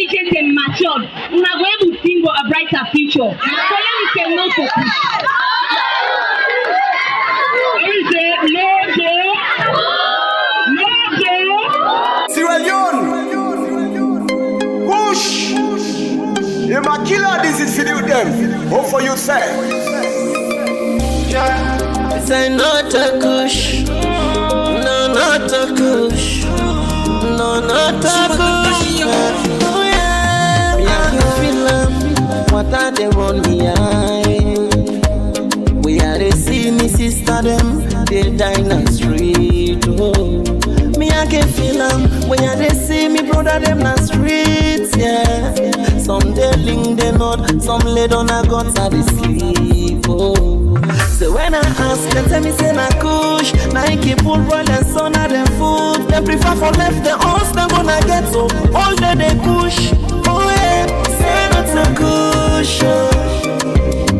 intelligent and matured, una go able to think of a brighter future. So let me say no to push. Let me say no to. Sierra Leone, push. You my killer, this is for you them. What for you say? This ain't not a kush. No, not a kush. No, not a kush. Oh yeah, me I can feel them. What are they run me eye? We are the see me sister them. They die in the street. Oh, me I can feel them. We are the see me brother them in the streets. Yeah, some they link they not. Some lay down a guts at the sleep. Oh. So when I ask, they tell me say na kush. Nike pull roll and son of them food. They prefer for left the house, they gonna get so all day they kush. Oh yeah, say not a kush. Oh.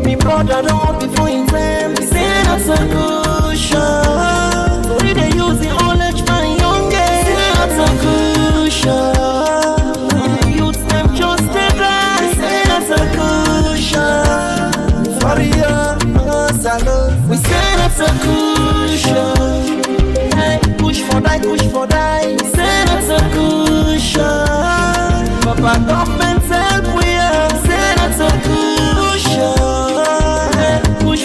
Me brother don't want before him time. Say not a kush. Oh. So we they use the old age man young. Say not a kush. Oh. Youths them just they die. Say not a kush. Oh. Sorry we say that's a cushion. Hey, push for die. Say that's a cushion. Papa government help we are. Say that's a cushion. Hey, push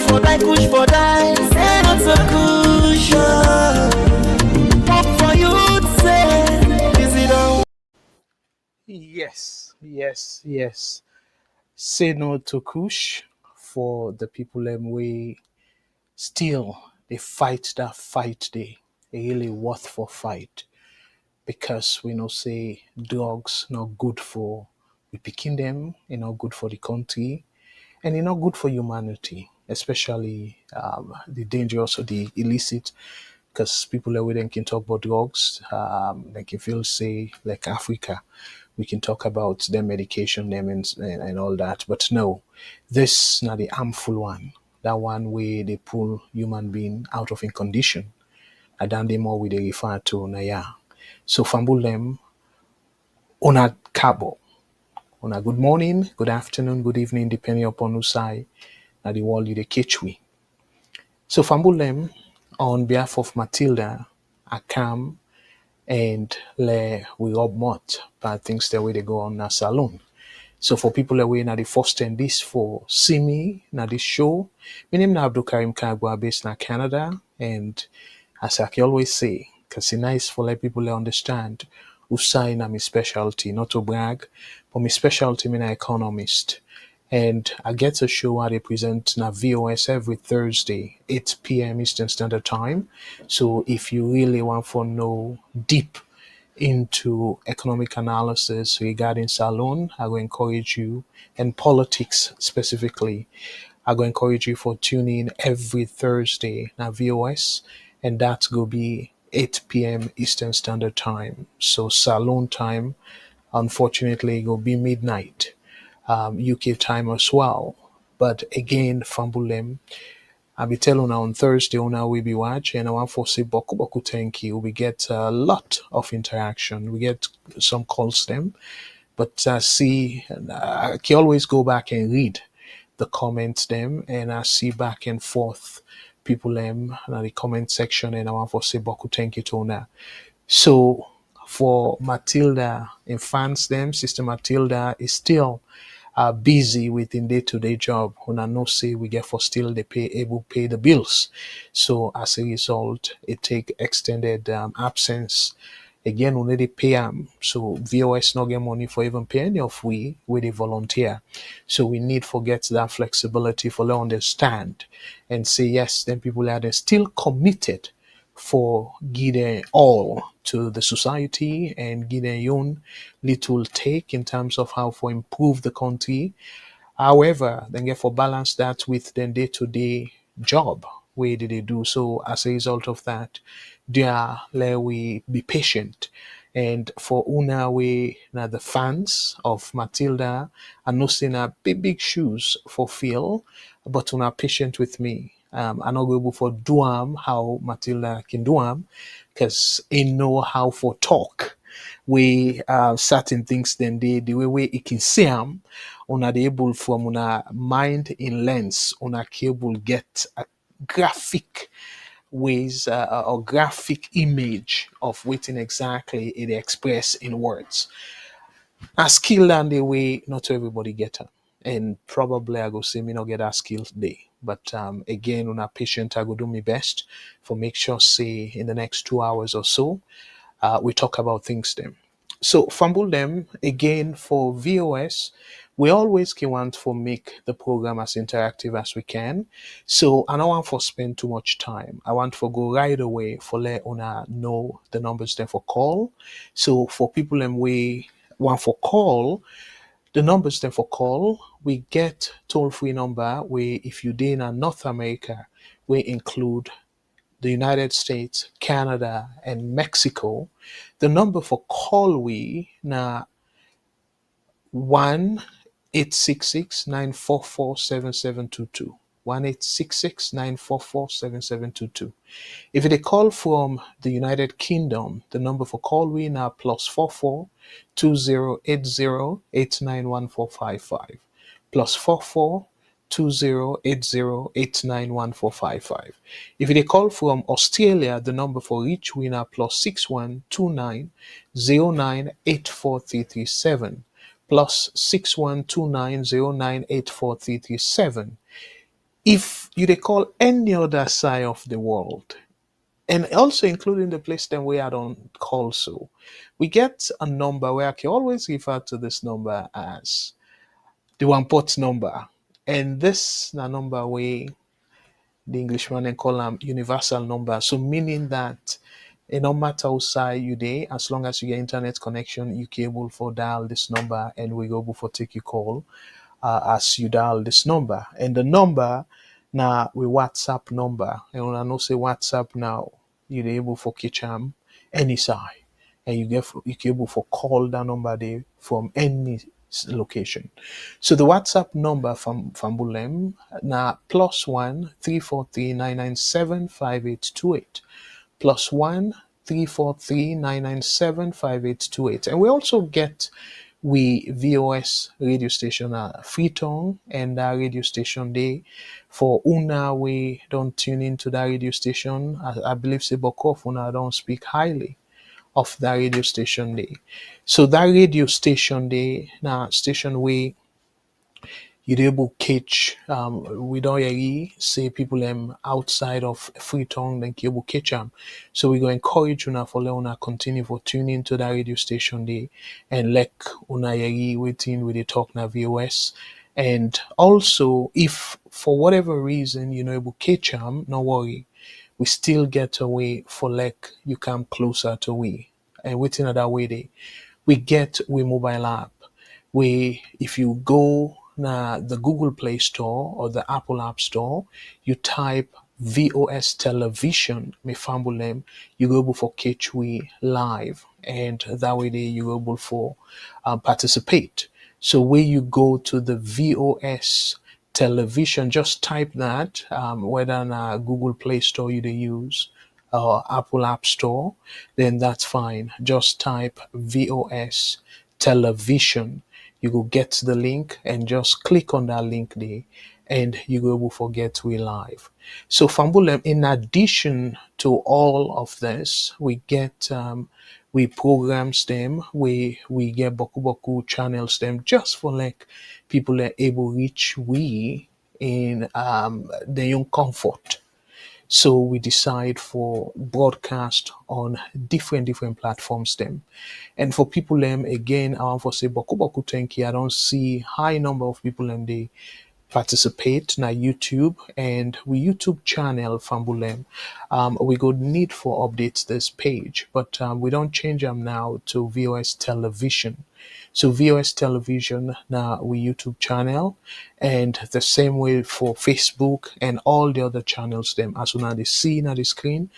for die. Say that's a cushion. Hope for you to say, is it all? Yes. Say no to Kush for the people way still they fight that fight they really worth for fight because we know say drugs not good for we picking them, not good for the country and it's not good for humanity, especially the dangerous or the illicit because people are then can talk about drugs, they can feel say like Africa. We can talk about their medication, them and all that. But no, this not the harmful one. That one where they pull human being out of in condition. And then they more we they refer to Naya. So Fambulem, Ona Kabo. Ona good morning, good afternoon, good evening, depending upon whose side na the world you they catch we. So Fambulem, on behalf of Matilda, Akam, and we rub mud but things the way they go on a salon. So for people away now the first time this for see me now this show. My name is Abdul Karim Kagwa based in Canada, and as I can always say, because it's nice for let people understand who sign my specialty, not to brag, but my specialty mean an economist. And I get a show where they present na VOS every Thursday, 8 p.m. Eastern Standard Time. So if you really want to know deep into economic analysis regarding Salone, I will encourage you, and politics specifically, I will encourage you for tuning in every Thursday na VOS, and that's going to be 8 p.m. Eastern Standard Time. So Salone time, unfortunately, it will be midnight. UK time as well. But again, Fambulem, I'll be telling you on Thursday on how we be watch, and I want to say boku thank you. We get a lot of interaction. We get some calls them, but I can always go back and read the comments them, and I see back and forth people them in the comment section, and I want to say boku thank you to Ona. So for Matilda and fans them, Sister Matilda is still busy within day-to-day job. When I know say we get for still they able pay the bills. So as a result, it take extended absence. Again, we need to pay them. So VOS not get money for even pay any of we they volunteer. So we need to get that flexibility for them understand and say yes, then people are then still committed for giving all to the society and giving your own little take in terms of how to improve the country. However, then get for balance that with the day-to-day job where did they do. So as a result of that, let we be patient. And for Una, we now the fans of Matilda are not saying a big shoes for Phil, but Una patient with me. I'm not able for do how Matilda can do because he know how for talk we certain things then the way it can see them una the able from una mind in lens una able get a graphic ways or graphic image of waiting exactly it express in words. A skill and the way not everybody get them. And probably I go say me not get a skill today. But again, on a patient, I go do my best for make sure say in the next 2 hours or so, we talk about things them. So fumble them again for VOS. We always can want for make the program as interactive as we can. So I don't want for spend too much time. I want for go right away for let una know the numbers then for call. So for people them we want for call, the numbers then for call, we get toll free number where if you did in North America, we include the United States, Canada, and Mexico. The number for call we now 1-866-944-7722. 1-866-944-7722. If they call from the United Kingdom, the number for call we now +44 2080 +44 2080 If they call from Australia, the number for each winner +61 29 09 84337 +61 29 09 84337. If you they call any other side of the world, and also including the place then where I don't call so, we get a number where I can always refer to this number as the one port number. And this na number where the Englishman and call them universal number. So meaning that no matter outside you day, as long as you get internet connection, you can able for dial this number and we go able for take your call as you dial this number. And the number now we WhatsApp number. And when I know say WhatsApp now, you're able for catch 'em any side. And you can able for call that number there from any location. So the WhatsApp number from Bulem now +1 343 997 5828 +1 343 997 5828. And we also get we VOS radio station Freetown and that radio station day for una we don't tune into that radio station. I believe say Bokov una don't speak highly of that radio station day. So that radio station day now station way you're able catch we don't really say people outside of Freetown then able catch them. So we go encourage una for let una continue for tuning into that radio station day and let una yeri waiting with the talk na VOS. And also if for whatever reason you know able catch them, no worry. We still get away for like you come closer to we. And waiting at that way day. We get we mobile app. We if you go na the Google Play Store or the Apple App Store, you type VOS television, me fumble them, you go able for catch we live, and that way they you able for participate. So where you go to the VOS television, just type that, whether na Google Play Store you they use or Apple App Store, then that's fine. Just type VOS television. You go get the link and just click on that link there and you go able forget we live. So Fambulem, in addition to all of this, we get we programs them, we get Boku Boku channels them just for like people are able reach we in their own comfort. So we decide for broadcast on different platforms them. And for people them again, I want to say Boku Boku thank you. I don't see high number of people and they participate na YouTube and we YouTube channel Fambulem. We go need for updates this page, but we don't change them now to VOS television. So VOS television now we YouTube channel and the same way for Facebook and all the other channels them as soon as they see na the screen.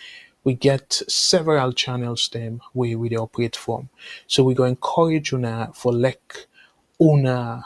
We get several channels them where we operate from. So we go encourage you now for like una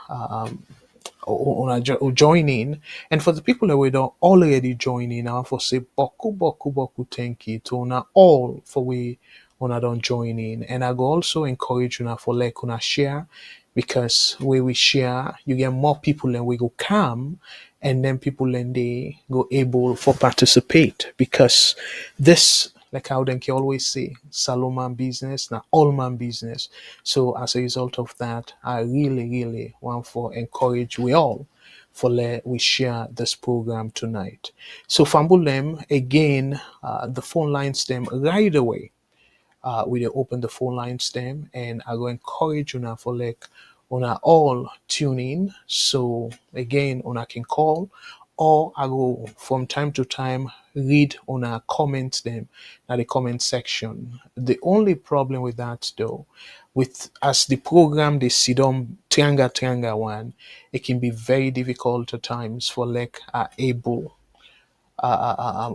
join in. And for the people that we don't already join in, I want to say boku boku boku thank you to una all for we una don't join in. And I go also encourage una for like una share, because when we share, you get more people and we go come, and then people and they go able for participate, because this, like how them can always say, Salon man business, now all man business. So as a result of that, I really, really want for encourage we all for let we share this program tonight. So Fambulem again, the phone lines them right away. We dey open the phone lines them, and I go encourage una for like una all tune in. So again, una can call, or I go from time to time read una comments them at the comment section. The only problem with that though, with as the program they sit on trianga one, it can be very difficult at times for like able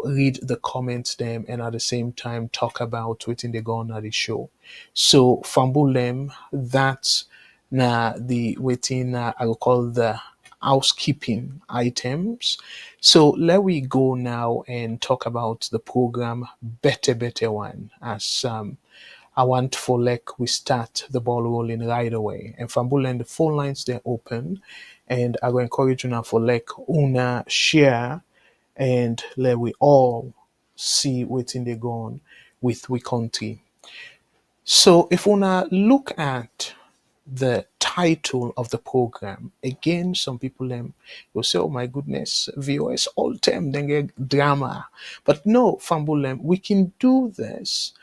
read the comments them, and at the same time talk about within the go on at the show. So Fambulem, that's na the within I will call the housekeeping items. So let we go now and talk about the program better one, as I want for like we start the ball rolling right away. And Fambulem, the phone lines they're open, and I will encourage you now for like una share, and let we all see what's in the gone with we country. So if we now look at the title of the program, again, some people will say, oh my goodness, VOS all time then get drama. But no, Fambulem, we can do this.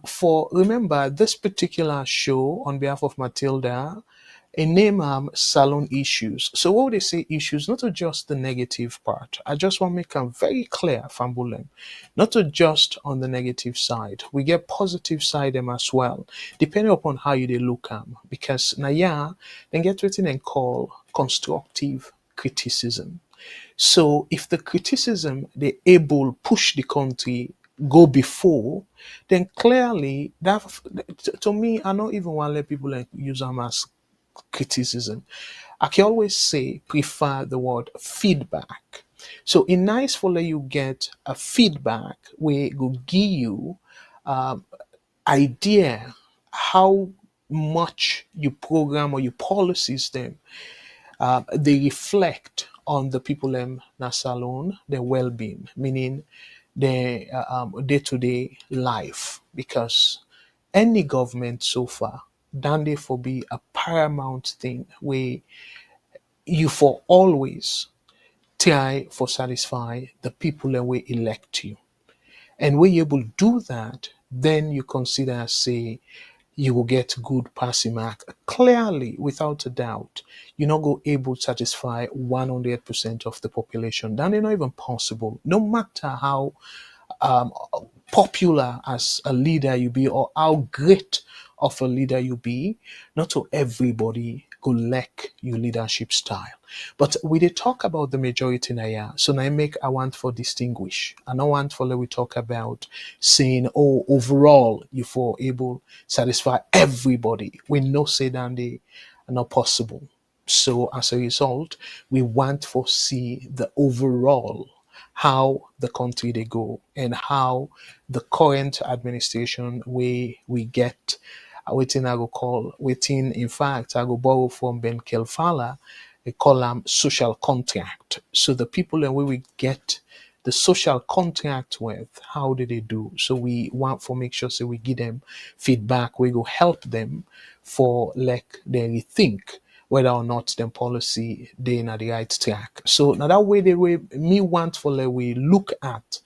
For remember this particular show on behalf of Matilda, a name salon issues. So what they say issues, not to just the negative part. I just want to make them very clear, Fambulem, not to just on the negative side. We get positive side them as well, depending upon how you they look because now yeah, then get written and call constructive criticism. So if the criticism they able push the country go before, then clearly that to me I don't even want to let people like use them as criticism. I can always say prefer the word feedback. So it's nice for let you get a feedback where it will give you idea how much you program or your policies them they reflect on the people in the salon, their well-being, meaning their day-to-day life. Because any government so far done they for be a paramount thing where you for always try for satisfy the people and we elect you. And when you able to do that, then you consider say you will get good passing mark. Clearly, without a doubt, you're not go able to satisfy 100% of the population. That is not even possible. No matter how um, popular as a leader you be, or how great of a leader you be, not to everybody go like your leadership style. But we did talk about the majority now. So now I want for distinguish. And I want for let we talk about saying, oh, overall you for able satisfy everybody. We know say that they are not possible. So as a result, we want for see the overall how the country they go, and how the current administration we get waiting I go call waiting, in fact I go borrow from Ben Kelfala, they call them social contract. So the people and we get the social contract with, how did they do? So we want for make sure so we give them feedback, we go help them for like they rethink whether or not them policy they in the right track. So now that way the way me want for like we look at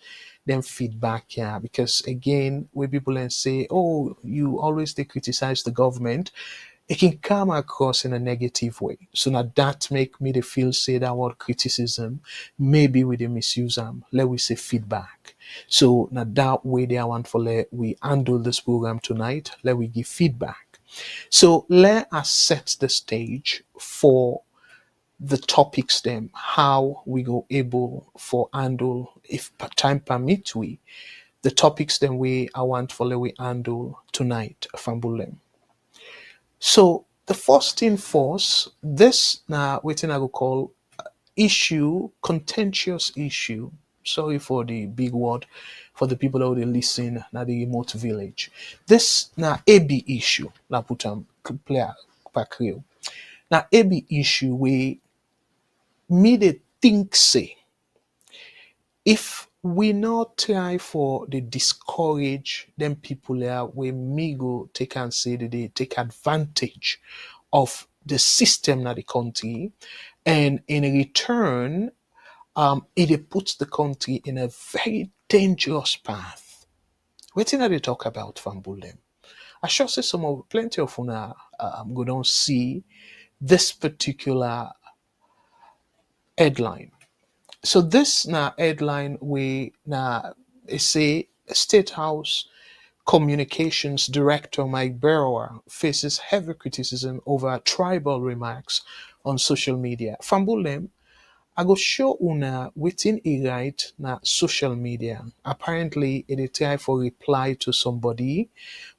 them feedback here, because again when people and say, oh, you always they criticize the government, it can come across in a negative way. So now that make me the feel say that word criticism, maybe we they misuse them. Let we say feedback. So now that way they want for let we handle this program tonight. Let we give feedback. So let us set the stage for the topics them, how we go able for handle, if time permit we, the topics then we I want for let we handle tonight from Bulem. So the first thing first, this now waiting I will call issue, contentious issue sorry for the big word for the people that would listen na the remote village. This na AB issue na put player back real. Now AB issue we me they think say if we not try for the discourage them people there we me go take and say that they take advantage of the system na the country, and in return it puts the country in a very dangerous path. Wetin I dey talk about Fambulem? I sure say plenty of una go don see this particular headline. So this na headline we na say State House Communications Director Mike Berrower faces heavy criticism over tribal remarks on social media. Fambulem, I go show una within a right na social media. Apparently, it is try for reply to somebody,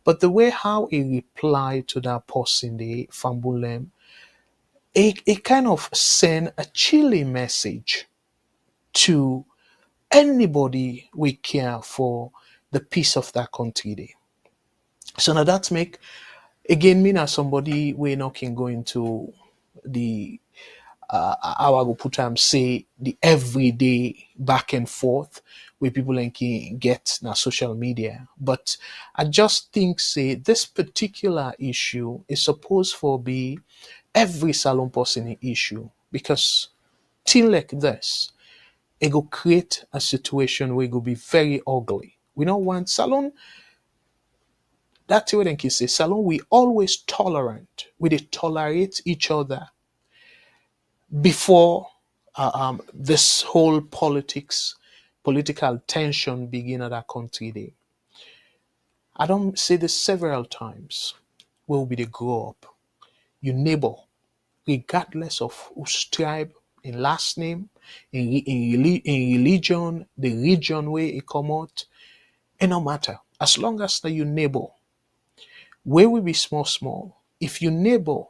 but the way how he reply to that person, the Fambulem, it kind of send a chilling message to anybody we care for the peace of that country day. So now that make again me as somebody we not can go into the how I go put say the everyday back and forth where people can get na social media. But I just think say this particular issue is supposed for be every salon person issue, because thing like this it will create a situation where it will be very ugly. We don't want salon. That's what I can say. Salon, we always tolerant. We dey tolerate each other before this whole political tension begin at our country day. I don't say this several times. Where we dey grow up, your neighbor, regardless of whose tribe, in last name, in religion, the region where it come out, it no matter. As long as na your neighbor, where we be small, if your neighbor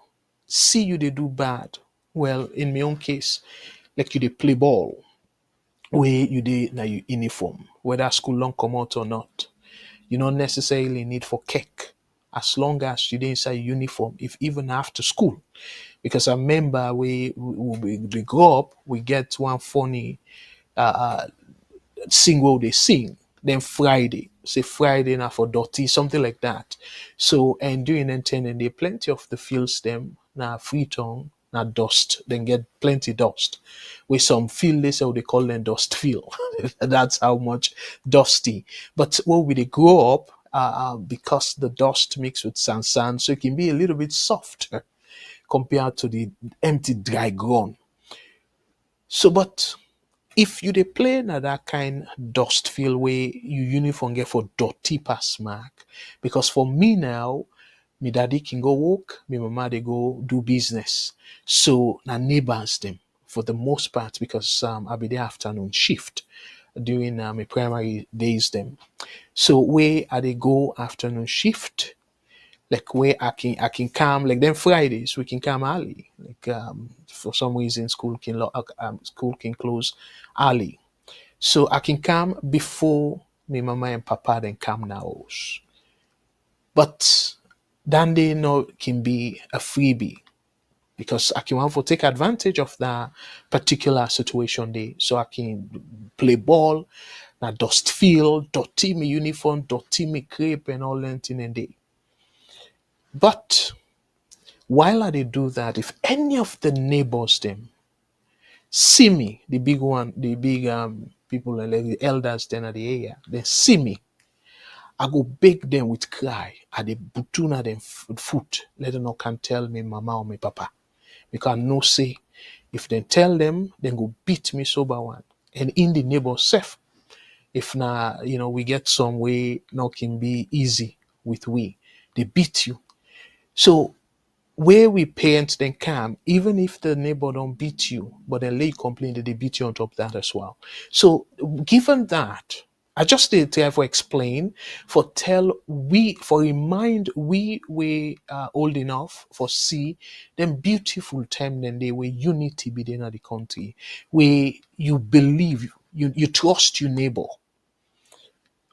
see you they do bad, well, in my own case, like you they play ball, where you dey na your uniform, whether school long come out or not, you don't necessarily need for cake. As long as you dey inside uniform, if even after school. Because I remember we grow up, we get one funny sing what they sing. Then Friday, say Friday now for dirty, something like that. So and during and they plenty of the fields them now Freetown, now dust, then get plenty dust. With some field they say what they call them dust field. That's how much dusty. But when we they grow up, because the dust mixed with sand, so it can be a little bit softer compared to the empty dry ground. So, but if you dey play na that kind dust field where you uniform get for dirty pass mark, because for me now, me daddy can go work, me mama they go do business. So na neighbors them for the most part, because I be the afternoon shift during my primary days them. So where I they go afternoon shift, like where I can come like then Fridays we can come early. Like for some reason school can close early. So I can come before my mama and papa then come now. But then they know can be a freebie, because I can want to take advantage of that particular situation day. So I can play ball, na dust field, dirty me uniform, dirty me crepe and all that thing and day. But while I do that, if any of the neighbors them see me, the big one, the big people like the elders then at the area, they see me, I go beg them with cry. I dey butuna them foot. Let them not can tell me mama or me papa. Because I know say if they tell them, then go beat me sober one. And in the neighbor self, if na we get some way not can be easy with we. They beat you. So where we parents then come, even if the neighbor don't beat you, but then lay complain that they beat you on top of that as well. So given that, I just did therefore explain for tell we for remind we old enough for see them beautiful time then they were unity within the country where you believe you trust your neighbor.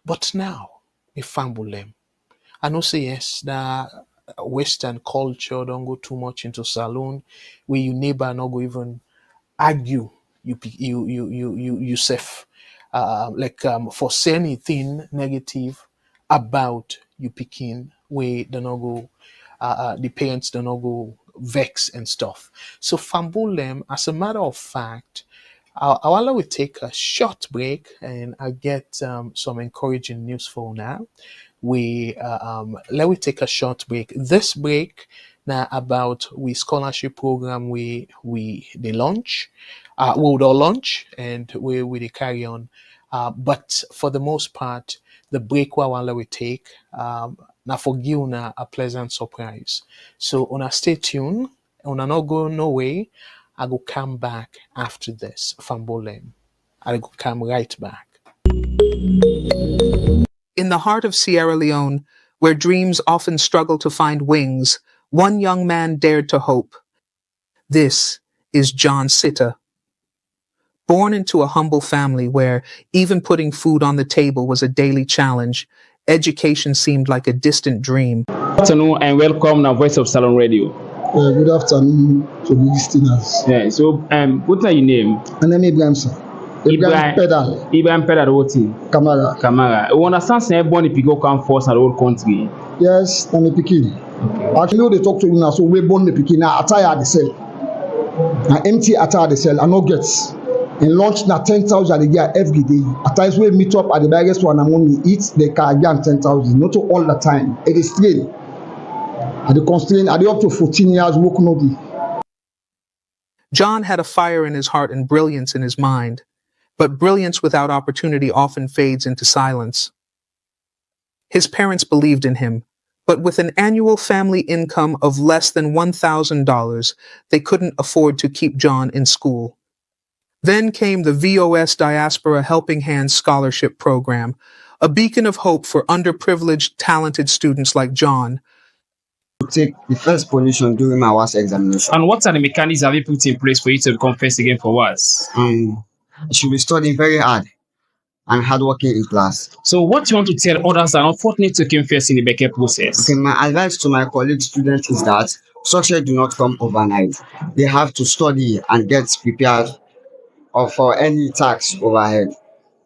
But now we fumble them. I know say yes that Western culture don't go too much into salon where your neighbor not go even argue yourself like for say anything negative about you picking where they not go the parents do not go vex and stuff. So fumble them as a matter of fact. I'll will take a short break and I get some encouraging news for now. We let we take a short break. This break now about we scholarship program we they launch, we will launch and we they carry on. But for the most part, the break while we take now for give una a pleasant surprise. So una stay tuned. Una not go no way. I will come back after this from Bolem. I will come right back. In the heart of Sierra Leone, where dreams often struggle to find wings, one young man dared to hope. This is John Sitta. Born into a humble family where even putting food on the table was a daily challenge, education seemed like a distant dream. Good afternoon and welcome to Voice of Salone Radio. Good afternoon to the listeners. Yeah, so what are your name? My name is Ibrahim, sir. Ibrahim Pedal. Ibrahim Pedal, what is Kamara. Kamara. You understand say everybody people come first in the whole country? Yes, I'm a Pekin. Actually, they talk to you now, so we born the Pekin. Now, attire the cell. Now, empty attire the cell. I no gets. And launch na 10,000 a year every day. At times we meet up at the biggest one and when we eat, they can get 10,000. Not all the time. It is strain. At the constraint, at the up to 14 years, work no day. John had a fire in his heart and brilliance in his mind, but brilliance without opportunity often fades into silence. His parents believed in him, but with an annual family income of less than $1,000, they couldn't afford to keep John in school. Then came the VOS Diaspora Helping Hands Scholarship Program, a beacon of hope for underprivileged, talented students like John. Take the first position during my WAS examination. And what are the mechanisms have you put in place for you to become first again for WAS? I should be studying very hard and hardworking in class. So what you want to tell others that are unfortunate to come first in the Becker process? Okay, my advice to my colleague students is that success do not come overnight. They have to study and get prepared for any task overhead.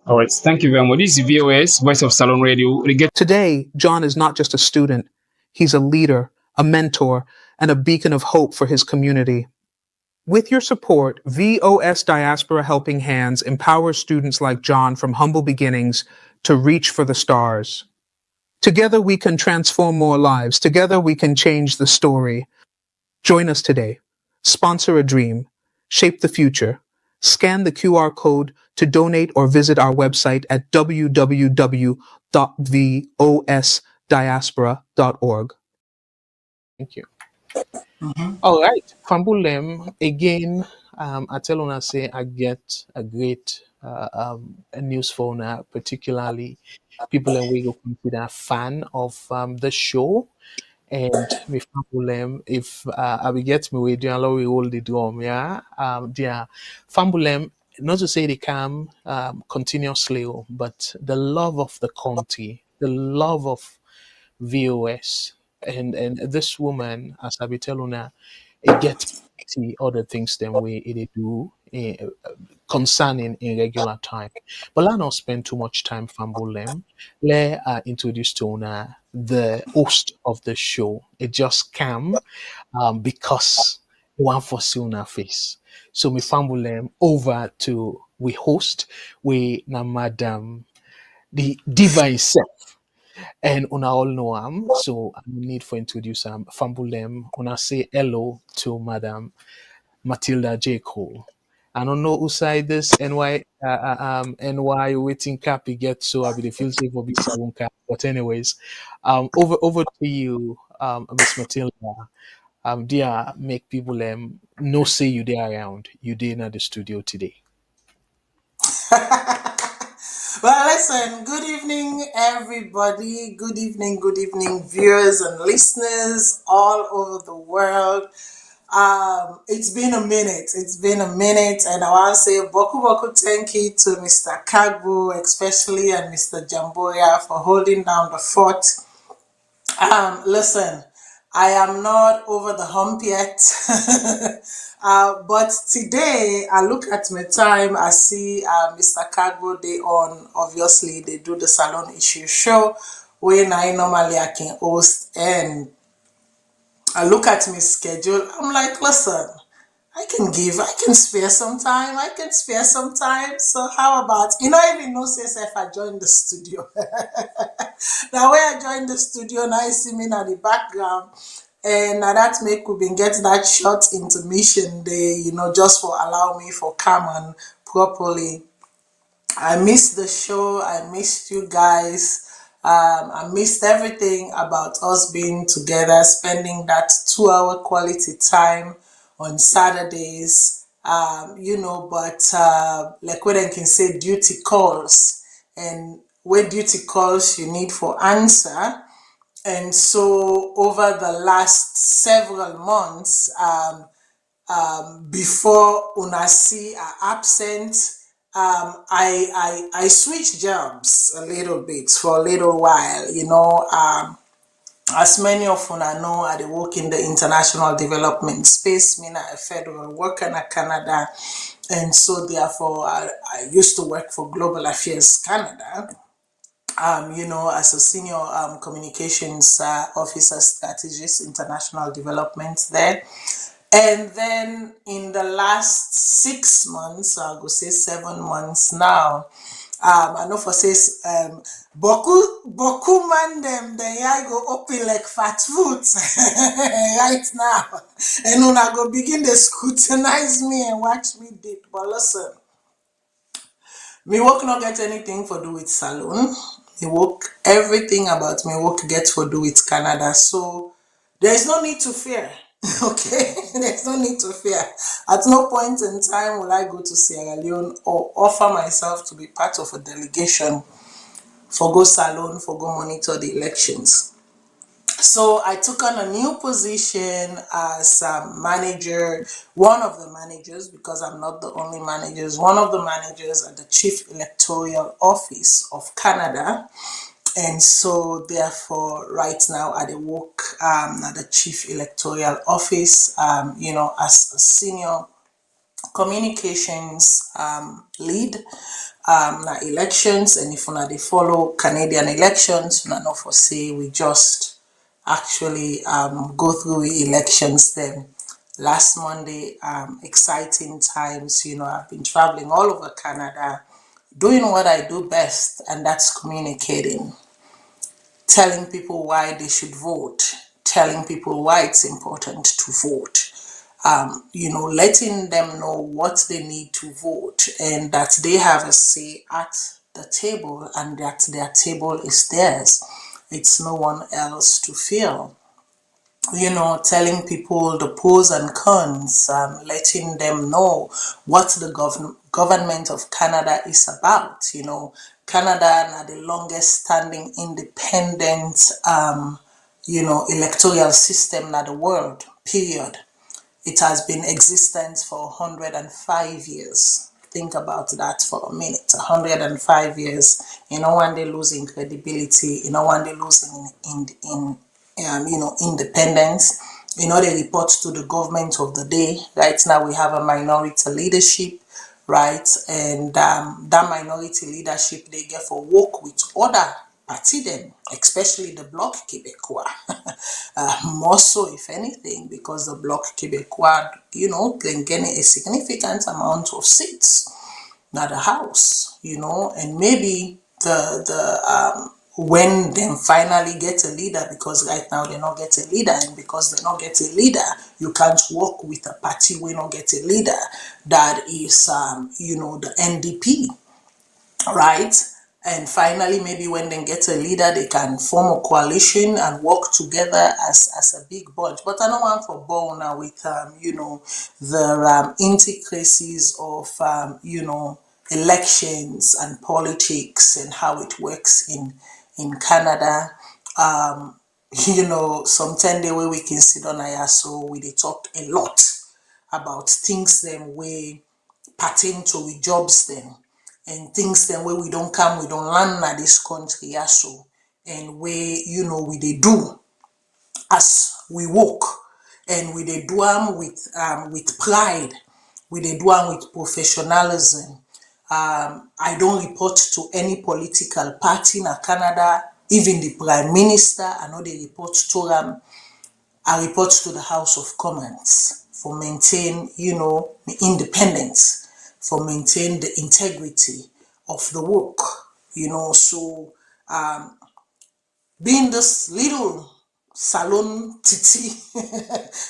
All right, thank you very much. This is VOS, Voice of Salone Radio. Today, John is not just a student. He's a leader, a mentor, and a beacon of hope for his community. With your support, VOS Diaspora Helping Hands empowers students like John from humble beginnings to reach for the stars. Together we can transform more lives. Together we can change the story. Join us today. Sponsor a dream. Shape the future. Scan the QR code to donate or visit our website at www.vosdiaspora.org. Thank you. All right, Fambulem, again, I tell una say I get a great news for now, particularly people that we go consider fan of the show. And with Fambulem, if I will get me with doing a lot we hold the drum, yeah. Fambulem, not to say they come continuously, but the love of the country, the love of VOS, and this woman, as I be telling her, it gets plenty other things than we it do concerning in regular time. But let's not spend too much time fambulem. Let introduce to her the host of the show. It just came because one for see on her face. So me fambulem over to we host we na madam the diva itself. And una all know so I need for introduce Fambulem. Una say hello to Madam Matilda J. Cole. I don't know who side this and why waiting Cappy get so I be the feel safe for big seven cap. But anyways, over to you, Miss Matilda. Dear make people know say you there around. You there in the studio today. Well, listen, good evening, everybody. Good evening, viewers and listeners all over the world. It's been a minute. And I want to say boku boku thank you to Mr. Kagbu, especially, and Mr. Jamboya for holding down the fort. Listen, I am not over the hump yet. But today, I look at my time, I see Mr. Cargo Day on. Obviously, they do the Salone Issue show when I normally I can host, and I look at my schedule. I'm like, listen, I can spare some time. So how about, even know if I joined the studio. Now when I joined the studio, now you see me in the background. And that make we been get that short intermission day, just for allow me for come and properly. I missed the show. I missed you guys. I missed everything about us being together, spending that 2 hour quality time on Saturdays. But like what I can say, duty calls, and where duty calls you need for answer. And so over the last several months, before Unasi are absent, I switched jobs a little bit for a little while. As many of you know, I work in the international development space, meaning a federal worker in Canada, and so therefore I used to work for Global Affairs Canada. As a senior communications officer strategist, international development there. And then in the last 6 months, I'll go say 7 months now, I know for says, boku man them, then I go open like fat food right now. And when I go begin to scrutinize me and watch me dip. But listen, me work not get anything for do with Salone. Me work, everything about me work get for do with Canada. So there is no need to fear. Okay, there's no need to fear. At no point in time will I go to Sierra Leone or offer myself to be part of a delegation for go Salone, for go monitor the elections. So I took on a new position as manager, one of the managers, because I'm not the only managers, one of the managers at the Chief Electoral Office of Canada. And so therefore right now I work at the Chief Electoral Office, as a senior communications lead na elections. And if they follow Canadian elections, not for say we just actually go through elections then. Last Monday, exciting times, I've been traveling all over Canada, doing what I do best, and that's communicating, telling people why they should vote, telling people why it's important to vote, letting them know what they need to vote, and that they have a say at the table, and that their table is theirs. It's no one else to fill. Telling people the pros and cons, letting them know what the government of Canada is about. Canada is the longest standing independent, electoral system in the world, period. It has been existent for 105 years. Think about that for a minute. 105 years. One day losing credibility. One day losing independence. They report to the government of the day. Right now we have a minority leadership, right? And that minority leadership, they get for work with other party then, especially the Bloc Québécois. More so, if anything, because the Bloc Québécois, can gain a significant amount of seats at the House, and maybe when they finally get a leader, because right now they not get a leader, and because they not get a leader, you can't work with a party we not get a leader. That is, the NDP, right? And finally, maybe when they get a leader, they can form a coalition and work together as a big bunch. But I don't want for ball now with, the intricacies of, elections and politics and how it works in Canada. Some 10 day where we can sit on here, so we dey talk a lot about things them we pertain to we jobs them and things them where we don't land at this country yeah, so and where we they do as we work and we dey do them with pride, we dey do them with professionalism. I don't report to any political party in Canada, even the Prime Minister, I know they report to them. I report to the House of Commons for maintain, the independence, for maintain the integrity of the work, So being this little salon titi,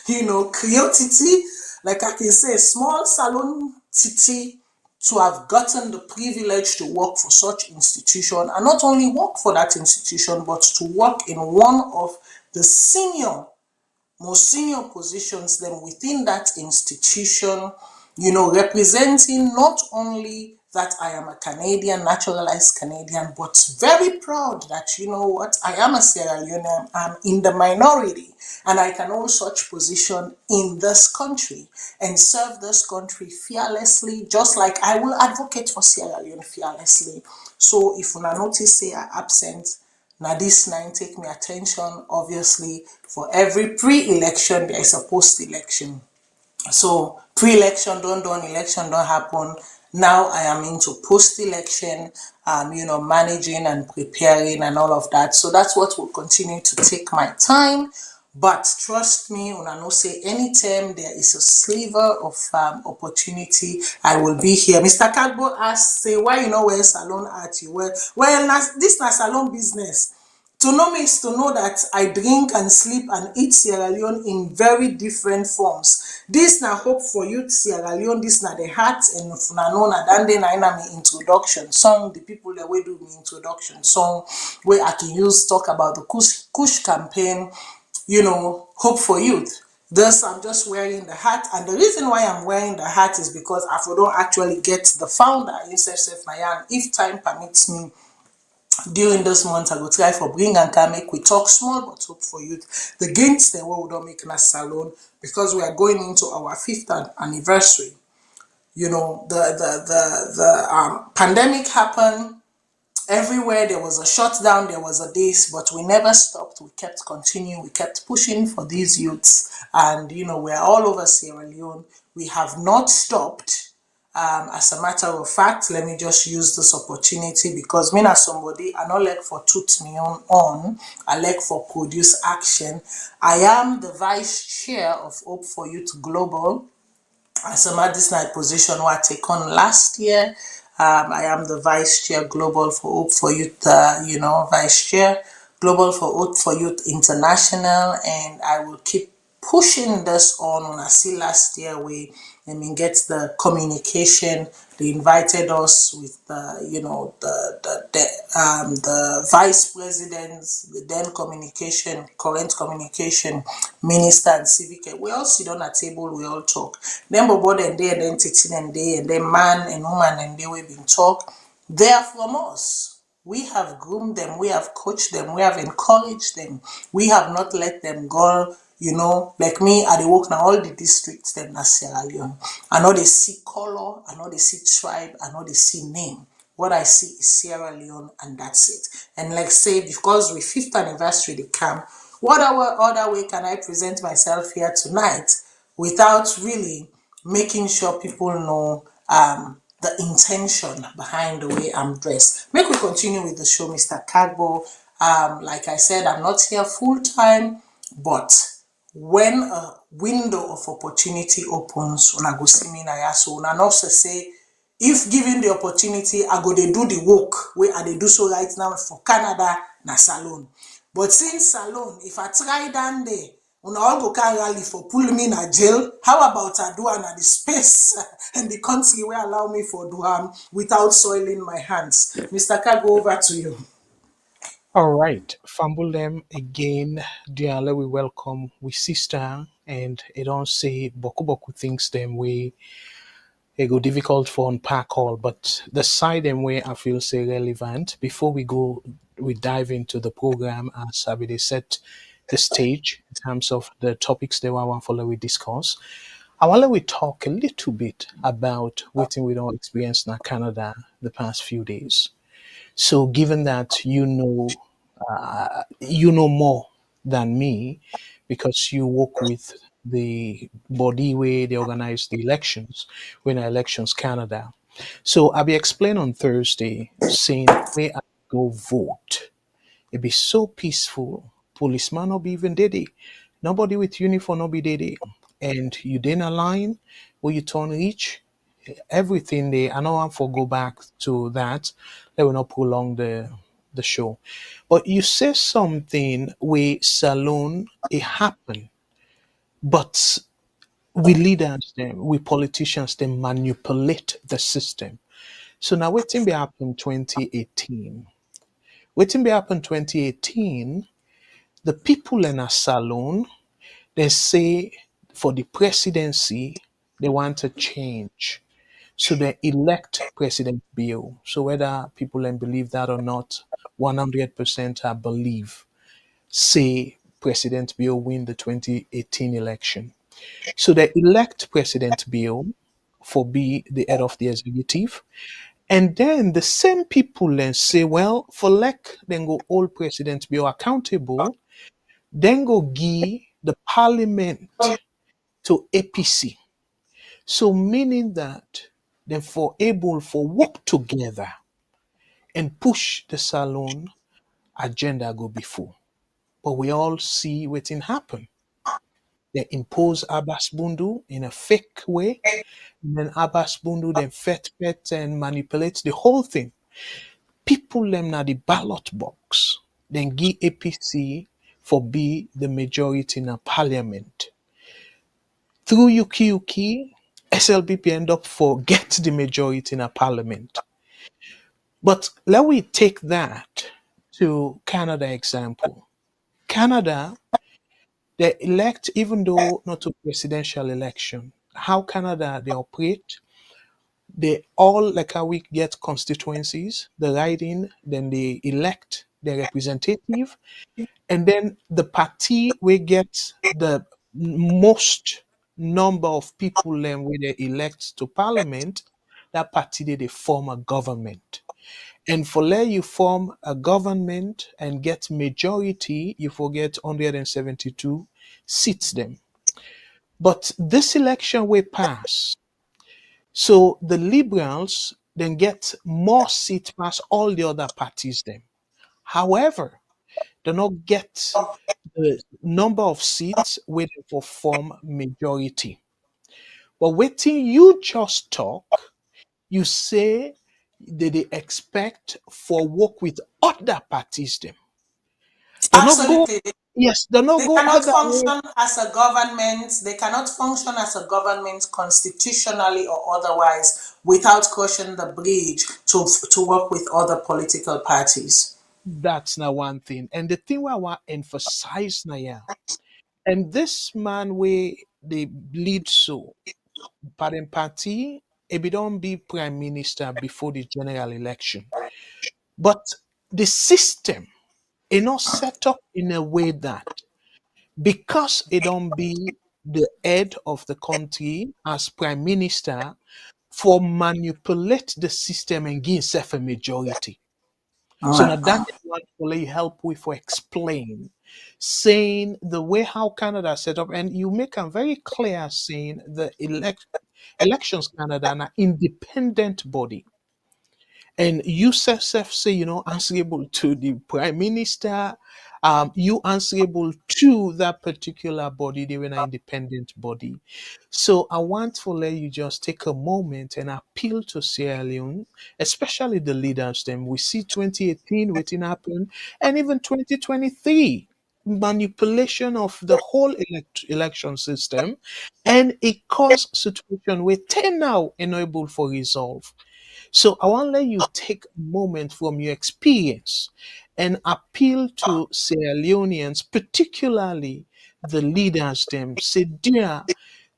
Creole titi, like I can say, small salon titi, to have gotten the privilege to work for such institution, and not only work for that institution, but to work in one of the most senior positions then within that institution, representing not only that I am a Canadian, naturalized Canadian, but very proud that, I am a Sierra Leonean, I'm in the minority, and I can hold such position in this country and serve this country fearlessly, just like I will advocate for Sierra Leone fearlessly. So if una notice say I absent, now this 9 take me attention. Obviously, for every pre-election, there is a post-election. So pre-election don't done, election don't happen. Now I am into post-election, managing and preparing and all of that. So that's what will continue to take my time. But trust me, when I know say anytime there is a sliver of opportunity, I will be here. Mr. Kagbo asked, say, why you know wear salon art you wear? Well, this na salon business. To know me is to know that I drink and sleep and eat Sierra Leone in very different forms. This na hope for youth Sierra Leone, this na the heart, and funanona dande na ina me introduction song, the people that will do me introduction song, where I can use talk about the Kush campaign, hope for youth. Thus, I'm just wearing the hat, and the reason why I'm wearing the hat is because I don't actually get the founder in Sef Nayan. If time permits me, during this month, I go try for bring and can make we talk small but hope for youth. The gains then what we don't make in a salon because we are going into our 5th anniversary. The pandemic happened. Everywhere there was a shutdown, there was a this, but we never stopped. We kept continuing, we kept pushing for these youths, and we're all over Sierra Leone. We have not stopped. As a matter of fact, let me just use this opportunity because me as somebody, I not like for toot me on, I like for produce action. I am the vice chair of Hope for Youth Global. As a this night position what I take on last year. I am the vice chair global for Hope for Youth, vice chair global for Hope for Youth International, and I will keep pushing this on. When I see last year get the communication. They invited us with the vice presidents, the then current communication minister and civic. We all sit on a table, we all talk. Then bobo and day and then teaching and day and then man and woman and they we've been talk. They are from us. We have groomed them, we have coached them, we have encouraged them, we have not let them go. Like me, I dey work now all the districts them na Sierra Leone. I know they see color, I know they see tribe, I know they see name. What I see is Sierra Leone, and that's it. And like say, because we 5th anniversary they come, what other way can I present myself here tonight without really making sure people know the intention behind the way I'm dressed? Make we continue with the show, Mr. Kagbo. Like I said, I'm not here full time, but when a window of opportunity opens, when I go see me na so and also say, if given the opportunity, I go they do the work where I they do so right now for Canada na salon. But since salon, if I try down there, when all go can rally for pull me in a jail, how about I do at the space and the country where allow me for do without soiling my hands? Mr. K, go over to you. All right, Fambulem again, dearly we welcome we sister, and it don't say boku boku things them way it go difficult for unpack all, but the side and way I feel say relevant before we dive into the program as I will set the stage in terms of the topics that I want follow we discuss. I want we talk a little bit about what we don't experience in Canada the past few days. So given that you know more than me because you work with the body where they organize the elections, when elections Canada. So I'll be explaining on Thursday saying where I go vote. It be so peaceful. Policeman no be even did it. Nobody with uniform no be did it. And you didn't align where you turn each everything there. I know I for go back to that. Let will not prolong the show. But you say something where salon it happened, but we leaders them, we politicians they manipulate the system. So now waiting be happen 2018. Waiting be happen 2018, the people in a salon they say for the presidency they want a change. So they elect President Bill. So whether people then believe that or not, 100% I believe, say President Bill win the 2018 election. So they elect President Bill for be the head of the executive. And then the same people then say, well, for elect, then go hold President Bill accountable, then go give the parliament to APC. So meaning that then for able for work together and push the salon agenda go before. But we all see what's happen. They impose Abbas Bundu in a fake way, and then Abbas Bundu then fet and manipulates the whole thing. People them na the ballot box, then give APC for be the majority in a parliament. Through Yuki, SLBP end up for get the majority in a parliament. But let we take that to Canada example. Canada, they elect, even though not a presidential election, how Canada they operate, they all like how we get constituencies, the riding, then they elect their representative, and then the party we get the most number of people then where they elect to parliament, that party they form a government. And for let you form a government and get majority, you forget 172 seats them. But this election will pass. So the liberals then get more seats past all the other parties then. However, they not get the number of seats waiting for form majority. But waiting you just talk, you say they expect for work with other parties them. They not go Absolutely. yes, they not They go cannot other way. function as a government. They cannot function as a government constitutionally or otherwise without crossing the bridge to work with other political parties. That's not one thing. And the thing where I want to emphasize now, yeah, and this man where they lead so Pardon Party, it don't be prime minister before the general election. But the system is not set up in a way that because it don't be the head of the country as prime minister for manipulate the system and give himself a majority. All So now right. that is what will help we for explain, saying the way how Canada set up, and you make a very clear saying the elections Canada an independent body. And you self say, answerable to the prime minister, you answerable to that particular body, they were an independent body. So I want to let you just take a moment and appeal to Sierra Leone, especially the leaders. Them we see 2018 waiting happen, and even 2023 manipulation of the whole election system, and it caused situation where 10 now enable for resolve. So I want to let you take a moment from your experience and appeal to Sierra Leoneans, particularly the leaders them. Say, dear,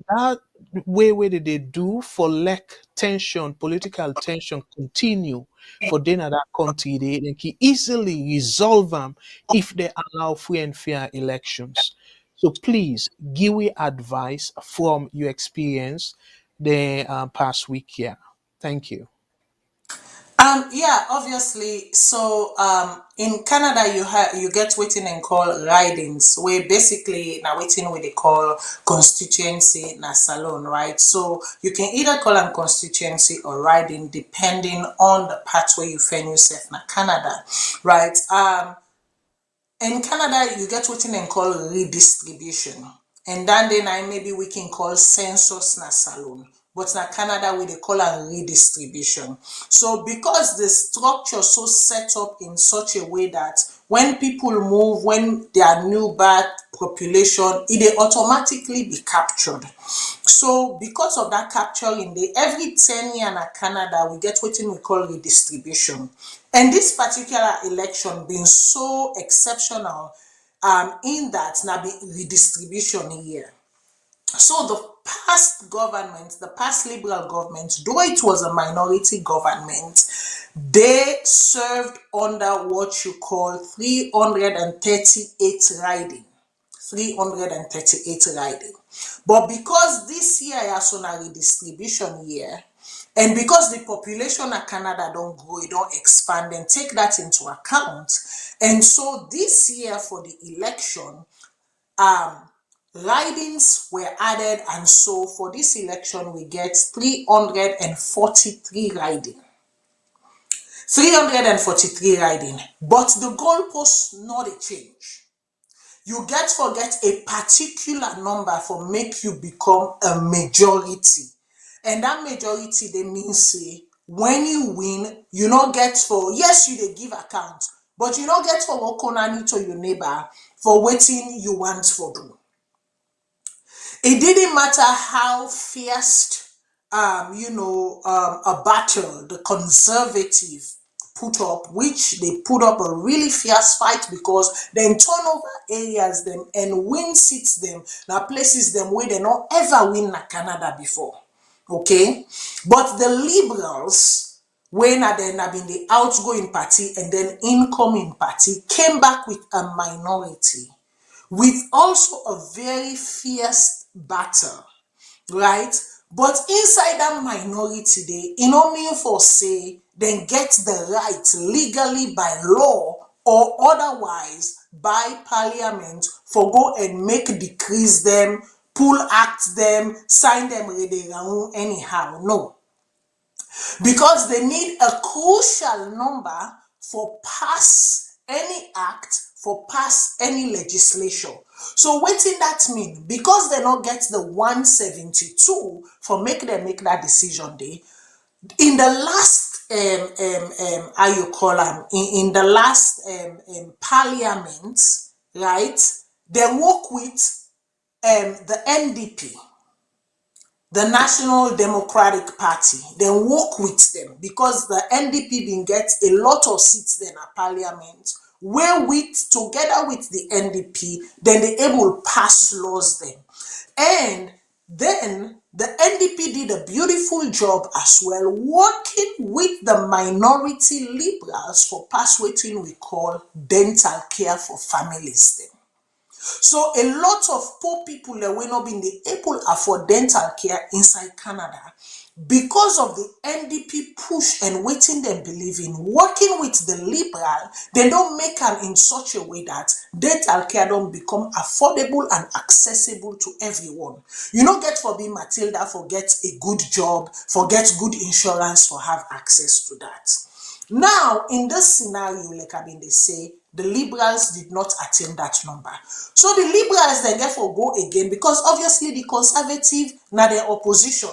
that way where they do for lack tension, political tension continue for then that country, they can easily resolve them if they allow free and fair elections. So please give me advice from your experience the past week here. Thank you. Yeah, obviously. So, in Canada, you get waiting and call ridings, where basically now waiting what they call constituency na salon, right? So you can either call them constituency or riding, depending on the pathway you find yourself na Canada, right? In Canada, you get what you call redistribution. And then maybe we can call census na salon. But na Canada, we they call it redistribution. So because the structure so set up in such a way that when people move, when their new birth population, it automatically be captured. So because of that capturing, every 10 years in Canada, we get what we call redistribution. And this particular election being so exceptional in that now be redistribution year. So the past government, the past Liberal government, though it was a minority government, they served under what you call 338 riding. 338 riding. But because this year is on a redistribution year, and because the population of Canada don't grow, it don't expand, and take that into account. And so this year for the election, ridings were added, and so for this election we get 343 riding. 343 riding. But the goalposts not a change. You forget a particular number for make you become a majority. And that majority, they mean say, when you win, you not get for, yes, you they give account, but you not get for what konani to your neighbor for waiting you want for do. It didn't matter how fierce, a battle the conservative put up, which they put up a really fierce fight, because then turn over areas them and win seats them, now places them where they not ever win na Canada before. Okay, but the Liberals, when then have been the outgoing party and then incoming party, came back with a minority, with also a very fierce battle, right? But inside that minority, they mean for say then get the right legally by law or otherwise by parliament for go and make decrees them, pull act them, sign them anyhow. No. Because they need a crucial number for pass any act, for pass any legislation. So what did that mean? Because they not get the 172 for make them make that decision day. In the last how you call them, in the last parliament, right, they work with the NDP, the National Democratic Party. They work with them because the NDP didn't get a lot of seats then at parliament, where with together with the NDP, then they able pass laws them. And then the NDP did a beautiful job as well, working with the minority Liberals for pass what we call dental care for families then. So a lot of poor people that will not be able to afford dental care inside Canada because of the NDP push and waiting them believe in, working with the Liberal, they don't make them in such a way that dental care don't become affordable and accessible to everyone. You don't get for being Matilda, forget a good job, forget good insurance for have access to that. Now, in this scenario, like I mean, they say, the Liberals did not attain that number. So the Liberals then therefore go again, because obviously the Conservative now their opposition.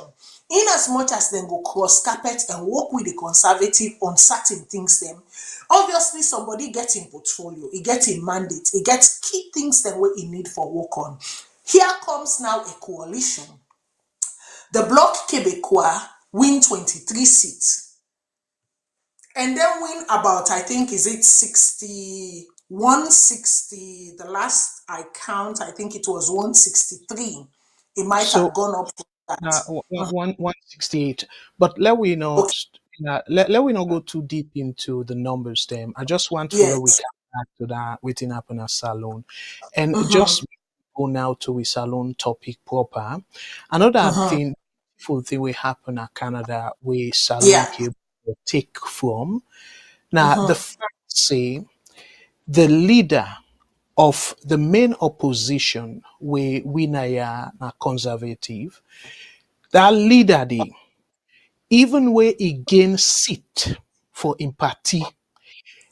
In as much as they go cross carpet and work with the Conservative on certain things, then obviously somebody gets in portfolio, he gets a mandate, he gets key things that what he need for work on. Here comes now a coalition. The Bloc Québécois win 23 seats. And then win about, I think, is it 160, the last I count, I think it was 163 it might So have gone up to that. now 168. But let we not Okay. let we not go too deep into the numbers them. I just want for let we Yes. come back to that within happen a salon. And Mm-hmm. just go now to a salon topic proper. Another Mm-hmm. thing full thing will happen at Canada where salon Yeah. cable will take from. Now the Mm-hmm. facts say the leader of the main opposition where we na conservative, that leader dey even where he gain seat for in party,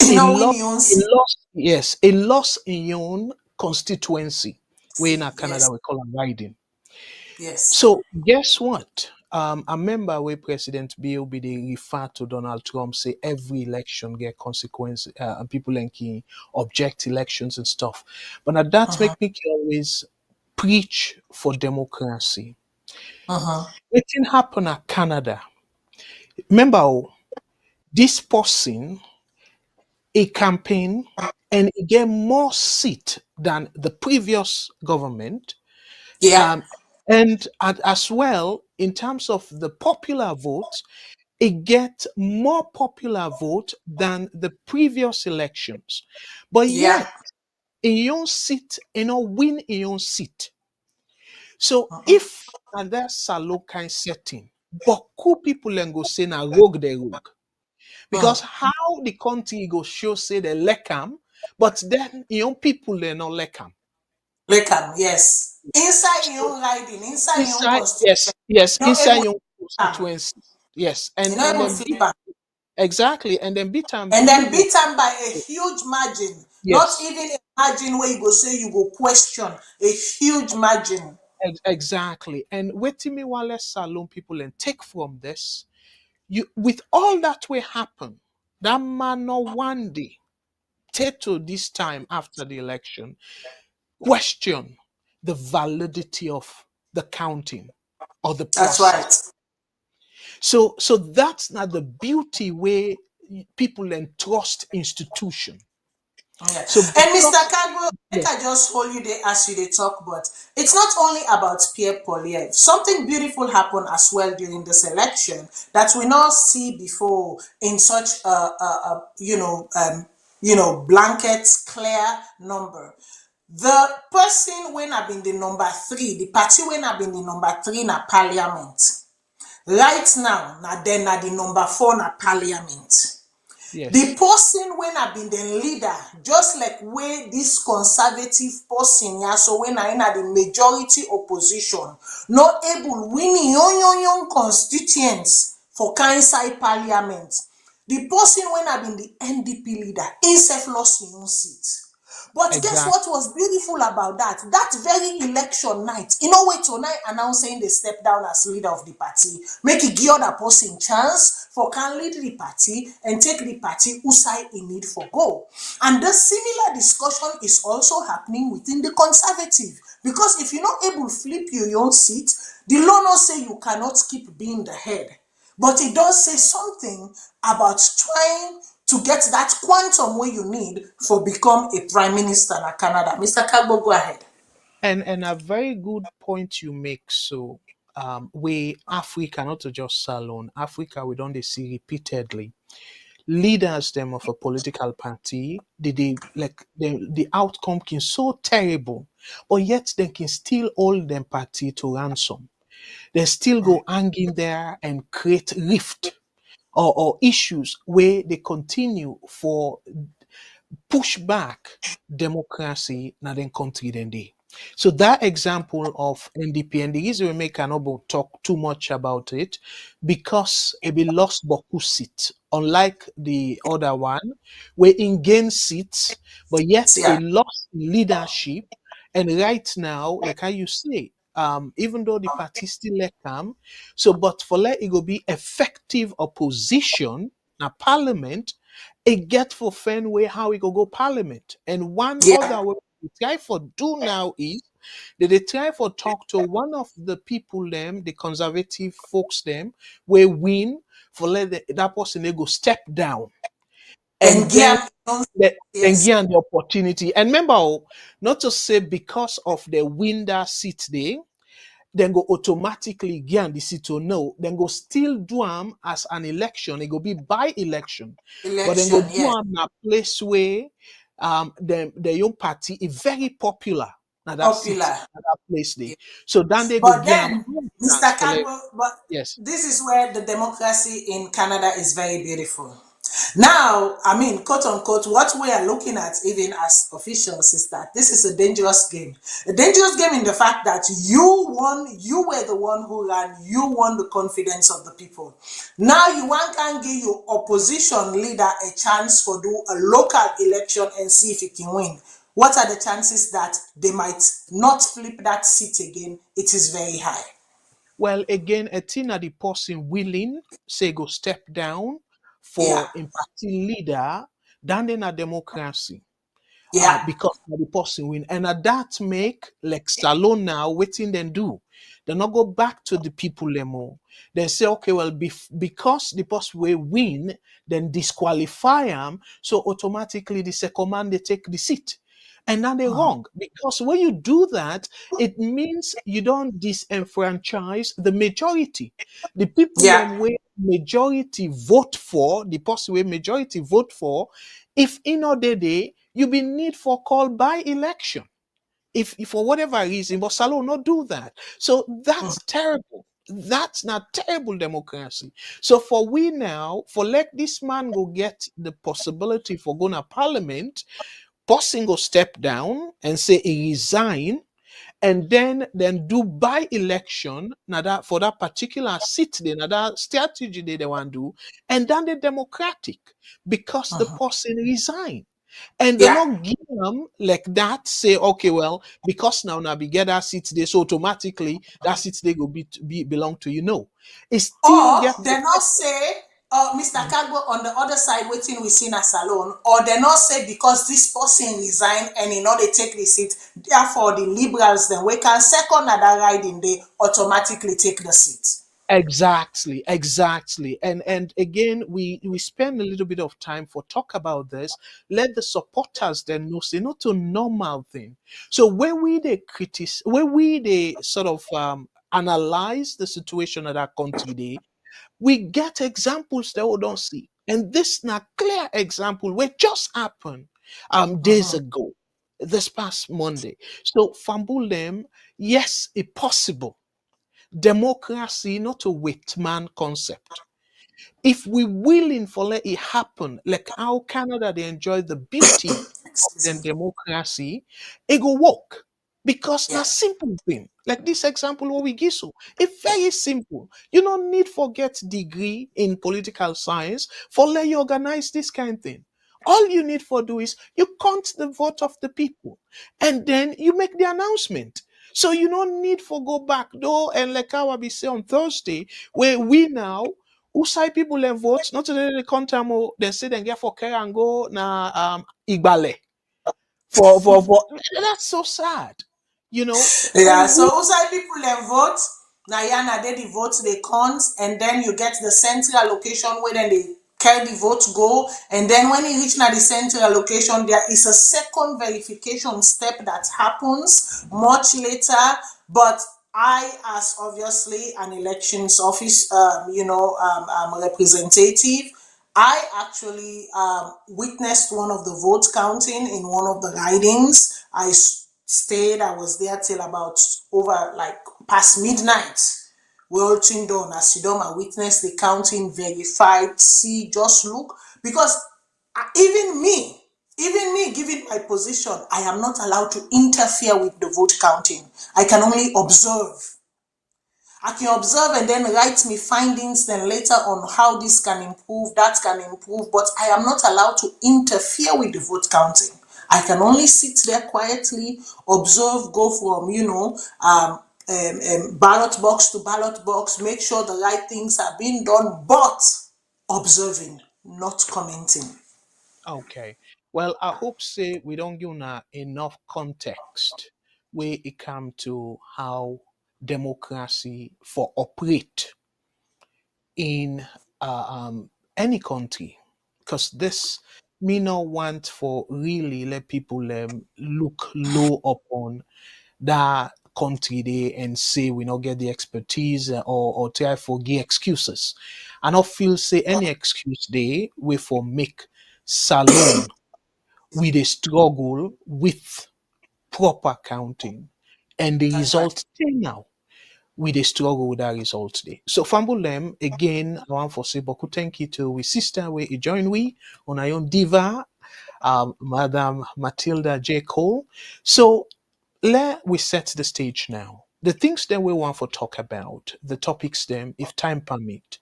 You he know, lost, Winnie he Yonsi. lost, yes, he lost in your own constituency, where in Canada Yes. we call them riding. Yes. So guess what? I remember where President Bill be they refer to Donald Trump say every election get consequences and people like object elections and stuff. But now that Mm-hmm. make me always preach for democracy. Mm-hmm. It didn't happen at Canada. Remember, this person a campaign and he get more seat than the previous government. Yeah. Um, and as well, in terms of the popular vote, it get more popular vote than the previous elections. But Yeah. yet, in your seat, win in your seat. So Mm-hmm. if and that salon kind setting, but cool people then go say na rogue the rogue. Because Mm. how the country go show say they like 'em, but then people they not like 'em. Lakeham, yes. Inside your So own riding, inside your own inside, constitution, yes, yes, you're not inside able to your flip 'em. constituency, yes, You're and not able to then flip 'em. exactly, and then beat and And then big. beat them by a huge margin. Not Yes, even a margin where you go say you go question. A huge margin. exactly. And waiting me while let's salon people and take from this. You with all that will happen, that man not one day, take to this time after the election, question the validity of the counting or the That's process. right. So that's not the beauty where people entrust institution. Yeah. So And Mr. because Kagbo, make yes, I just hold you there as you they talk, but it's not only about Pierre Poliev. Something beautiful happened as well during this election that we not see before in such blanket clear number. The person when have been the number three, the party when have been the number three in a parliament. Right now, na then na the number four na parliament. The yes, person when I been the leader, just like where this conservative person, yeah, so when I in the majority opposition, not able winning young constituents for inside parliament. The person when I been the NDP leader, himself lost his own seat. But guess exactly, what was beautiful about that? That very election night, you know, wait tonight announcing they step down as leader of the party, make it give other person chance for can lead the party and take the party who side in need for goal. And the similar discussion is also happening within the conservative. Because if you're not able to flip your own seat, the law not say you cannot keep being the head. But it does say something about trying to get that quantum where you need for become a prime minister in Canada. Mr. Kagbo, go ahead. and a very good point you make. So we Africa not to just salon Africa we don't they see repeatedly leaders them of a political party they like the outcome can so terrible, but yet they can still hold them party to ransom. They still go hanging there and create rift or issues where they continue for push back democracy na then country then they. So that example of NDP, and the reason we make an talk too much about it, because it be lost Boku seat, unlike the other one, where in gain seats, but yet Yeah. it lost leadership. And right now, like how you say, even though the party still let come, so but for let it go be effective opposition, now parliament, it get for Fenway how we go parliament. And one Yeah. other way we try for do now is that they try for talk to one of the people them, the conservative folks them, where win for let that person they go step down And and then Guinean, then yes. give them the opportunity. And remember, not to say because of the win that seat there, then go automatically get the seat to no, then go still do them as an election. It go be by election, but then go Election, do yes. them a place where the young party is very popular. Now that seat, Popular. that place there. So then they go But get them then, Mr. for like, Kagbo, but yes. this is where the democracy in Canada is very beautiful. Now, I mean, quote unquote, what we are looking at, even as officials, is that this is a dangerous game. A dangerous game in the fact that you won, you were the one who ran, you won the confidence of the people. Now, you want can give your opposition leader a chance for do a local election and see if he can win. What are the chances that they might not flip that seat again? It is very high. Well, again, a thing that the person willing say go step down Yeah, for in party leader than in a democracy. yeah, Because na the person win. And that make like Salone now waiting then do. They not go back to the people anymore. They say, okay, well, because the person will win, then disqualify them. So automatically the second man they take the seat. And now they're wrong. Because when you do that, it means you don't disenfranchise the majority. The people yeah. them where majority vote for, the person where majority vote for, if in other day you be need for call by election if for whatever reason, but Salone not do that. So that's terrible. That's not terrible democracy. So for we now, for let this man go get the possibility for going to parliament, person go step down and say he resign, and then do by election now that for that particular seat they now that strategy they want to do, and then the democratic because the person resign. And they Yeah. not give them like that, say, okay, well, because now be get that seat there, so automatically that seat they go be belong to you. No. It still Or get they not say, Mr. Kagbo on the other side waiting we see a salon, or they not say because this person resign and you know they take the seat, therefore the liberals then we can second that riding they automatically take the seat. exactly. And again, we spend a little bit of time for talk about this. Let the supporters then know, say not a normal thing. So where we they sort of analyze the situation of that country they we get examples that we don't see. And this now clear example where just happened days ago, this past Monday. So Fambulem, yes, it possible. Democracy, not a wait man concept. If we willing for let it happen, like how Canada they enjoy the beauty of Excuse their me. democracy, it go work. Because na Yeah. simple thing. Like this example what we give so. It's very simple. You don't need for get degree in political science for let you organize this kind of thing. All you need for do is you count the vote of the people and then you make the announcement. So you don't need for go back though and like how I be say on Thursday, where we now who side people and vote, not today the contamo, then say then get for care and go na Igbale. For that's so sad. You know, Yeah, and so we outside people then vote. Now, yeah, now they the vote they count, and then you get the central location where then they carry the vote go, and then when you reach now the central location, there is a second verification step that happens much later. But I, as obviously an elections office, representative, I actually witnessed one of the vote counting in one of the ridings. Stayed, I was there till about over like past midnight. We all tuned on as you don't witness the counting, verified, see, just look. Because even me giving my position, I am not allowed to interfere with the vote counting. I can only observe. I can observe and then write me findings then later on how this can improve, that can improve, but I am not allowed to interfere with the vote counting. I can only sit there quietly, observe, go from, ballot box to ballot box, make sure the right things are being done, but observing, not commenting. okay. Well, I hope say we don't give na enough context where it come to how democracy for operate in any country, because this me not want for really let people look low upon that country there and say we not get the expertise or try for give excuses. I not feel say any excuse there we for make Salone with a struggle with proper counting and the result there now we dey struggle with that result there. So Fambulem again, I want for say Boku thank you to we sister we join we on our own diva, Madam Matilda J. Cole. So let we set the stage now. The things that we want for talk about, the topics them, if time permit.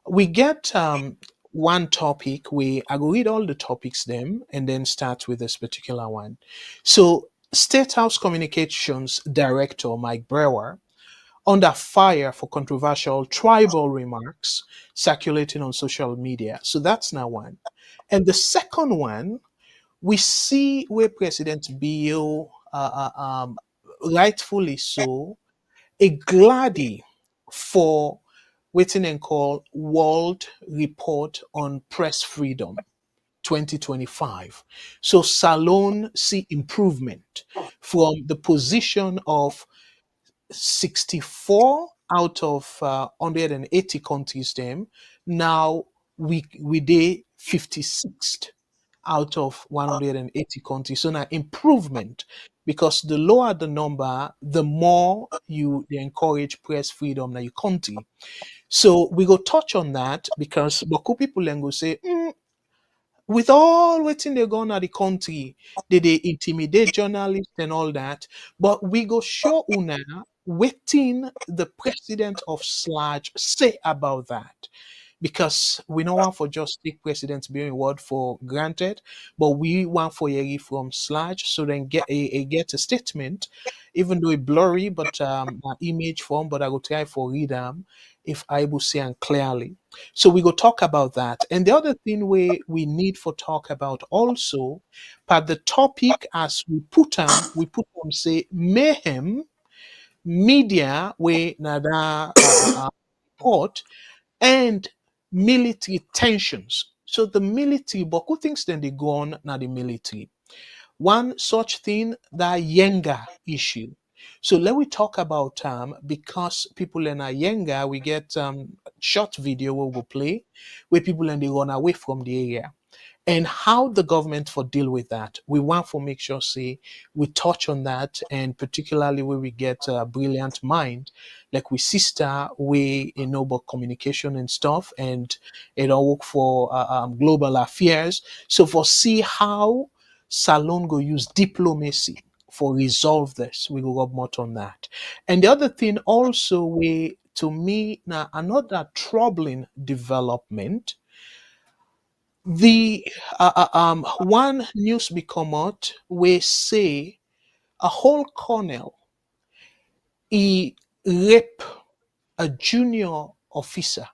We get one topic we I will read all the topics them and then start with this particular one. So State House Communications Director Mike Brewer under fire for controversial tribal remarks circulating on social media. So that's now one. And the second one, we see where President Bill, rightfully so, a gladdy for waiting and call World Report on Press Freedom 2025. So Salone see improvement from the position of 64 out of 180 countries them. Now we dey 56th out of 180 countries. So now improvement because the lower the number, the more you they encourage press freedom na your country. So we go touch on that because Boku people then go say, with all waiting they gone at the country, they intimidate journalists and all that. But we go show una waiting the president of SLAJ say about that. Because we don't want for just take president being word for granted, but we want for Yeri from SLAJ so then get a statement, even though it blurry, but an image form, but I will try for read them if I will see them clearly. So we go talk about that. And the other thing we need for talk about also, but the topic as we put them say mayhem media where nada report and military tensions. So the military, but who thinks then they go on now the military? One such thing that Yenga issue. So let we talk about because people in a Yenga we get short video we will play where people and they run away from the area and how the government for deal with that. We want to make sure say we touch on that and particularly where we get a brilliant mind like we sister we know about communication and stuff and it all work for global affairs. So for see how Salon go use diplomacy for resolve this. We go up more on that. And the other thing also we to me now another troubling development. The one news become out we say a whole colonel he rape a junior officer.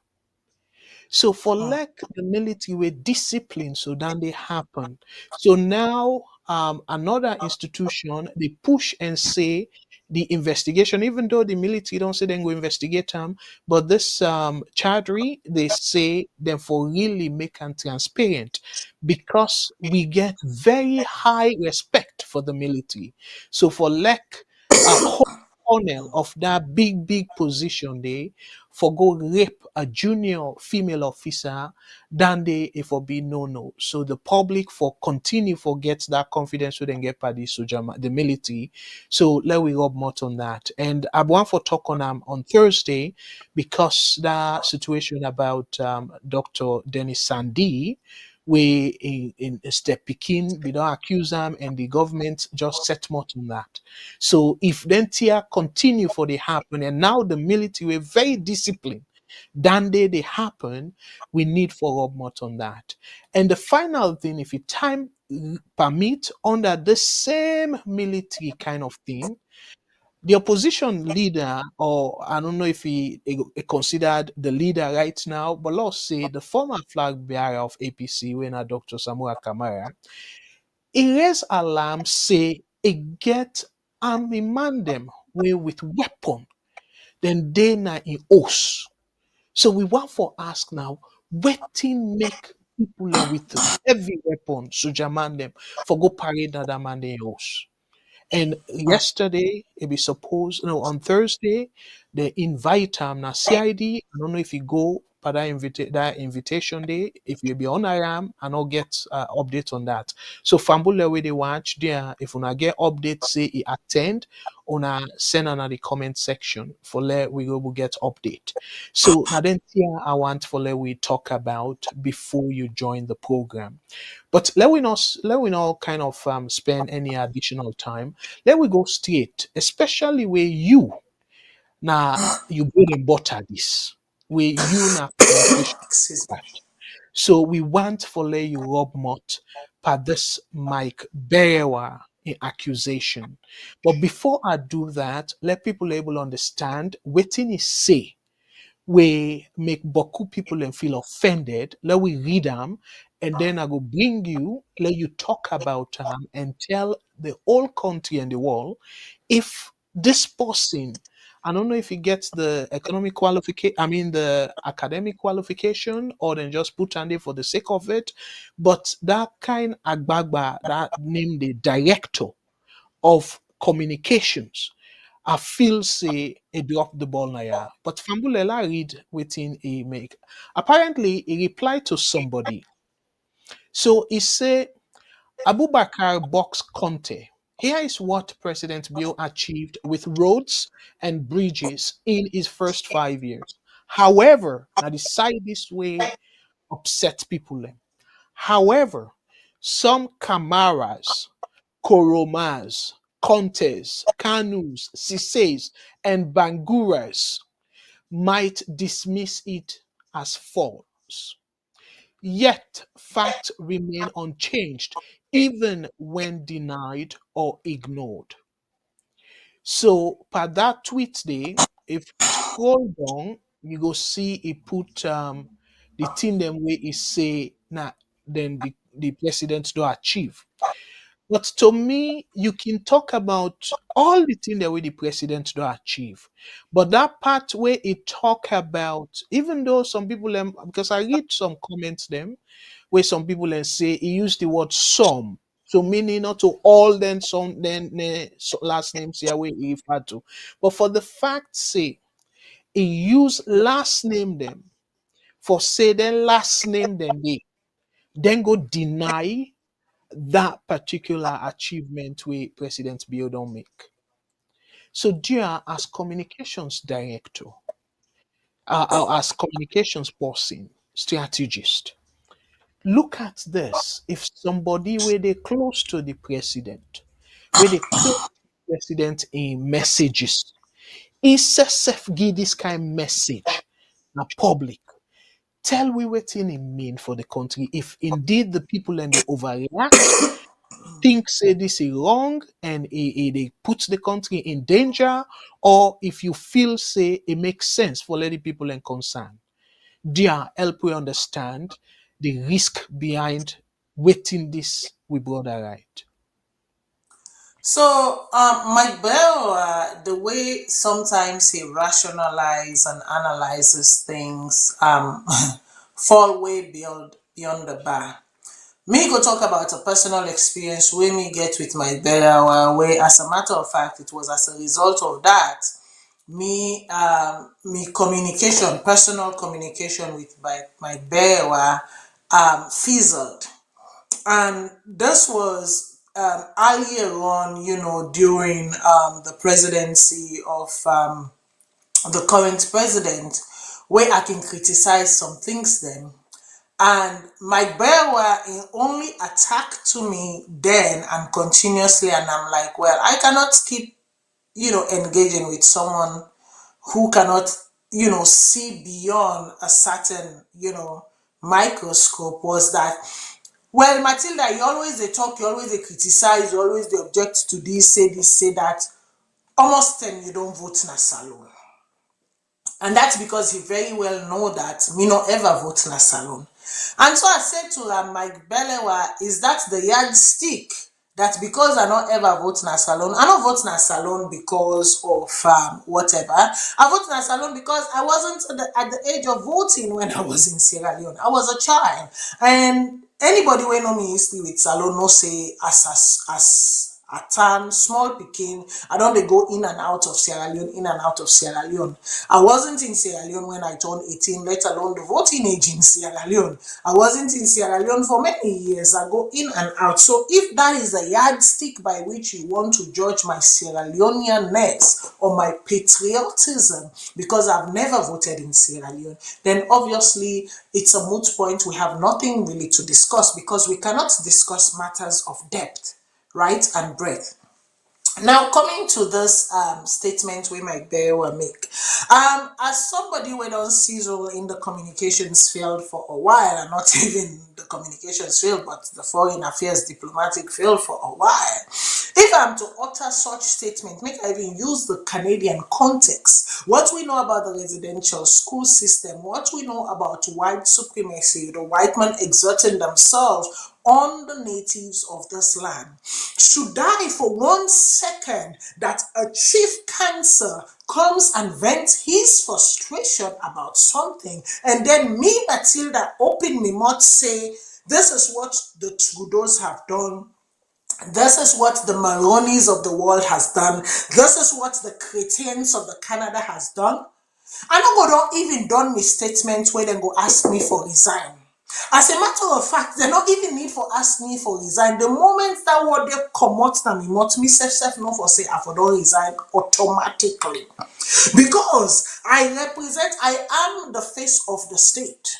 So for lack the military were disciplined, so then they happen. So now another institution they push and say the investigation, even though the military don't say they go investigate them, but this Chadri they say them for really make them transparent because we get very high respect for the military. So for lack a colonel of that big position there for go rape a junior female officer than they if for be no. So the public for continue for get that confidence so then get by the soldier the military. So let we rub more on that. And I want for talk on Thursday because that situation about Dr. Dennis Sandi we in step Pekin, we don't accuse them and the government just set more on that. So if then Tia continue for the happen and now the military were very disciplined, than they happen, we need for Rob Mott on that. And the final thing, if it time permit, under the same military kind of thing, the opposition leader, or I don't know if he considered the leader right now, but let's say the former flag bearer of APC, when Dr. Samura Kamara, he raised alarm, say it get army man them with weapon, then they na in os. So we want for ask now, wetin make people with heavy weapons, soldier man them, for go parade that man they house. And yesterday, it be supposed, no, on Thursday, they invite na CID. I don't know if you go for that invitation day. If you be on IAM, and I'll get updates on that. So Fambule where they watch there, if una get updates, say he attend, una send on the comment section for let we will get update. So now then here I want for let we talk about before you join the program. But let we not kind of spend any additional time. Let we go straight, especially where you now you bread and butter this, where you now communication. Excuse me. So we want for let you rub mot per this Mike Berewa in accusation. But before I do that, let people able understand what he say we make Boku people and feel offended. Let we read them, and then I go bring you, let you talk about them, and tell the whole country and the world if this person, I don't know if he gets the economic qualification, I mean the academic qualification, or then just put on there for the sake of it. But that kind Agbagba, that named the director of communications, I feel say he dropped the ball now. But Fambulela read within he make. Apparently, he replied to somebody. So he said, Abubakar Box Conte. Here is what President Bill achieved with roads and bridges in his first 5 years. However, now the side this way upset people. However, some Camaras, Koromas, Contes, Kanus, Siseis, and Banguras might dismiss it as false. Yet facts remain unchanged even when denied or ignored. So per that tweet day, if you scroll down, you go see he put the thing them way he say nah then the president do achieve. But to me, you can talk about all the things that way the president do achieve. But that part where it talk about, even though some people because I read some comments them where some people say he used the word some. So meaning not to all then some then last names here where he referred to. But for the fact say he use last name them for say then last name them they then go deny that particular achievement where President Bill don't make. So dear, as communications director, as communications person, strategist, look at this. If somebody where they close to the president, where they close to the president in messages, self give this kind of message na public. Tell we what it mean for the country. If indeed the people and they overreact, think say this is wrong and it puts the country in danger, or if you feel say it makes sense for letting people in concern. Dear, help we understand the risk behind waiting this we brother right. So, Mike Bell, the way sometimes he rationalizes and analyzes things, fall way beyond the bar. Me go talk about a personal experience where me get with my Bella, where as a matter of fact, it was as a result of that, me communication, personal communication with my Bella, fizzled. And this was earlier on, during the presidency of the current president, where I can criticize some things then. And Mike Berewa only attacked to me then and continuously, and I'm like, well, I cannot keep, engaging with someone who cannot, see beyond a certain, microscope. Was that, well, Matilda, you always they talk, you always they criticize, you always they object to this, say that. Almost 10 you don't vote na salon. And that's because you very well know that me not ever vote na salon. And so I said to Mike Belewa, is that the yardstick? That because I not ever vote na salon, I don't vote na salon because of whatever. I vote na salon because I wasn't at the age of voting when I was in Sierra Leone. I was a child. And anybody who know me history with salon no say as Atan, small Pekin. I don't they go in and out of Sierra Leone, in and out of Sierra Leone. I wasn't in Sierra Leone when I turned 18, let alone the voting age in Sierra Leone. I wasn't in Sierra Leone for many years. I go in and out. So if that is the yardstick by which you want to judge my Sierra Leone'S or my patriotism, because I've never voted in Sierra Leone, then obviously it's a moot point. We have nothing really to discuss because we cannot discuss matters of depth, right, and breadth. Now, coming to this statement we might bear will make. As somebody who don't sizzle in the communications field for a while, and not even the communications field, but the foreign affairs diplomatic field for a while, if I'm to utter such statement, make I even use the Canadian context, what we know about the residential school system, what we know about white supremacy, the white men exerting themselves on the natives of this land. Should I for 1 second that a chief cancer comes and vents his frustration about something, and then me, Matilda, open me mouth say, this is what the Trudeaus have done, this is what the Maronis of the world has done, this is what the Cretans of the Canada has done, I don't even done me statements where they go ask me for resign. As a matter of fact, they not even need for ask me for resign. The moment that what they come out na me mouth, me self no for say I for don't resign automatically. Because I am the face of the state.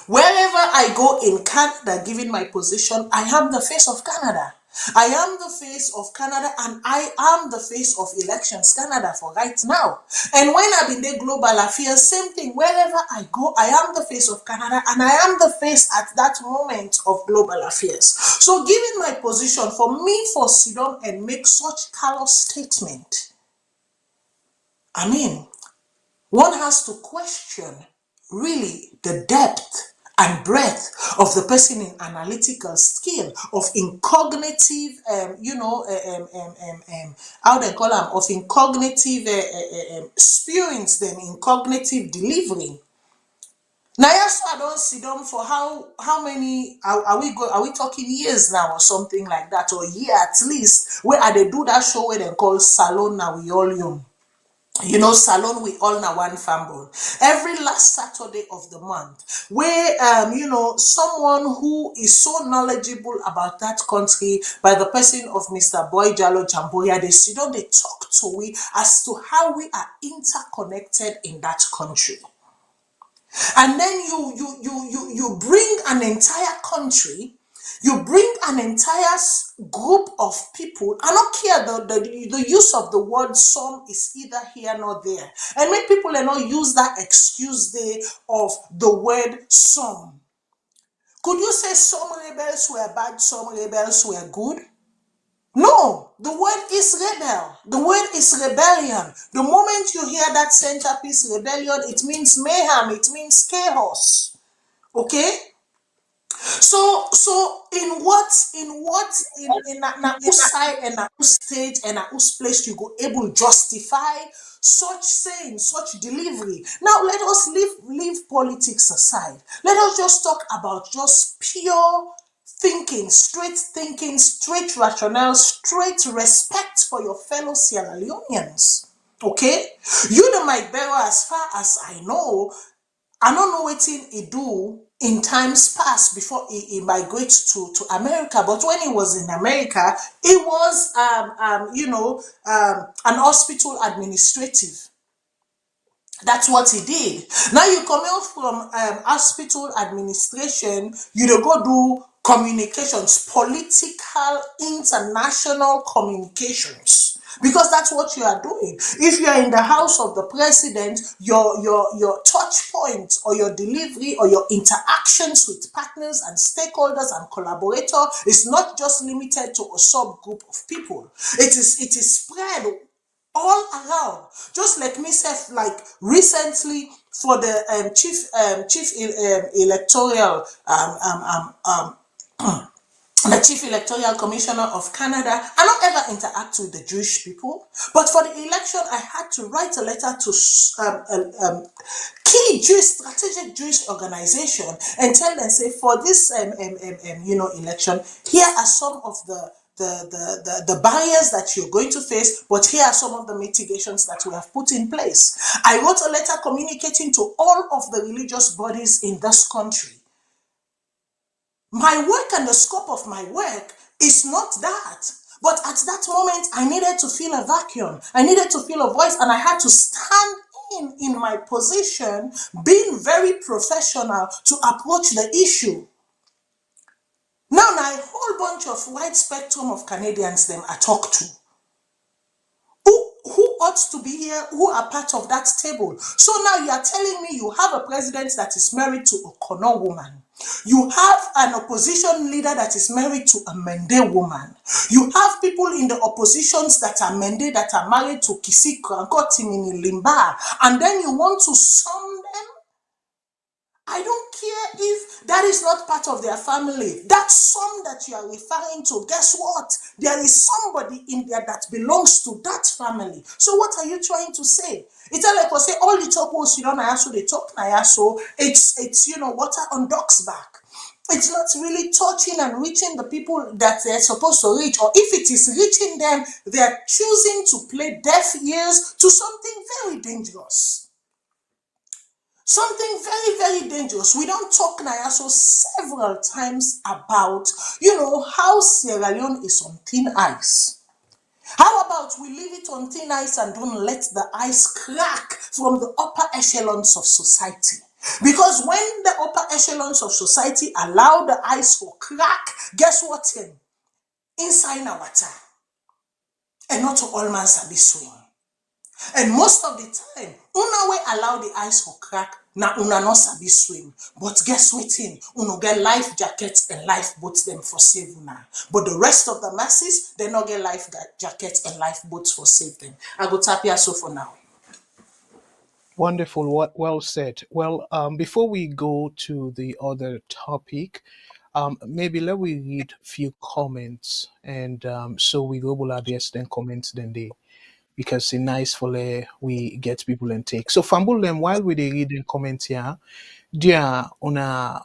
Wherever I go in Canada, given my position, I am the face of Canada. I am the face of Canada, and I am the face of Elections Canada for right now. And when I've been there global affairs, same thing. Wherever I go, I am the face of Canada, and I am the face at that moment of global affairs. So given my position, for me for sit down and make such callous statement, I mean, one has to question really the depth and breadth of the person in analytical skill, of incognitive, how they call them, of incognitive experience, them in cognitive delivery. Now, yes, I don't sit down for how many are we talking years now or something like that, or a year at least, where they do that show where they call Salone Now We All Young. You know, Salone We All Now One Famble. Every last Saturday of the month, where someone who is so knowledgeable about that country by the person of Mr. Boy Jalo Jamboya, they sit down, they talk to we as to how we are interconnected in that country. And then you bring an entire country, you bring an entire group of people. I don't care the use of the word some is either here nor there. And many people not use that excuse there of the word some. Could you say some rebels were bad, some rebels were good? No, the word is rebel. The word is rebellion. The moment you hear that centerpiece rebellion, it means mayhem, it means chaos. Okay? So in whose side and whose stage and whose place you go able justify such saying, such delivery. Now let us leave politics aside. Let us just talk about just pure thinking, straight rationale, straight respect for your fellow Sierra Leoneans. Okay? You the mic bearer, as far as I know, I don't know what he do in times past before he migrates to America. But when he was in America, it was an hospital administrative. That's what he did. Now you come out from hospital administration, you don't go do communications, political, international communications. Because that's what you are doing. If you are in the house of the president, your touch point or your delivery or your interactions with partners and stakeholders and collaborators is not just limited to a subgroup of people. It is spread all around. Just like myself, like recently for the chief electoral the Chief Electoral Commissioner of Canada, I don't ever interact with the Jewish people, but for the election, I had to write a letter to key strategic Jewish organization and tell them, say, for this election, here are some of the the barriers that you're going to face, but here are some of the mitigations that we have put in place. I wrote a letter communicating to all of the religious bodies in this country. My work and the scope of my work is not that. But at that moment, I needed to feel a vacuum. I needed to feel a voice, and I had to stand in my position, being very professional to approach the issue. Now, a whole bunch of wide spectrum of Canadians them I talk to. Who ought to be here, who are part of that table. So now you are telling me you have a president that is married to a Kono woman. You have an opposition leader that is married to a Mende woman. You have people in the oppositions that are Mende that are married to Kisi Krankotimini Limba. And then you want to sum them? I don't care if that is not part of their family. That sum that you are referring to, guess what? There is somebody in there that belongs to that family. So what are you trying to say? It's like we say, all the talk was, they talk so it's water on duck's back. It's not really touching and reaching the people that they're supposed to reach. Or if it is reaching them, they're choosing to play deaf ears to something very dangerous. Something very, very dangerous. We don't talk Nyaso several times about, how Sierra Leone is on thin ice. How about we leave it on thin ice and don't let the ice crack from the upper echelons of society? Because when the upper echelons of society allow the ice to crack, guess what? Inside the water. And not all man sabi swim. And most of the time, una we allow the ice to crack, na una no sabi swim. But guess what? Una get life jackets and lifeboats them for save una. But the rest of the masses, they not get life jackets and lifeboats for save them. I go tap here so for now. Wonderful. Well said. Well, before we go to the other topic, maybe let we read few comments, and so we go will address then comments then they, because it's nice for we get people and take. So Fambulem, while we dey read the comments here, dear una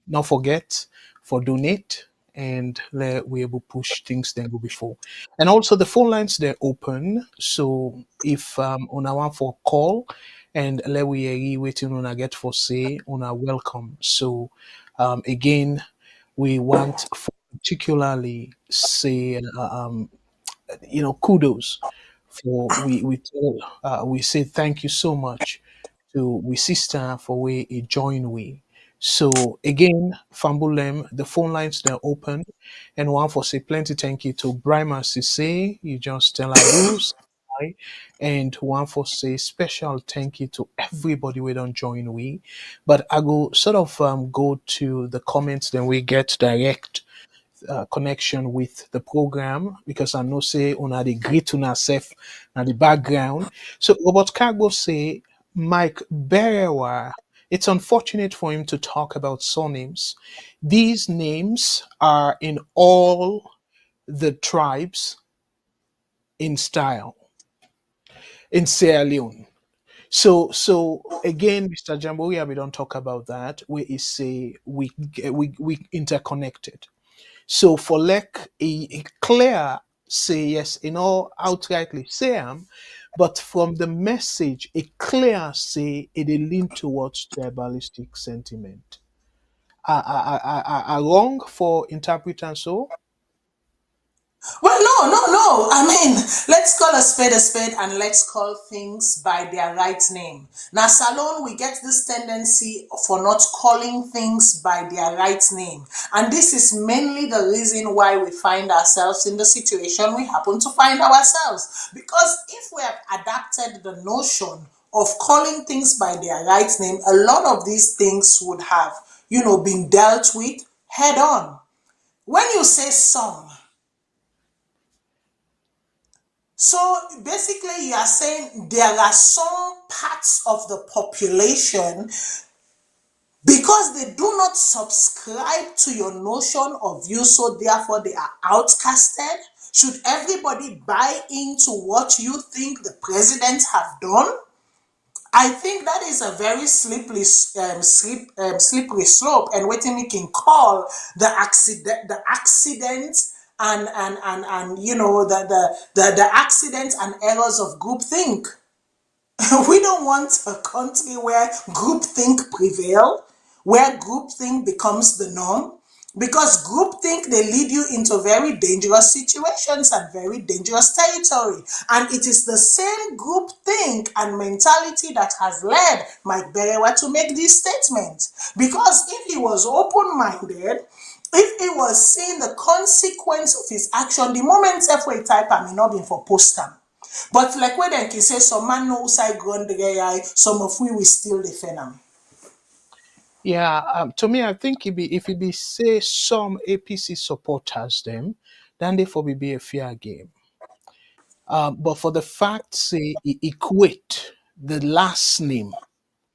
not forget for donate, and let we able push things then go before. And also the phone lines they're open. So if una want for call, and let we waiting una get for say una welcome. So again, we want for particularly say kudos for we say thank you so much to we sister for we a join we. So again, Fambulem, the phone lines they're open, and one for say plenty thank you to Brima Sise, you just tell her rules, hi, and one for say special thank you to everybody we don't join we. But I go sort of go to the comments, then we get direct connection with the program, because I know say una the greet on ourself na the background. So Robert Cargo say Mike Berewa, it's unfortunate for him to talk about surnames. These names are in all the tribes in style in Sierra Leone. So again, Mr. Jamboria, we don't talk about that. We say we interconnected. So for like a clear say yes, outrightly say but from the message, a clear say it lean towards tribalistic sentiment. Are wrong for interpreting so? Well, no. I mean, let's call a spade and let's call things by their right name. Now, Salone, we get this tendency for not calling things by their right name. And this is mainly the reason why we find ourselves in the situation we happen to find ourselves. Because if we have adapted the notion of calling things by their right name, a lot of these things would have, been dealt with head on. When you say some, so basically you are saying there are some parts of the population, because they do not subscribe to your notion of you, so therefore they are outcasted. Should everybody buy into what you think the president have done? I think that is a very slippery slope, and what we can call the accident and you know the accidents and errors of groupthink. We don't want a country where groupthink prevail, where groupthink becomes the norm, because groupthink they lead you into very dangerous situations and very dangerous territory. And it is the same groupthink and mentality that has led Mike Berewa to make this statement. Because if he was open-minded, if he was seeing the consequence of his action, the moment for a type may not be for post am. But like when they can say some man know side ground the guy, some of we will still defend him. Yeah, to me, I think if it be say some APC supporters them, then they for be a fair game. But for the fact say equate the last name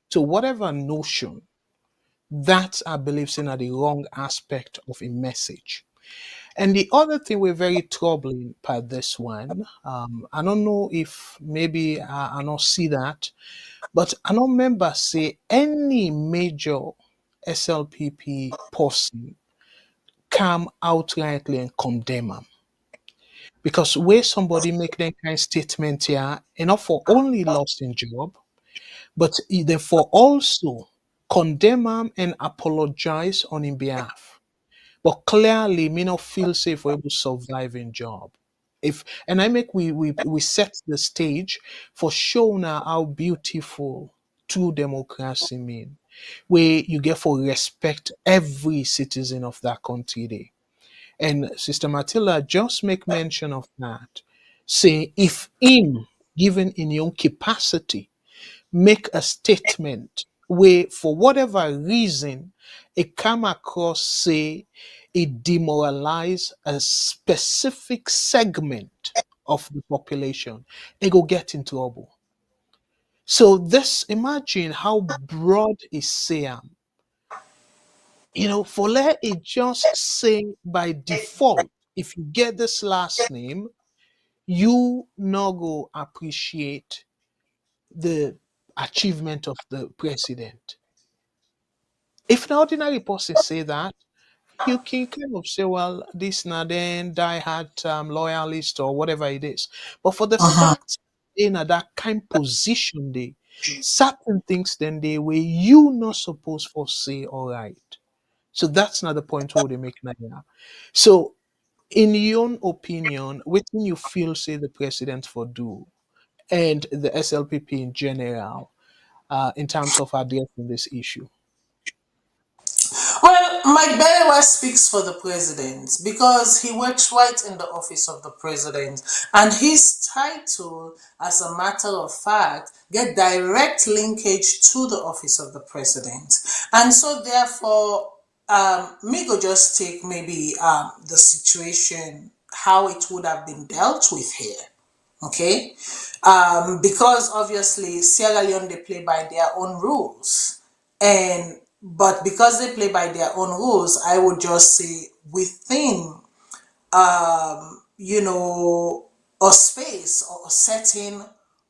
to whatever notion, that I believe is in the wrong aspect of a message. And the other thing we're very troubling by this one, I don't know if maybe I don't see that, but I don't remember say any major SLPP person come outrightly and condemn them. Because where somebody make that kind of statement here, enough for only lost in job, but therefore also condemn him and apologize on his behalf. But clearly, me not feel safe for able to survive in job. If and I make we set the stage for showing how beautiful true democracy mean, where you get for respect every citizen of that country day. And Sister Matilda just make mention of that. Say if him given in your own capacity make a statement where for whatever reason it come across say it demoralize a specific segment of the population, it go get into trouble. So this imagine how broad is Siam. For let it just say by default, if you get this last name, you no go appreciate the achievement of the president. If an ordinary person say that, you can kind of say, well, this na then die hard loyalist or whatever it is. But for the fact in that kind position, they certain things then they were you not supposed to say all right. So that's not the point where they make now. So in your own opinion, what do you feel say the president for do and the SLPP in general in terms of addressing this issue? Well, Mike Berewa speaks for the president because he works right in the office of the president, and his title, as a matter of fact, get direct linkage to the office of the president. And so therefore, me go just take maybe the situation, how it would have been dealt with here. Okay, because obviously Sierra Leone they play by their own rules, and but because they play by their own rules, I would just say within you know a space or a setting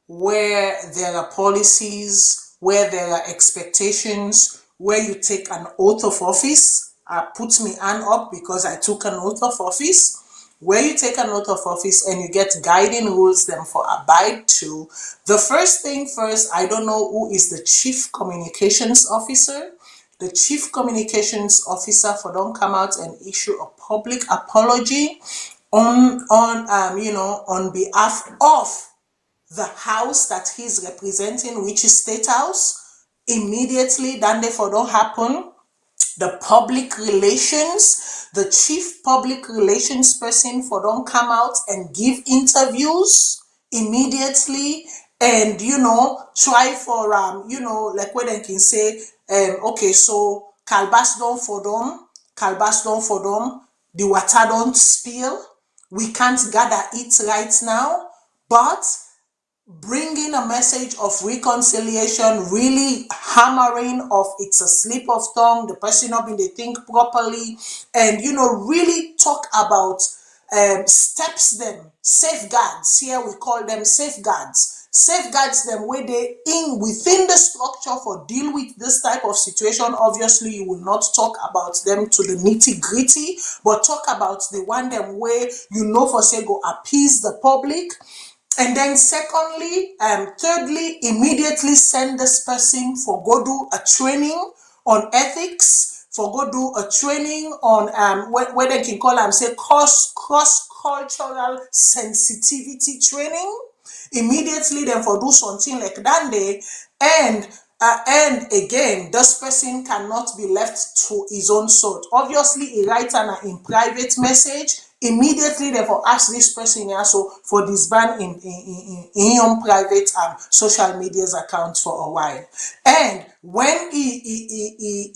where there are policies, where there are expectations, where you take an oath of office. I put me hand up because I took an oath of office, where you take an oath of office and you get guiding rules them for abide to. The first thing first, I don't know who is the chief communications officer. The chief communications officer for don't come out and issue a public apology on behalf of the house that he's representing, which is State House. Immediately, then therefore don't happen. The public relations, the chief public relations person for don't come out and give interviews immediately, and try for like what they can say, okay, so calbas don't for them, the water don't spill, we can't gather it right now, but bringing a message of reconciliation, really hammering of it's a slip of tongue, the person not being they think properly, and really talk about steps them, safeguards. Here we call them safeguards safeguards them where they in within the structure for deal with this type of situation. Obviously, you will not talk about them to the nitty gritty, but talk about the one them where you know for say go appease the public. And then secondly, thirdly, immediately send this person for go do a training on ethics, for go do a training on what they can call say cross cultural sensitivity training. Immediately then for do something like that day, and again, this person cannot be left to his own sort. Obviously, he writes an in private message. Immediately, therefore, ask this person also for disband in your private social media's account for a while. And when he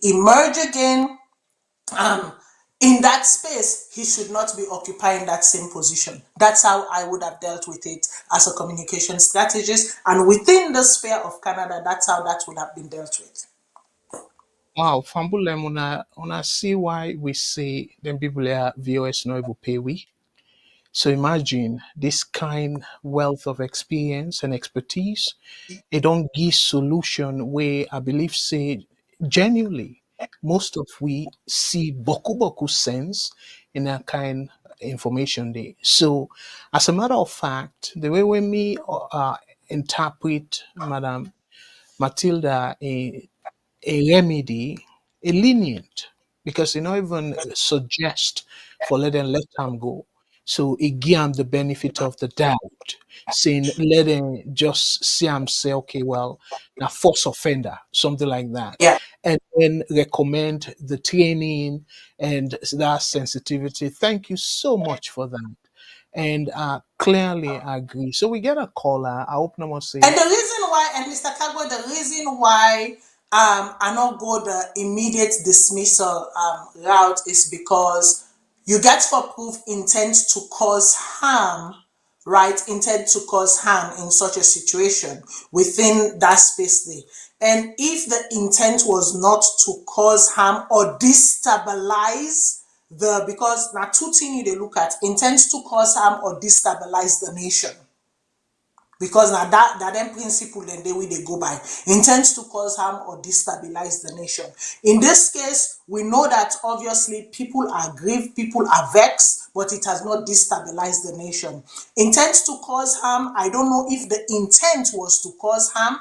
emerge again, in that space, he should not be occupying that same position. That's how I would have dealt with it as a communication strategist. And within the sphere of Canada, that's how that would have been dealt with. Wow, Fambulem, una see why we say them people are VOS no able pay we. So imagine this kind wealth of experience and expertise. It don't give solution where I believe say genuinely most of we see boku boku sense in that kind information day. So as a matter of fact, the way we me interpret Madam Matilda a remedy, a lenient, because you not even suggest for let them go. So it give them the benefit of the doubt, saying let them just see them say, okay, well, now force offender, something like that. Yeah. And then recommend the training and that sensitivity. Thank you so much for that. And clearly I agree. So we get a caller. I hope no one say And the reason why, and Mr. Kago, the reason why I not go the immediate dismissal route is because you get for proof intent to cause harm, right? Intent to cause harm in such a situation within that space there. And if the intent was not to cause harm or destabilize because now two things you they look at, intent to cause harm or destabilize the nation, because now that them principle then they will they go by intends to cause harm or destabilize the nation. In this case, we know that obviously people are grieved, people are vexed, but it has not destabilized the nation. Intends to cause harm, I don't know if the intent was to cause harm.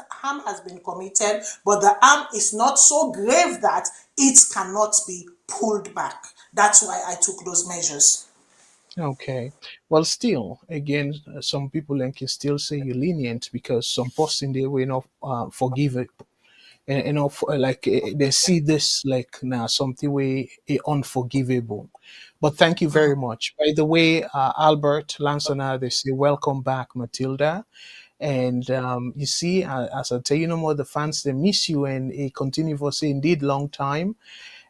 Harm has been committed, but the harm is not so grave that it cannot be pulled back. That's why I took those measures. okay. Well, still, again, some people then can still say you're lenient because some person they were not forgive it, and like they see this like now something way unforgivable. But thank you very much. By the way, Albert Lansana, they say welcome back, Matilda. And you see, as I tell you no more, the fans they miss you and it continue for say indeed long time.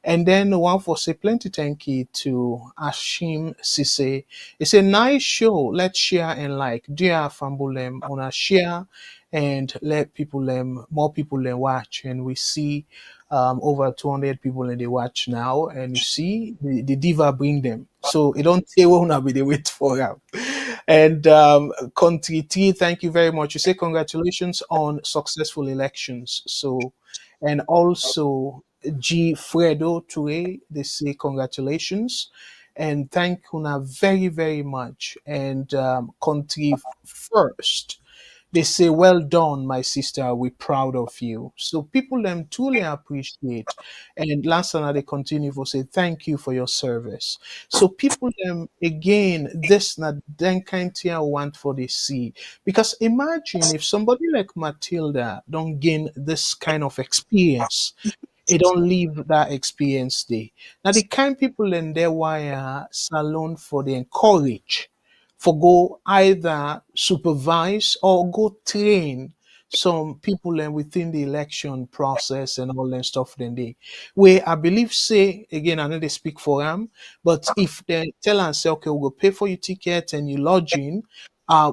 And then one for say plenty thank you to Ashim Sise. It's a nice show. Let's share and like. Dear Fambulem, wanna share and let people more people watch. And we see over 200 people in the watch now. And you see the diva bring them. So it don't say won't be the wait for them. And Country T, thank you very much. You say congratulations on successful elections. So and also G. Fredo Toure, they say congratulations and thank Una very, very much. And Country First, they say, well done, my sister, we're proud of you. So people them truly appreciate. And last night they continue to say, thank you for your service. So people them, again, this not then kind thing I want for the see. Because imagine if somebody like Matilda don't gain this kind of experience, it don't leave that experience there. Now the kind people in there wire salon for the encourage for go either supervise or go train some people within the election process and all that stuff then they where I believe say again I know they speak for them, but if they tell and say okay we'll pay for your ticket and your lodging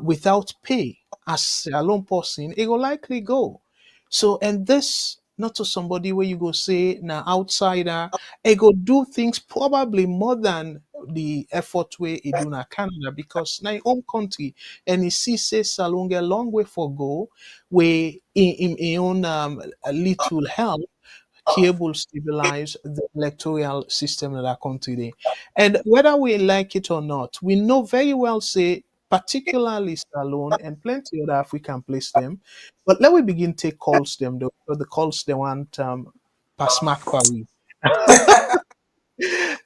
without pay as a lone person, it will likely go. So, and this not to somebody where you go say now outsider, I go do things probably more than the effort way it do na Canada because na home country and he see say Salone get long way for go where in own a little help cable stabilize the electoral system in that country dey. And whether we like it or not, we know very well say particularly Salone and plenty other African place them. But let we begin take calls them though. So the calls they want pass mark Paris.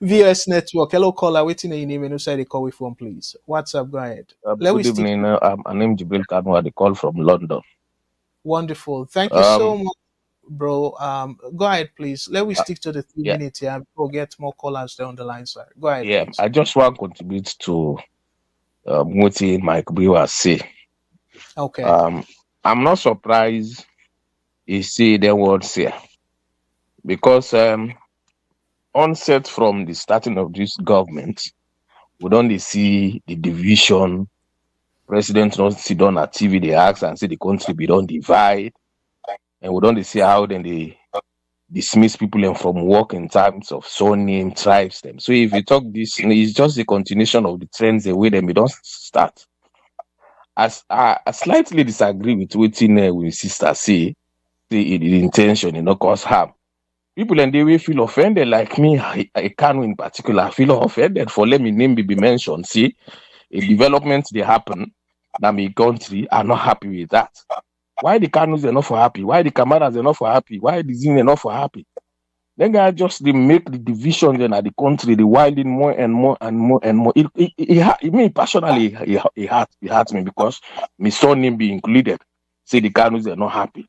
VOS Network. Hello, caller. Waiting your name and who they call we from, please. What's up? Go ahead. Let we Good stick. evening. My name is Jibril Kanwa. The call from London. Wonderful. Thank you so Um, much, bro. Go ahead, please. Let we stick to the 3 yeah, minutes here before we get more callers down the line, sir. Go ahead, yeah. please. I just want to contribute to what Mike Brewer say. Okay. I'm not surprised he say the words here because onset from the starting of this government, we don't see the division. President don't sit down at TV, they ask and say the country be don't divide, and we don't see how then they dismiss people and from work in terms of surname, tribes them. So if you talk this, it's just a continuation of the trends the way them we don't start. As I slightly disagree with what with sister say the intention, cause harm. People and they will feel offended, like me, I can in particular feel offended for let me name be mentioned. See, a development they happen that my country are not happy with that. Why the Kanus are not for happy? Why the Kamaras are not for happy? Why the Zin are not for happy? Then guys just they make the division in the country, they widen more and more and more and more. It me personally, it hurts me because my son name be included. Say the Kanus are not happy.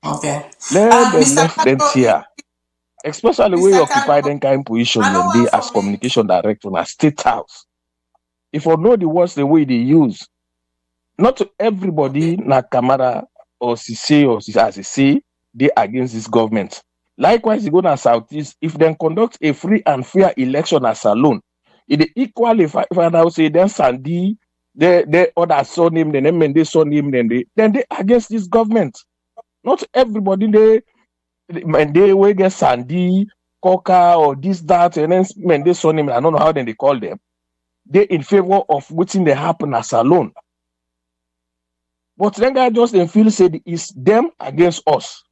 Okay. Let them Mr. left them Kato, here. Especially when Mr. you occupy Kato, them kind of position I know when they one as for me. communication director in a state house. If you know the words the way they use, not to everybody na Kamara or Sise or Sise they against this government. Likewise, you go to Southeast, if they conduct a free and fair election at Salone, it equally if I say then Sandy, they other surname, then they surname, then they against this government. Not everybody they will get Sandy, Coca or this, that, and then they surname, I don't know how then they call them. They in favor of what's they happen at Salone. But then guy just then feel say it's them against us.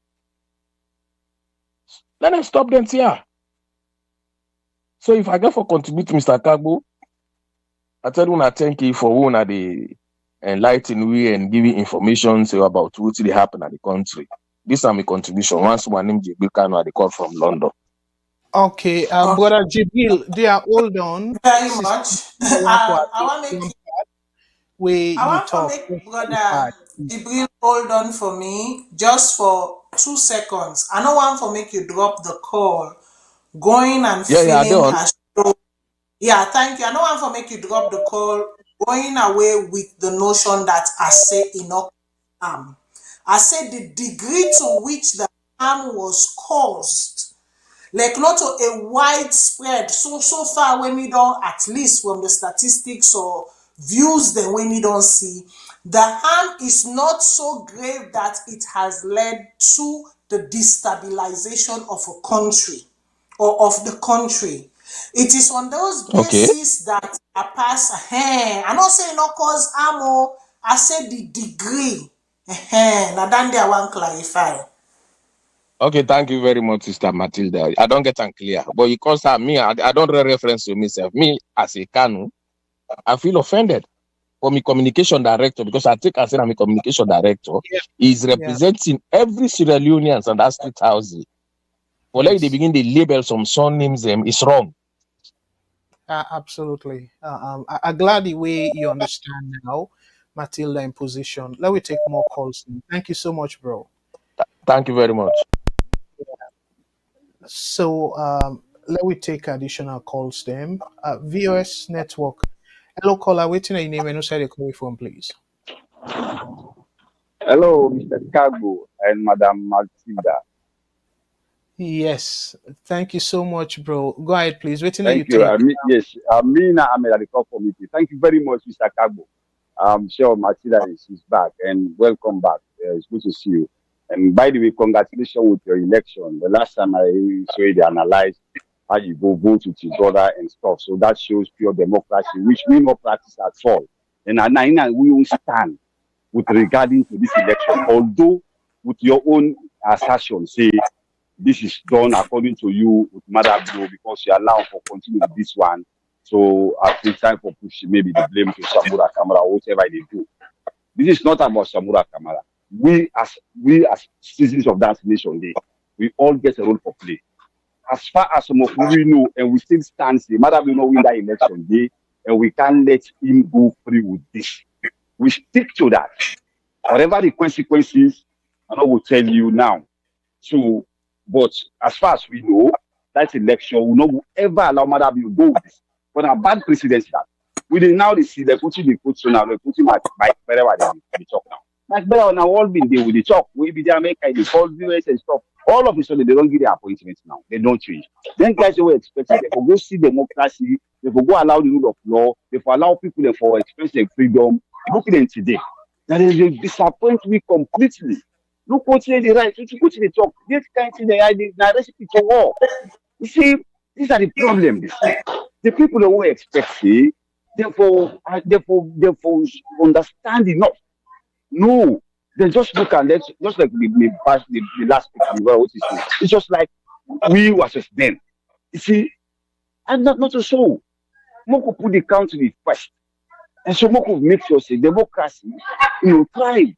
Let us stop them here. So if I get for contribute, Mr. Kagbo, I tell you I thank you for one of the enlightening we and giving information about what really happen at the country. This is my contribution. Once one name Jibril Kano, they call from London. Okay, brother Jibril, they are hold on. Very Sister, much. I want I want to make where I you want to talk. make brother Jibril hold on for me just for 2 seconds. I don't want to make you drop the call, going and Yeah, feeling I as though. Yeah, thank you. I don't want to make you drop the call, going away with the notion that I say enough harm. I said the degree to which the harm was caused, like not a widespread. So far when we don't, at least from the statistics or views then when we don't see, the harm is not so grave that it has led to the destabilization of a country or of the country. It is on those bases that I pass. I'm not saying no cause harm. I said the degree. Now then I want to clarify. Okay, thank you very much, Sister Matilda. I don't get unclear. But because me, I don't reference to myself. Me as a Kanu, I feel offended for my communication director because I think I said I'm a communication director. Is representing every Sierra Leoneans and that street houses. For like they begin to label some surnames them, it's wrong. Absolutely. I'm glad the way you understand now, Matilda in position. Let me take more calls. Thank you so much, bro. Thank you very much. So let me take additional calls then. VOS Network. Hello, caller. Waiting your name and who said you call from, please. Hello, Mr. Kago and Madam Matilda. Yes. Thank you so much, bro. Go ahead, please. Waiting Thank you. Yes, Amina Ahmed at the call committee. Thank you very much, Mr. Kago. I'm sure Matilda is back and welcome back. It's good to see you. And by the way, congratulations with your election. The last time I saw it analyzed, how you go vote with your brother and stuff. So that shows pure democracy, which we not practice at all. And we won't stand with regarding to this election, although with your own assertion, say this is done according to you with Mother Blue because you allow for continue with this one. So I think time for pushing maybe the blame to Samura Kamara or whatever they do. This is not about Samura Kamara. We as citizens of that nation, we all get a role for play. As far as some of we know, and we still stand, say, Mother Blue not win that election day, and we can't let him go free with this. We stick to that. Whatever the consequences, I will tell you now. So, but as far as we know, that election will not ever allow Mother Blue to go with this. But a bad precedent that. We did now see they're putting the foot so now they're putting my wherever they talk now. Like better now all been there with the talk. We be there make the call viewers and stuff. All of a sudden they don't give their appointments now. They don't change. Then guys they were expecting they will go see democracy, they will go allow the rule of law, they will allow people they for express their freedom. Look at them today. That is they disappoint me completely. Look what's in the right, look what's in the talk. This kind of thing they are the recipe for war. You see, these are the problems. The people that we expect, therefore understand enough. No, they just look at that, just like the last speaker, what is it? It's just like we was just then. You see, and not so. Moko put the country first, and so Moko make sure say democracy, thrive.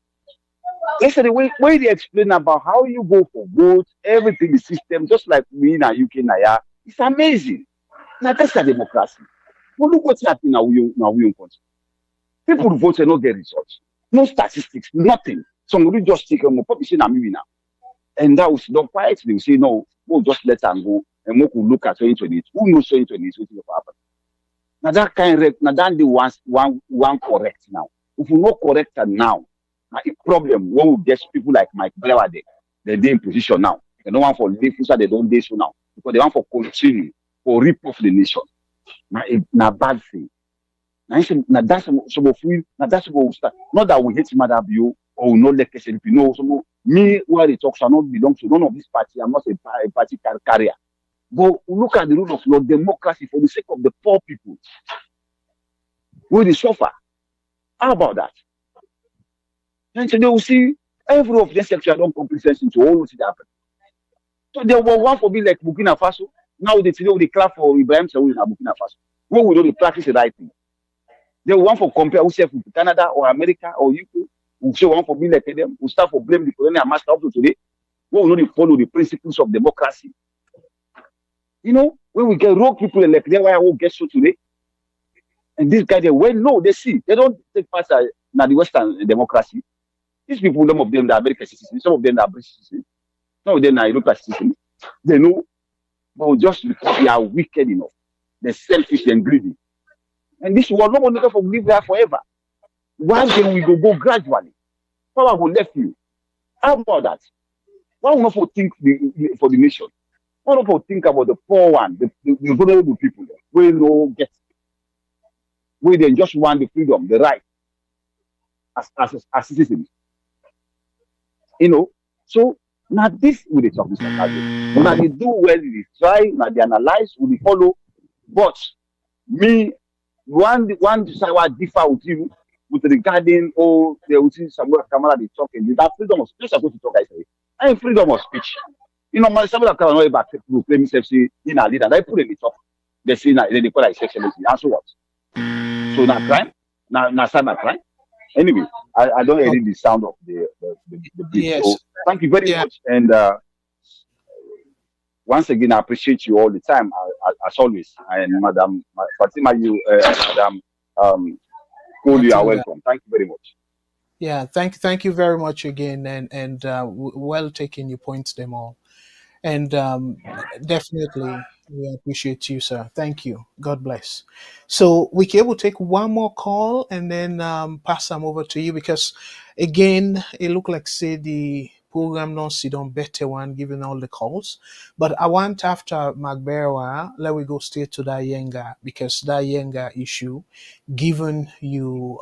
Yesterday, when they explain about how you go for vote, everything, the system, just like we in UK, it's amazing. Now that's a democracy. But look what's happening now. We in country. People vote and not get results. No statistics, nothing. Somebody just take them up, say now. And that was not quiet. They will say no, we'll just let them go and we could look at 2028. Who knows 2028 what will happen? Now that now they want correct now. If we not correct it now, a problem when we get people like Mike Blair they're in position now. They don't want for leave so they don't do so now. Because they want for continue for rip off the nation. Now bad thing. Now that's some of we that's what we start. Not that we hate Mother Bio or we not like SLP. No, so me where the talk shall not belong to none of this party. I'm not a party carrier. But look at the rule of law, democracy for the sake of the poor people. Where they suffer. How about that? And so they will see every of them sexual don't complete sense into all what happened. So there were one for me like Burkina Faso. Now they clap for Ibrahim Traoré in Burkina Faso. When we don't practice the right thing. They want for compare ourselves with Canada or America or UK. We say one for me like them. We start for blame the colonial master up to today. When we don't follow the principles of democracy. When we get rogue people like them, why I won't get so today. And this guy, they see. They don't take part in the Western democracy. These people, some of them are American citizens, some of them are British citizens, some of them are European citizens. They know, but just because they are wicked enough, they're selfish and greedy. And this world, no one will never live there forever. Why then we go gradually? Power will left you. How about that? Why will not think for the nation? Why not think about the poor one, the vulnerable people there, where no get, where they just want the freedom, the right, as citizens. So now this will they talk Mr. Kaji. Now they do well, they try, now they analyze, will they follow. But me, one decide what differ with you with regarding they will see Samura Kamara they talk and that freedom of speech supposed to talk, I say. I freedom of speech. My Samura Kamara not about to claim himself say in a leader. They put in the talk. They say now they call it sexuality. And so what? So now crime? Now cyber crime? Anyway, I don't hear the sound of the beat. Yes. So thank you very much. And once again, I appreciate you all the time, as always. And Madam Fatima, Madam Cole, you are welcome. Thank you very much. Yeah, thank you very much again, and well taken. You points them all, and definitely we appreciate you, sir. Thank you. God bless. So we will take one more call and then pass them over to you because again, it look like say the program non sit on better one given all the calls. But I want after Magberewa, let we go straight to that Yenga because that Yenga issue, given you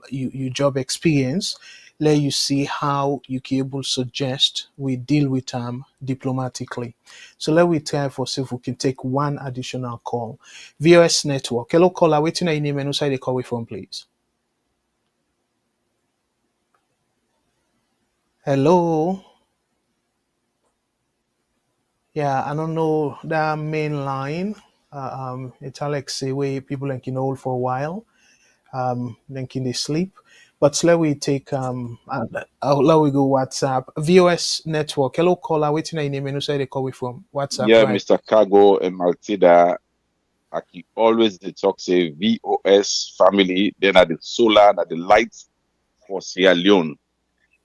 you job experience, let you see how you can able suggest we deal with them diplomatically. So let we try for see if we can take one additional call. VOS network. Hello caller, waiting your name and who side they call we from, please. Hello. Yeah, I don't know that main line. It's Alex say way people like can hold for a while. Then can they sleep? But let we take let we go WhatsApp. VOS network. Hello caller, waiting your name and who side they call we from? WhatsApp, Yeah, right? Mr. Cargo and Maltida, I can always the talk say VOS family, then at the solar, at the lights for Sierra Leone.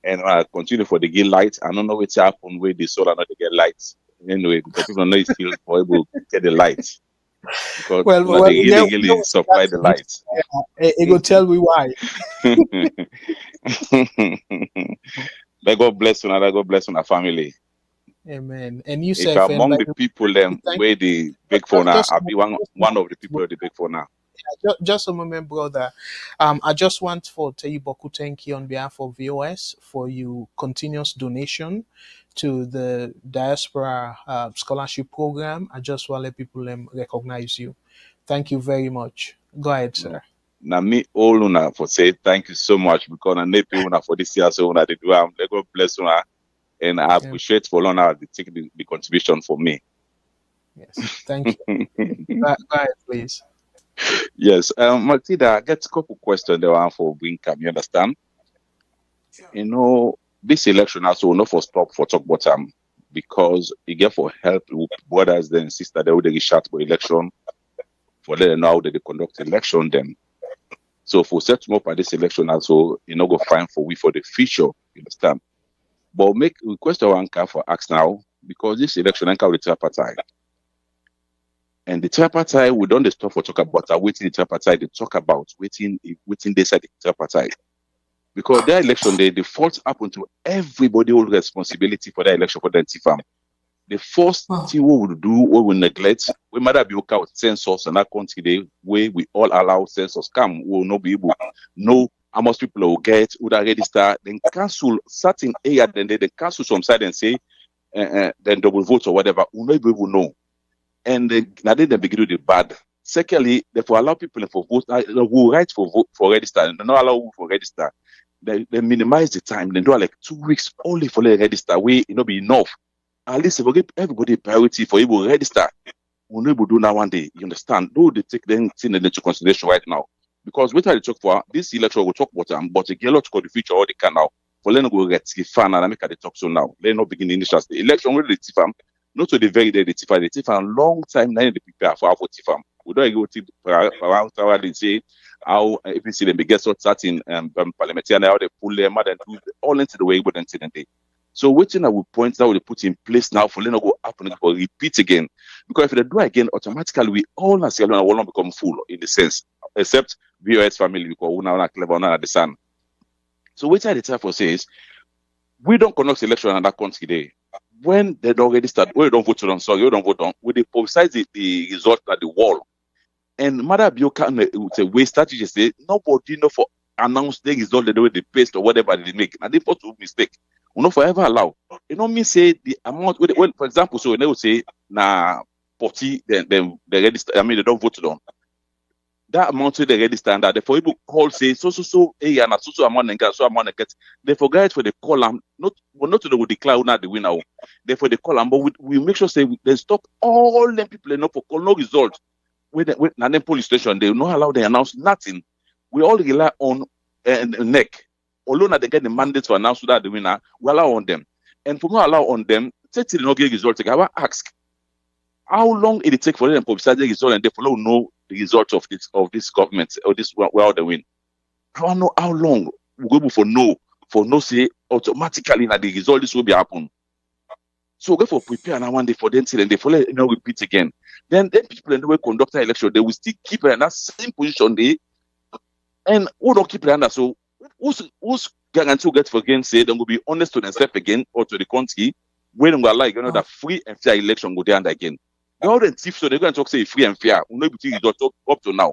And I continue for the get lights. I don't know what's happened with the solar not to get lights. Anyway, because people know it's still for able to get the lights. Because they really supply the lights. It go tell me why. May God bless you, and God bless you, and family. Amen. And you If say among the people them where the big for now, I'll be one of the people of the big for now. Just a moment, brother. I just want to tell you, Boku, thank you on behalf of VOS for your continuous donation to the diaspora scholarship program. I just want to let people recognize you. Thank you very much. Go ahead, sir. Now me all una for say thank you so much because I need people for this year so una they do let God bless you and I appreciate for Lona to take the contribution for me. Yes, thank you. Go ahead, please. Yes, Matilda, I get a couple questions there one for Wincam, you understand? Sure. You know, this election also not for stop for talk bottom because you get for help with brothers and sisters they would shot for election for them know how they conduct election them. So for set them up at this election also, you know, go find for we for the future, you understand? But make request our anchor for ask now because this election anchor with the tripartite. And the tripartite, we don't stop for talk about waiting the tripartite, they talk about waiting they said the tripartite. Because their election, they default happen to everybody hold responsibility for their election for the TFAM. The first thing we will do, we will neglect, we might be okay with census and that country the way we all allow census come, we will not be able to know how much people will get, who that register, then cancel certain area, then they cancel some side and say, then double vote or whatever, we'll not be able to know. And now they begin to do the bad. Secondly, they for allow people for vote, who right for vote for register, and not allow who for register. They minimize the time. They do like 2 weeks only for the register. We be enough. At least if we give everybody priority for able to register, we'll not able to do now one day. You understand? Though they take them into consideration right now. Because what I talk for this election will talk about them, but they get a lot for the future all they can now. For them to go get fan and make the talk so now. They not begin the initial the election with the TFAM. Not to the very day the TFAM long time now they prepare for our TFAM. We don't go to around they say how if you see them get starting parliamentarian how they pull them out and do all into the way we don't see them. So waiting I will point out they put in place now for them to go happen for repeat again. Because if they do again, automatically we all as will not become full in the sense, except VOS family because we now clever now at the sun. So waiting the time for says we don't conduct election in that country today. When they don't register, we don't vote on, sorry, we don't vote on, we they publicize the result at the wall. And Mother Bioka with a way strategy say nobody know for announce the result the way they paste or whatever they make. And they put a mistake. We not forever allow. You know me say the amount when for example, so when they will say na 40 then they register, I mean they don't vote on. That amount they register and that therefore people call say so and so amount and so amount and get they forget for the column not to will declare not the winner. Therefore the column but we make sure say they stop all them people enough for call no result. With the police station, they will not allow they announce nothing. We all rely on NEC. Although they get the mandate to announce that the winner, we allow on them. And for not allow on them, take till not get result. I will ask how long it take for them to publicize the result and they follow know the result of this government or this where they win. I want to know how long we go for no say automatically that the result this will be happen. So we go for prepare now one day for them till and they follow repeat again. Then people in the way conduct an election, they will still keep it in that same position they and who don't keep it under. So who's guarantee get for again say they will be honest to themselves again or to the country when we like that free and fair election go there and again. They all the thief so they're going to talk say free and fair. We know everything is up to now.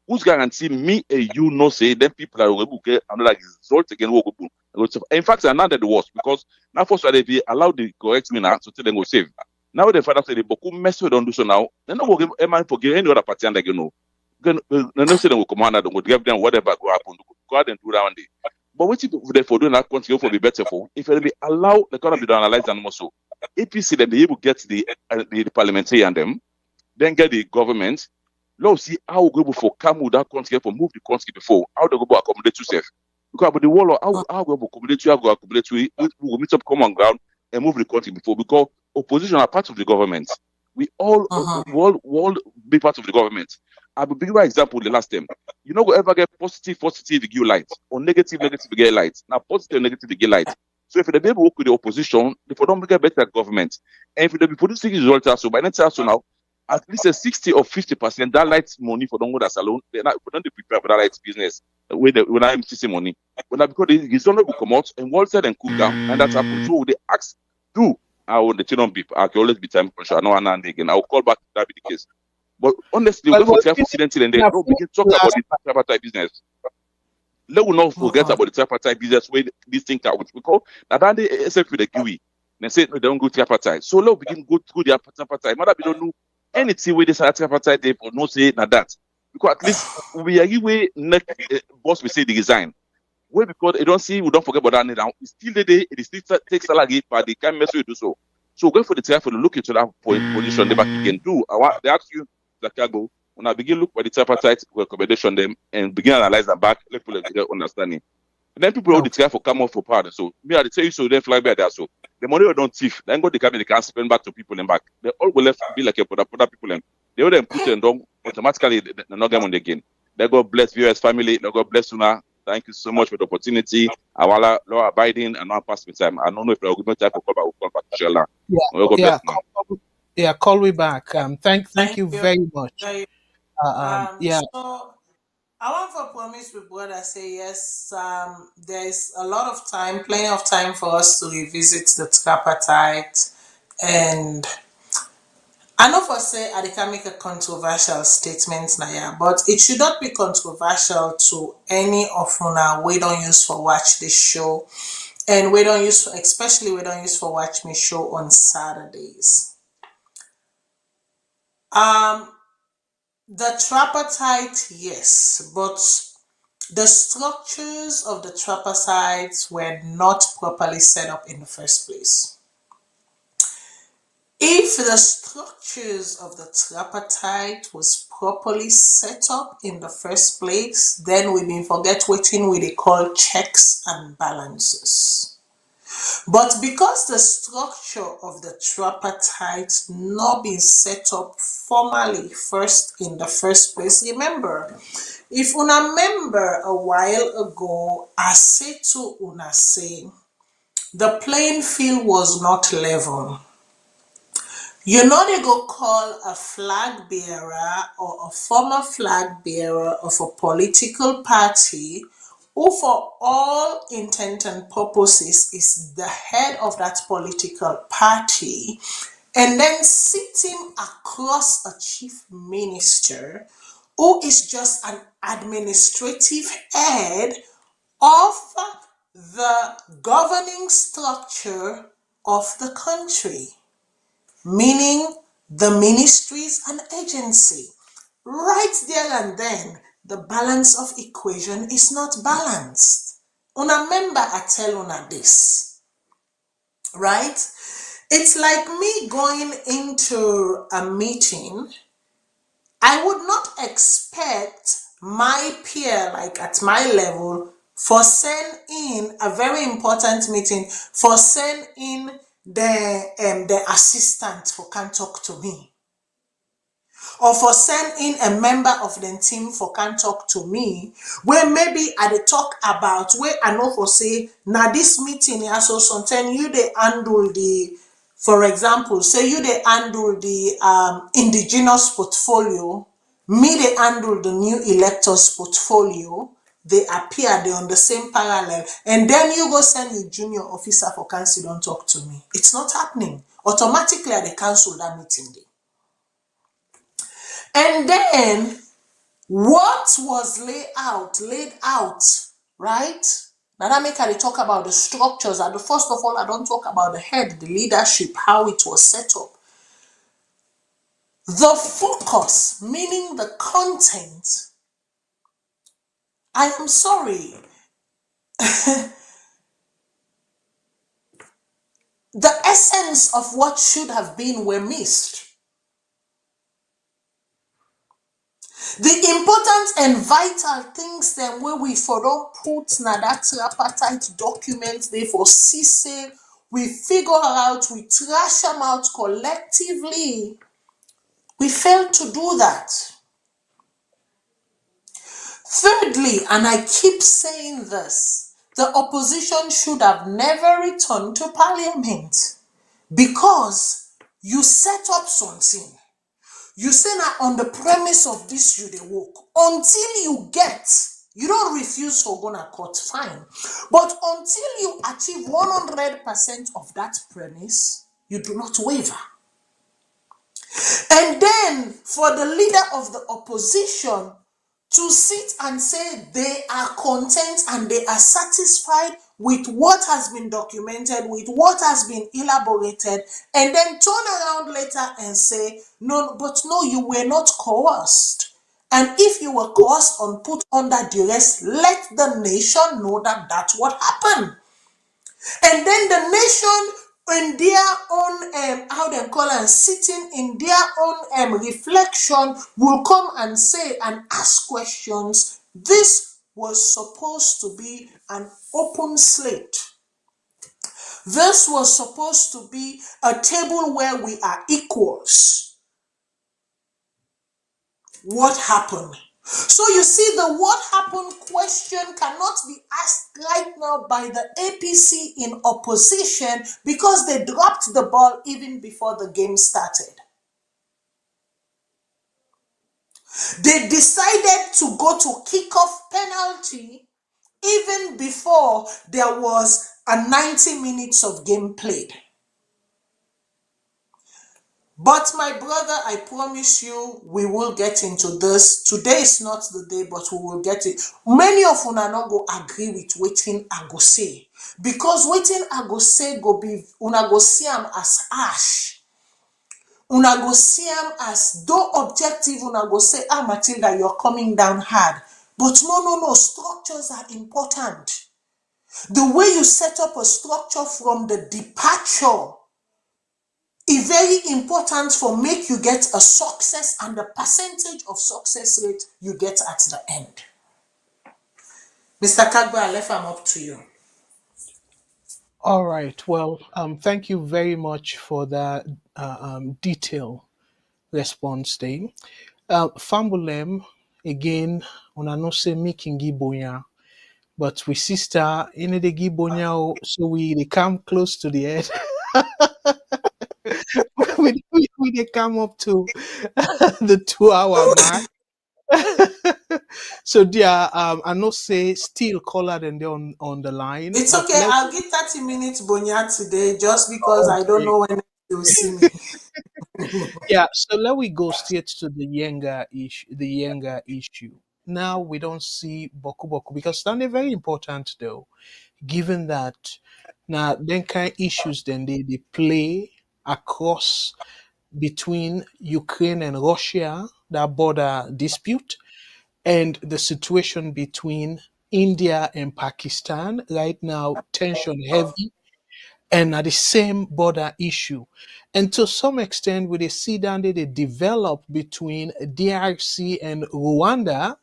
Who's guarantee me and you know say them people are able to get another result again In fact, I now that the worst because now first they be allowed the correct me now to tell them go save. Now the father say the boku mess we don't do so now. They no go give man forgive any other party and they know. No say they will command them, go give them whatever go happen. Go out and do that one day. But what if they for doing that country for be better for if they be allow the kind of be analyze and more so. APC then be able to get the parliamentary and them, then get the government. Let's see how we go for come with that country for move the country before. How they go accommodate yourself. Because about the wall, how we go accommodate you, how go accommodate you, we will meet up common ground and move the country before. Because opposition are part of the government. We all be part of the government. I will give you an example the last time. You know, go ever get positive, you give light, or negative, you get light. Now, positive, negative, you get light. So if they be able to work with the opposition, they don't get better government. And if they be producing results also, by next also now, at least a 60 or 50% that light money for don't go that salon, they're not prepare for that light business. When I'm missing money. When I because it's not going to come out and Walter and cool down, and that's happened. So they ask, I will the children be I can always be time pressure. I know and again. I will call back if that be the case. But honestly, we for careful and they don't begin to talk about the tripartite business. Let us not forget about the tripartite business where these things are because that they except with the GUI. They say no, they don't go tripartite. So let us begin go through the tripartite. Mother, we don't know anything where they say tripartite, they will not say that. Because at least we are way next boss we say the design. Well, because they don't see, we don't forget about that now. It's still the day, it still takes salary, but they can't mess with do so. So go for the trial for the look into that position they back can do. They ask you, Chicago, when I begin look for the tripartite recommendation them and begin analyze them back, let people get understanding. And then people hold the trial for come off for part. So me I tell you so they fly by there. So the money we don't thief, then go the cabinet they can spend back to people and back. They all will left be like a put people and they will then put them down automatically they not get money again. They God bless VOS family, they God bless Una. Thank you so much for the opportunity. Awala law abiding and not pass me time. I don't know if there will be time for call back to Sheila. Call me back. Thank you very much. So I want to promise people that say yes. There's a lot of time, plenty of time for us to revisit the tripartite, and I know for say I can make a controversial statement now, but it should not be controversial to any of una we don't use for watch this show, and we don't use for watch me show on Saturdays. The tripartite, yes, but the structures of the tripartite were not properly set up in the first place. If the structures of the tripartite was properly set up in the first place, then we didn't forget what they call checks and balances. But because the structure of the tripartite not been set up formally first in the first place, remember, if una remember a while ago, I said to una say, the playing field was not level. You know they go call a flag bearer or a former flag bearer of a political party who for all intent and purposes is the head of that political party, and then sitting across a chief minister who is just an administrative head of the governing structure of the country, meaning the ministries and agency. Right there and then, the balance of equation is not balanced. Una member, I tell una this, right? It's like me going into a meeting. I would not expect my peer, like at my level, for send in a very important meeting, for send in the assistant for can talk to me, or for send in a member of the team for can talk to me, where maybe I dey talk about where I know for say now this meeting here, so sometimes you they handle the, for example, say you they handle the indigenous portfolio, me they handle the new electors portfolio. They appear, they on the same parallel, and then you go send your junior officer for council, don't talk to me. It's not happening. Automatically they cancel that meeting day. And then what was laid out, right? Now that make I talk about the structures. And first of all, I don't talk about the head, the leadership, how it was set up. The focus, meaning the content. I am sorry. The essence of what should have been were missed. The important and vital things then where we for don't put na that tripartite document they for see say we figure out, we trash them out collectively. We failed to do that. Thirdly, and I keep saying this, the opposition should have never returned to parliament because you set up something. You say now on the premise of this you dey work until you don't refuse for gonna court, fine. But until you achieve 100% of that premise, you do not waver. And then for the leader of the opposition to sit and say they are content and they are satisfied with what has been documented, with what has been elaborated, and then turn around later and say, no, but no, you were not coerced. And if you were coerced and put under duress, let the nation know that that's what happened. And then the nation in their own, how they call it, sitting in their own reflection will come and say and ask questions. This was supposed to be an open slate. This was supposed to be a table where we are equals. What happened? So you see, the what happened question cannot be asked right now by the APC in opposition because they dropped the ball even before the game started. They decided to go to kickoff penalty even before there was a 90 minutes of game played. But my brother, I promise you, we will get into this. Today is not the day, but we will get it. Many of una not go agree with wetin I go say. Because wetin I go say go be, una go see am as ash. Una go see am as, though objective, una go say, Matilda, you're coming down hard. But no, structures are important. The way you set up a structure from the departure is very important for make you get a success and the percentage of success rate you get at the end. Mr. Kagba, I left am up to you. All right. Well, thank you very much for that detailed response, Dave. Fambulem, again, una no say making gibonya, but we sister in the gibonya, so they come close to the end. we they come up to the 2 hour mark. So dear, I know say still caller than they on the line. It's okay, I'll give 30 minutes bonya today just because I don't know when you'll see me. Yeah, so let we go straight to the Yenga issue. Now we don't see Boku Boku because that's very important though, given that now then kind issues then they play across between Ukraine and Russia, that border dispute, and the situation between India and Pakistan. Right now, tension heavy and at the same border issue. And to some extent, with the see down they develop between DRC and Rwanda,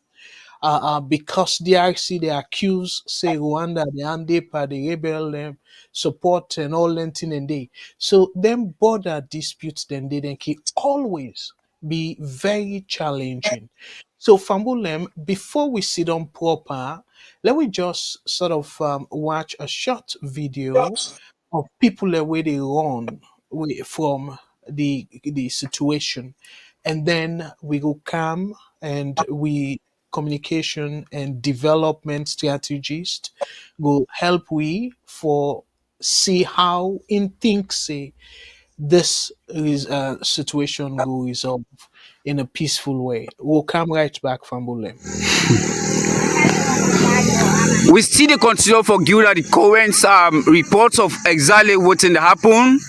because DRC they accuse say Rwanda the Andepa the rebel them support and all that thing and they so them border disputes then can always be very challenging. So Fambulem, before we sit on proper, let me just sort of watch a short video of people where they run from the situation, and then we will come and we communication and development strategist will help we for see how in think say this is situation will resolve in a peaceful way. We'll come right back from Bulem. We still dey continue for Gilda the current reports of exactly wetin dey happen.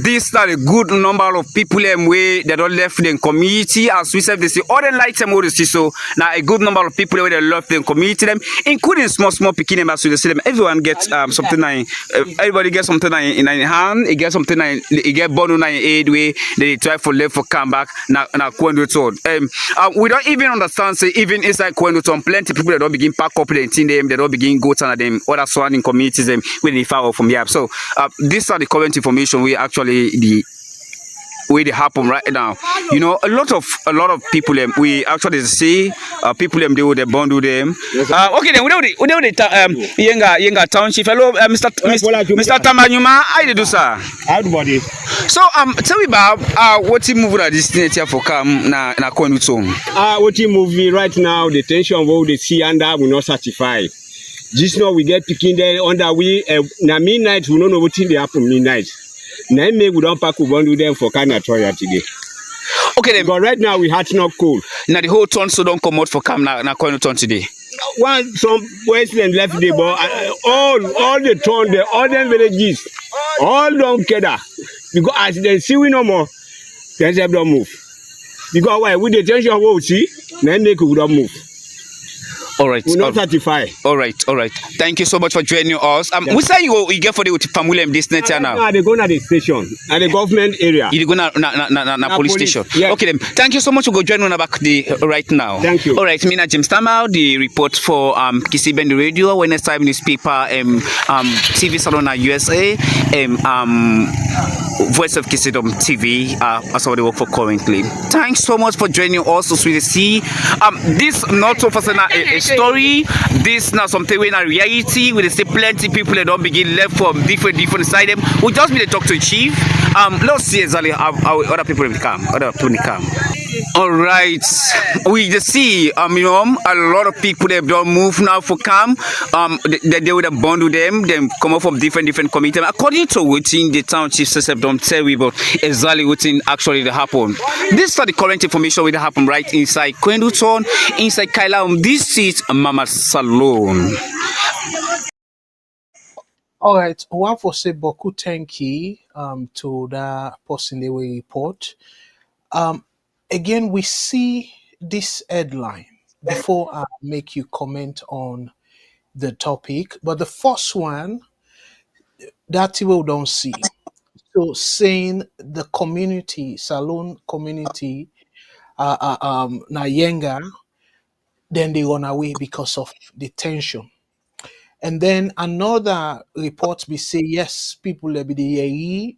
This na a good number of people wey they don left the community. As we said, they see all the lights and we see so now a good number of people wey they left the community them, including small pikin them as we see them. Everyone gets something everybody gets something in hand. It gets something it get bond in aid way. They try for left for come back na Kwenduton. We don't even understand say even inside Kwenduton, plenty people that don't begin pack up the thing them, they don't begin go to them other surrounding communities them with the far from here. So these are the current information we actually the way they happen right now. You know, a lot of people we actually see people they would bundle them. Okay then we don't Yenga township. Hello, Mr. Tamanyuma, how you do, sir? Everybody. So tell me about what you move that this here for come na Kwenduton. What you movie right now, the tension what they see under will not certify. Just now we get picking there under we na midnight we don't know what they happen midnight. Now we don't pack we bundle them for Canada today. Okay then. But right now we had not cold. Now the whole town so don't come out for come na Kwenduton today. Some western left the but all the town, all them villages, all don't gather because as they see we no more, they don't move. Because why? With the tension what we see, now we don't move. All right. We not certify. All right. Thank you so much for joining us. We say you get for the family this net here now. They go to the station at the government area. You go na police station. Yes. Okay then. Thank you so much for joining us back right now. Thank you. All right, Mina James Tamal, the report for Kisiben Radio, Wednesday Time newspaper, TV Salone USA, Voice of Kisidom TV, as what they work for currently. Thanks so much for joining us to see. This not so fast a story. This now something in a reality. We see plenty people that don't begin left from different side. Them we just be the talk to the chief. Let's see exactly how other people will come. All right, we just see a lot of people they don't move now for camp. They would have bond with them come up from different committees. According to within the township system, don't tell we about exactly what actually happen. This is the current information will happen right inside Kwenduton, inside Kaila. This is Mama Salone. All right, one for say Boku thank you to the person they will report. Again, we see this headline before I make you comment on the topic, but the first one that you don't see. So saying the community, Salone community, na Yenga, then they run away because of the tension. And then another report be say yes, people will be the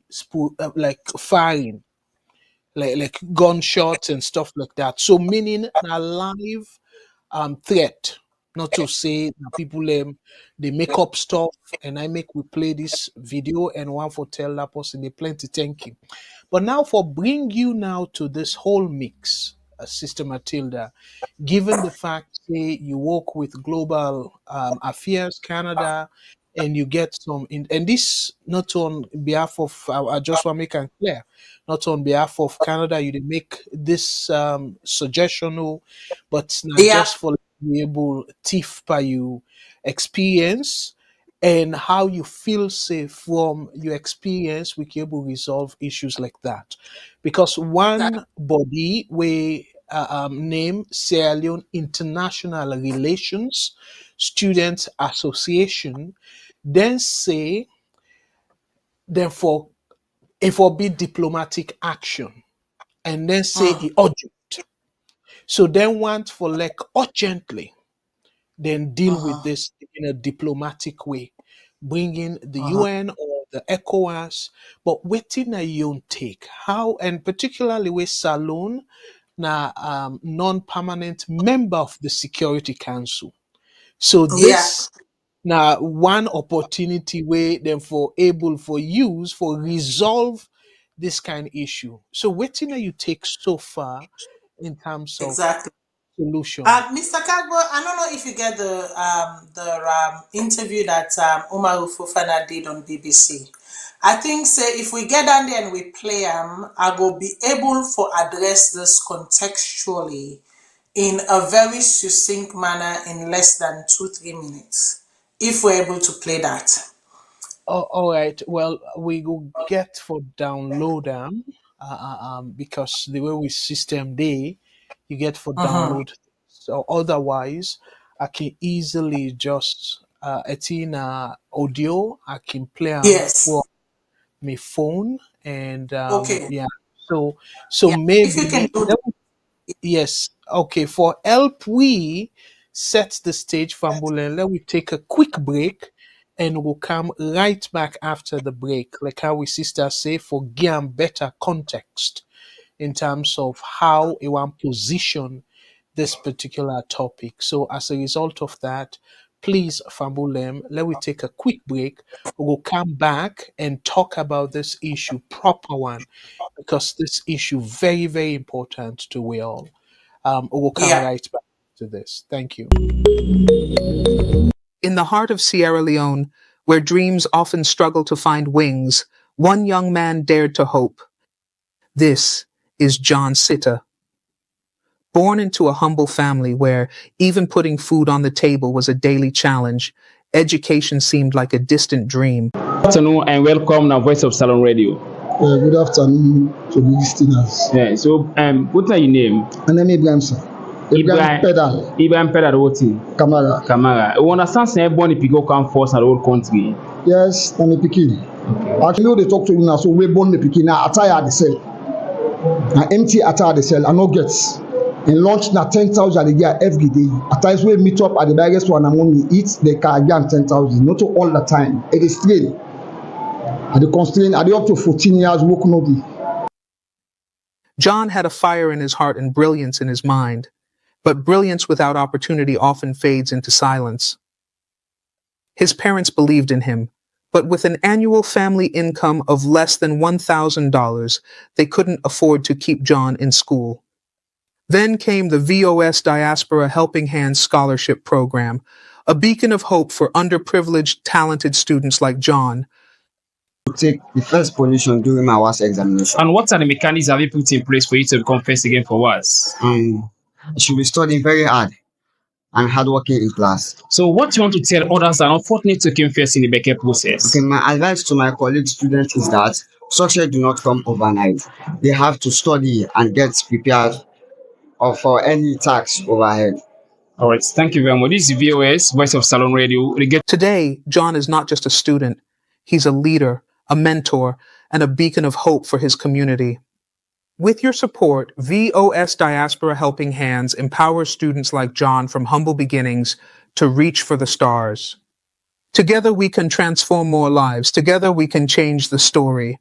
like firing, like gunshots and stuff like that. So meaning a live threat. Not to say that people they make up stuff and we play this video and one for tell that person they plenty thank you. But now for bring you now to this whole mix, Sister Matilda, given the fact say you work with Global Affairs Canada and you get some and this not on behalf of I just want to make it clear, not on behalf of Canada, you dey make this suggestion, but not just for be able thief by you experience and how you feel safe from your experience we can able resolve issues like that. Because one body we name Sierra Leone International Relations Students Association then say therefore if for be diplomatic action and then say the urgent. So then want for like urgently then deal with this in a diplomatic way, bringing the UN or the ECOWAS, but waiting a young take how and particularly with Salone na non-permanent member of the Security Council. So this now one opportunity where them for able for use for resolve this kind of issue. So waiting you take so far in terms of solution. Mr. Kagbo, I don't know if you get the interview that Umaru Fofana did on BBC. I think say if we get down there and we play I will be able to address this contextually in a very succinct manner in less than 2-3 minutes, if we're able to play that. Oh, all right. Well, we go get for download them because the way we system day, you get for Mm-hmm. download. So otherwise, I can easily just in audio. I can play them for Yes. my phone, and Okay. yeah. So Yeah. If you can maybe do that. yes. Okay. For help, we set the stage for Ambulan. Let we take a quick break and we'll come right back after the break. Like how we sisters say, for give better context in terms of how you want position this particular topic. So as a result of that, please, Fambulem, let we take a quick break. We'll come back and talk about this issue, proper one, because this issue very, very important to we all. We'll come Yeah. right back to this. Thank you. In the heart of Sierra Leone, where dreams often struggle to find wings, one young man dared to hope. This is John Sitta. Born into a humble family where even putting food on the table was a daily challenge, education seemed like a distant dream. Good afternoon and welcome to Voice of Salone Radio. Good afternoon to the listeners. Yeah, so what's your name? My name is Ibrahim, sir. Ibrahim Pedal. Ibrahim Pedal, what? Kamara. Kamara. You understand say everybody people come first in the whole country. Yes, I'm a pikin. Okay. Actually, they talk to you now, so we born the pikin. Now, attire the cell. Now, empty attire the cell. I no gets. And launch na 10,000 a year every day. At times we meet up at the biggest one and when we eat, they can get 10,000. Not all the time. It is strain. And the constraint, are they up to 14 years work no day? John had a fire in his heart and brilliance in his mind, but brilliance without opportunity often fades into silence. His parents believed in him, but with an annual family income of less than $1,000, they couldn't afford to keep John in school. Then came the VOS Diaspora Helping Hands Scholarship Program, a beacon of hope for underprivileged, talented students like John. Take the first position during my WAS examination. And what are the mechanisms have you put in place for you to become first again for WAS? I should be studying very hard and hardworking in class. So what you want to tell others that are unfortunate to come first in the Becker process? Okay, my advice to my colleague students is that success do not come overnight. They have to study and get prepared for any tax overhead. All right, thank you very much. This is VOS, Voice of Salone Radio. Today, John is not just a student. He's a leader, a mentor, and a beacon of hope for his community. With your support, VOS Diaspora Helping Hands empowers students like John from humble beginnings to reach for the stars. Together we can transform more lives. Together we can change the story.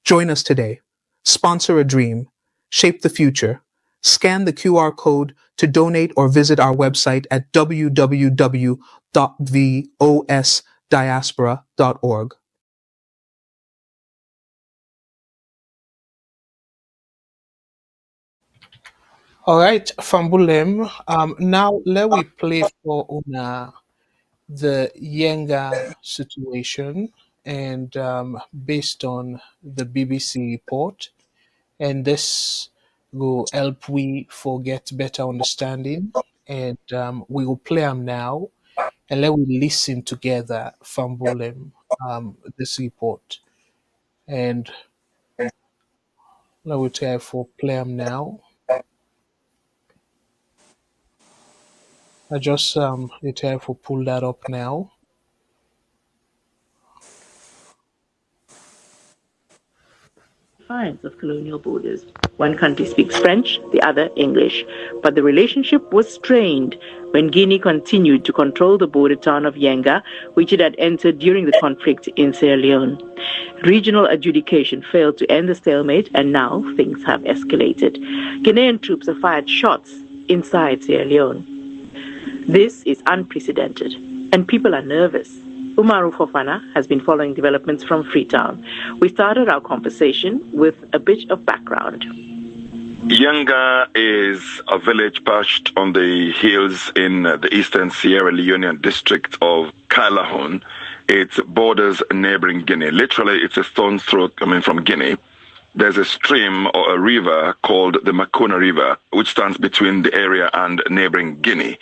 Join us today. Sponsor a dream. Shape the future. Scan the QR code to donate or visit our website at www.vosdiaspora.org. All right, Fambulem. Now let we play for Una the Yenga situation, and based on the BBC report, and this will help we forget better understanding, and we will play them now, and let we listen together, Fambulem, this report, and let we try for play them now. I just try for pull that up now. Of colonial borders. One country speaks French, the other English. But the relationship was strained when Guinea continued to control the border town of Yenga, which it had entered during the conflict in Sierra Leone. Regional adjudication failed to end the stalemate, and now things have escalated. Guinean troops have fired shots inside Sierra Leone. This is unprecedented, and people are nervous. Umaru Fofana has been following developments from Freetown. We started our conversation with a bit of background. Yenga is a village perched on the hills in the eastern Sierra Leonean district of Kailahun. It borders neighboring Guinea. Literally, it's a stone's throw coming from Guinea. there's a stream or a river called the Makona River, which stands between the area and neighboring Guinea.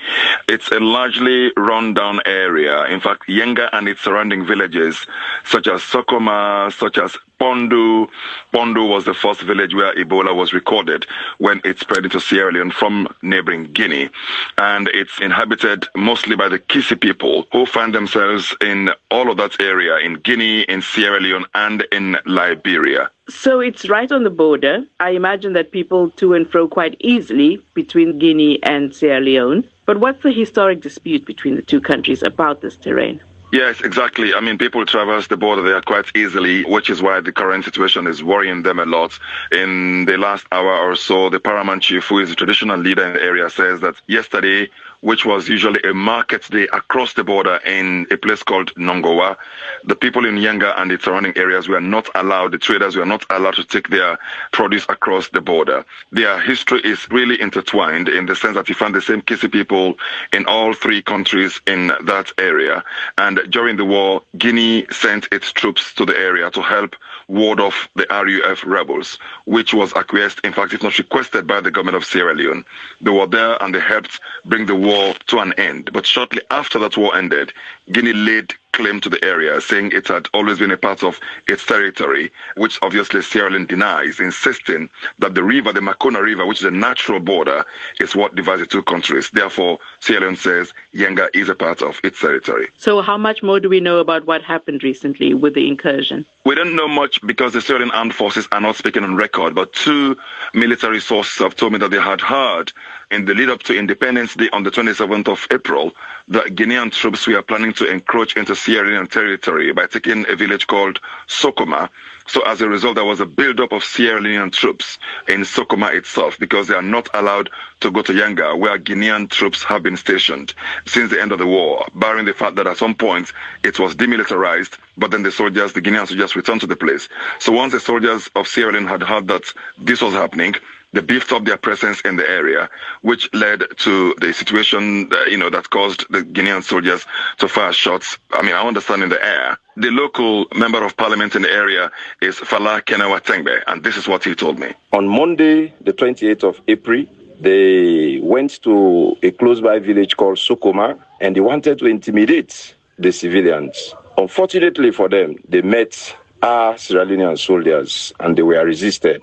It's a largely run-down area. In fact, Yenga and its surrounding villages, such as Sokoma, such as Pondu. Pondu was the first village where Ebola was recorded when it spread into Sierra Leone from neighboring Guinea. And it's inhabited mostly by the Kisi people, who find themselves in all of that area, in Guinea, in Sierra Leone, and in Liberia. So it's right on the border. I imagine that people to and fro quite easily between Guinea and Sierra Leone. But what's the historic dispute between the two countries about this terrain? Yes, exactly. I mean, people traverse the border there quite easily, which is why the current situation is worrying them a lot. In the last hour or so, the paramount chief, who is a traditional leader in the area, says that yesterday, which was usually a market day across the border in a place called Nongowa, the people in Yenga and its surrounding areas were not allowed, the traders were not allowed to take their produce across the border. Their history is really intertwined in the sense that you find the same Kisi people in all three countries in that area. And during the war, Guinea sent its troops to the area to help ward off the RUF rebels, which was acquiesced, in fact, if not requested by the government of Sierra Leone. They were there and they helped bring the war to an end. But shortly after that war ended, Guinea laid claim to the area, saying it had always been a part of its territory, which obviously Sierra Leone denies, insisting that the river, the Makona River, which is a natural border, is what divides the two countries. Therefore, Sierra Leone says Yenga is a part of its territory. So how much more do we know about what happened recently with the incursion? We don't know much because the Sierra Leone armed forces are not speaking on record, but two military sources have told me that they had heard in the lead up to Independence Day on the 27th of April that Guinean troops were planning to encroach into Sierra Leone territory by taking a village called Sokoma. So as a result, there was a build-up of Sierra Leonean troops in Sokoma itself because they are not allowed to go to Yenga, where Guinean troops have been stationed since the end of the war, barring the fact that at some point it was demilitarized, but then the Guinean soldiers returned to the place. So once the soldiers of Sierra Leone had heard that this was happening, they beefed up their presence in the area, which led to the situation, that caused the Guinean soldiers to fire shots. I understand in the air. The local member of parliament in the area is Fala Kenewa Tengbe, and this is what he told me. On Monday, the 28th of April, they went to a close-by village called Sokoma, and they wanted to intimidate the civilians. Unfortunately for them, they met our Sierra Leonean soldiers, and they were resisted.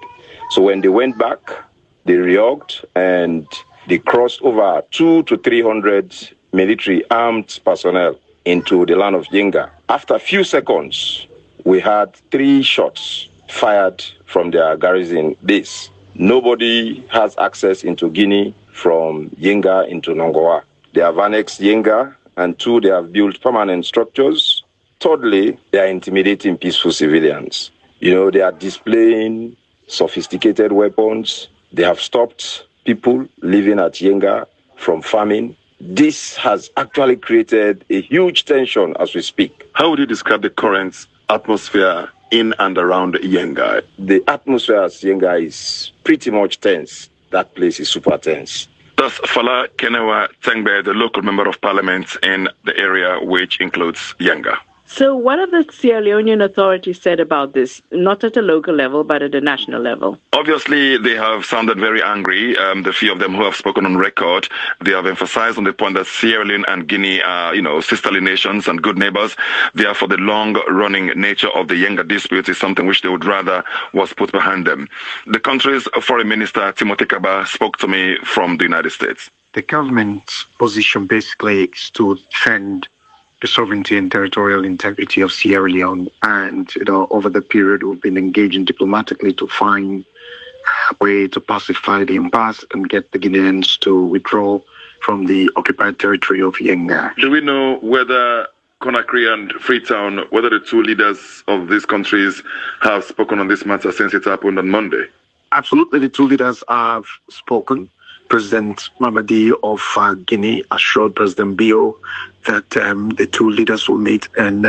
So when they went back, they reorged and they crossed over 200 to 300 military armed personnel into the land of Yenga. After a few seconds, we had 3 shots fired from their garrison base. Nobody has access into Guinea from Yenga into Nongowa. They have annexed Yenga, and 2, they have built permanent structures. Thirdly, they are intimidating peaceful civilians. They are displaying sophisticated weapons. They have stopped people living at Yenga from farming. This has actually created a huge tension as we speak. How would you describe the current atmosphere in and around Yenga? The atmosphere at Yenga is pretty much tense. That place is super tense. That's Fala Kenewa Tengbe, the local member of parliament in the area, which includes Yenga. So what have the Sierra Leonean authorities said about this, not at a local level, but at a national level? Obviously, they have sounded very angry. The few of them who have spoken on record, they have emphasized on the point that Sierra Leone and Guinea are, sisterly nations and good neighbors. Therefore, the long-running nature of the Yenga dispute is something which they would rather was put behind them. The country's foreign minister, Timothy Kaba, spoke to me from the United States. The government's position basically is to defend the sovereignty and territorial integrity of Sierra Leone. And, over the period, we've been engaging diplomatically to find a way to pacify the impasse and get the Guineans to withdraw from the occupied territory of Yenga. Do we know whether Conakry and Freetown, whether the two leaders of these countries have spoken on this matter since it happened on Monday? Absolutely, the two leaders have spoken. President Mamadi of Guinea assured President Bio that the two leaders will meet and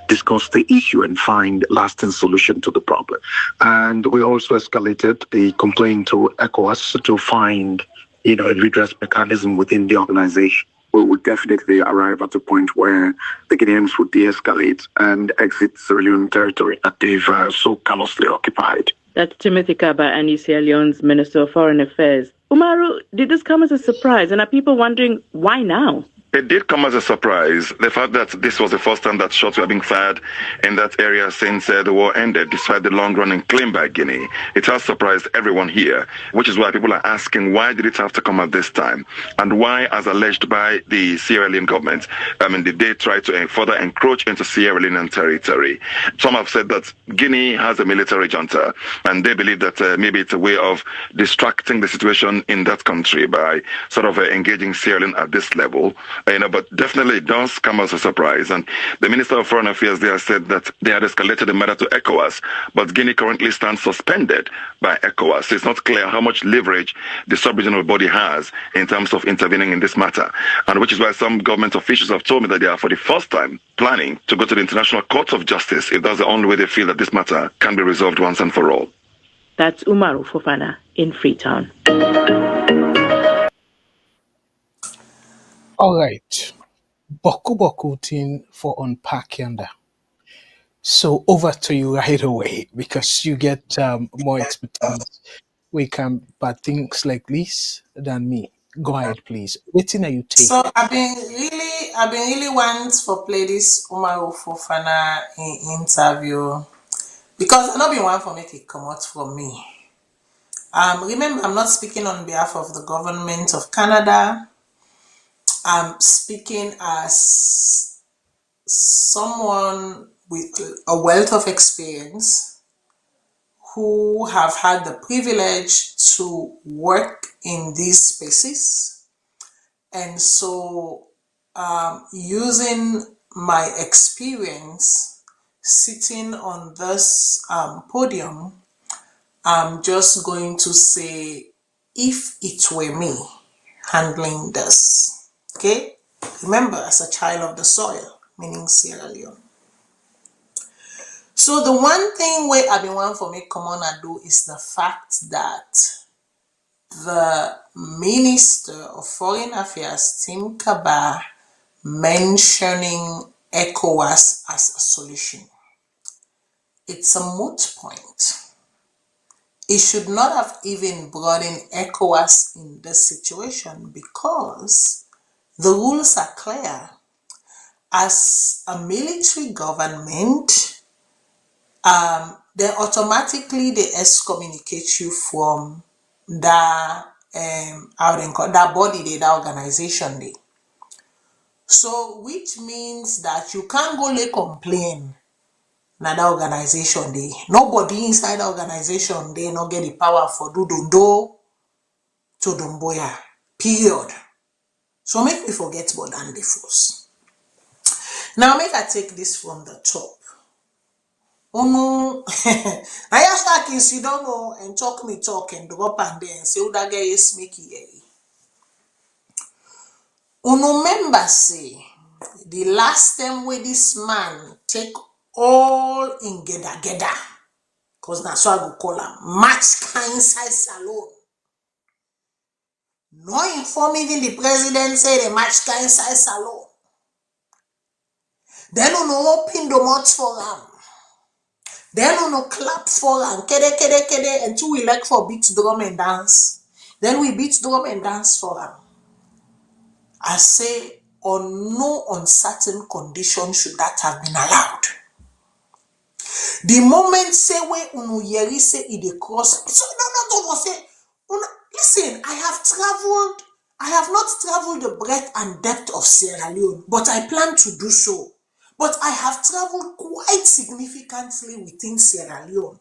discuss the issue and find lasting solution to the problem. And we also escalated the complaint to ECOWAS to find, a redress mechanism within the organization. We would definitely arrive at a point where the Guineans would de-escalate and exit Sierra Leone territory that they've so callously occupied. That's Timothy Kaba and Sierra Leone's Minister of Foreign Affairs. Umaru, did this come as a surprise? And are people wondering why now? It did come as a surprise. The fact that this was the first time that shots were being fired in that area since the war ended, despite the long-running claim by Guinea. It has surprised everyone here, which is why people are asking, why did it have to come at this time? And why, as alleged by the Sierra Leone government, did they try to further encroach into Sierra Leonean territory? Some have said that Guinea has a military junta, and they believe that maybe it's a way of distracting the situation in that country by sort of engaging Sierra Leone at this level. But definitely it does come as a surprise. And the Minister of Foreign Affairs there said that they had escalated the matter to ECOWAS, but Guinea currently stands suspended by ECOWAS. So it's not clear how much leverage the sub-regional body has in terms of intervening in this matter. And which is why some government officials have told me that they are for the first time planning to go to the International Court of Justice if that's the only way they feel that this matter can be resolved once and for all. That's Umaru Fofana in Freetown. All right. Boku thing for unpack yanda. So over to you right away because you get more expertise. We can but things like this than me. Go ahead, please. What are you taking? So I've been really want for play this Umaru Fofana interview because I not been one for make it come out from me. Remember, I'm not speaking on behalf of the government of Canada. I'm speaking as someone with a wealth of experience who have had the privilege to work in these spaces. And so using my experience sitting on this podium, I'm just going to say, if it were me handling this. Okay, remember, as a child of the soil, meaning Sierra Leone. So the one thing where I've been wanting for me come on and do is the fact that the Minister of Foreign Affairs, Tim Kaba, mentioning ECOWAS as a solution. It's a moot point. It should not have even brought in ECOWAS in this situation because the rules are clear. As a military government, then automatically they excommunicate you from that that body, that organization. So which means that you can't go lay complain na that organization dey. Nobody inside the organization they not get the power for do dondo to domboya. Period. So make me forget about and the force. Now make I take this from the top. Oh no, I just like you sit down and talk and drop and then say who that guy is making. Uno member say the last time where this man take all in geda, cause that's what I go call him, match inside salon. No inform even the president say the match inside salon. Then uno open the mouth for him. Then uno clap for him. Kede until we like for beat drum and dance. Then we beat drum and dance for him. I say on no uncertain condition should that have been allowed. The moment say when unu yeri say it dey cross, so no say listen, I have not traveled the breadth and depth of Sierra Leone, but I plan to do so. But I have traveled quite significantly within Sierra Leone.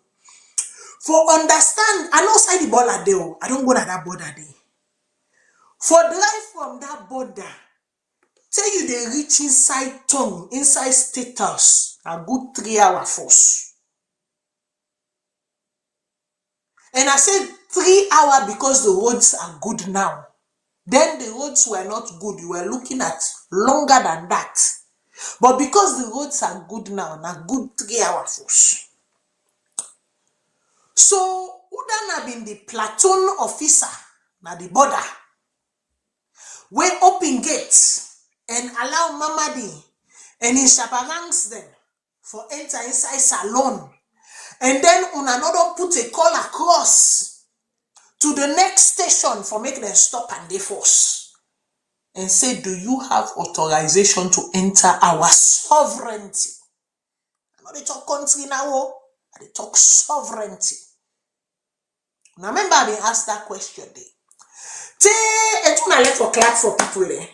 For understand, I know side the border there, I don't go to that border there. For drive from that border, tell you they reach inside town, inside State House, a good 3 hour force. And I said 3 hours because the roads are good now. Then the roads were not good. You were looking at longer than that. But because the roads are good now, a good 3 hour force. So, Udan have been the platoon officer na the border. We open gates and allow Mamadi and his chaperones them for enter inside salon And then una no don put a call across to the next station for make them stop and they force. And say, do you have authorization to enter our sovereignty? I know they talk country now, they talk sovereignty. Now remember I been asked that question there. And una left for clap for people there.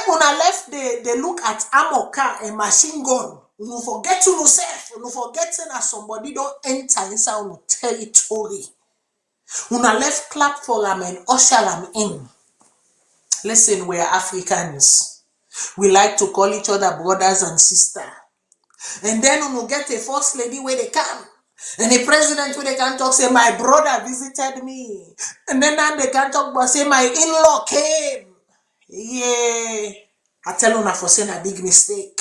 Una left they look at armor car and machine gun. You forget to yourself. You forget that somebody don't enter inside your territory. Una left clap for them and usher them in. Listen, we are Africans. We like to call each other brothers and sisters. And then we get a first lady where they come. And the president where they can talk, say, my brother visited me. And then they can talk about, say, my in-law came. Yeah. I tell you now for saying a big mistake.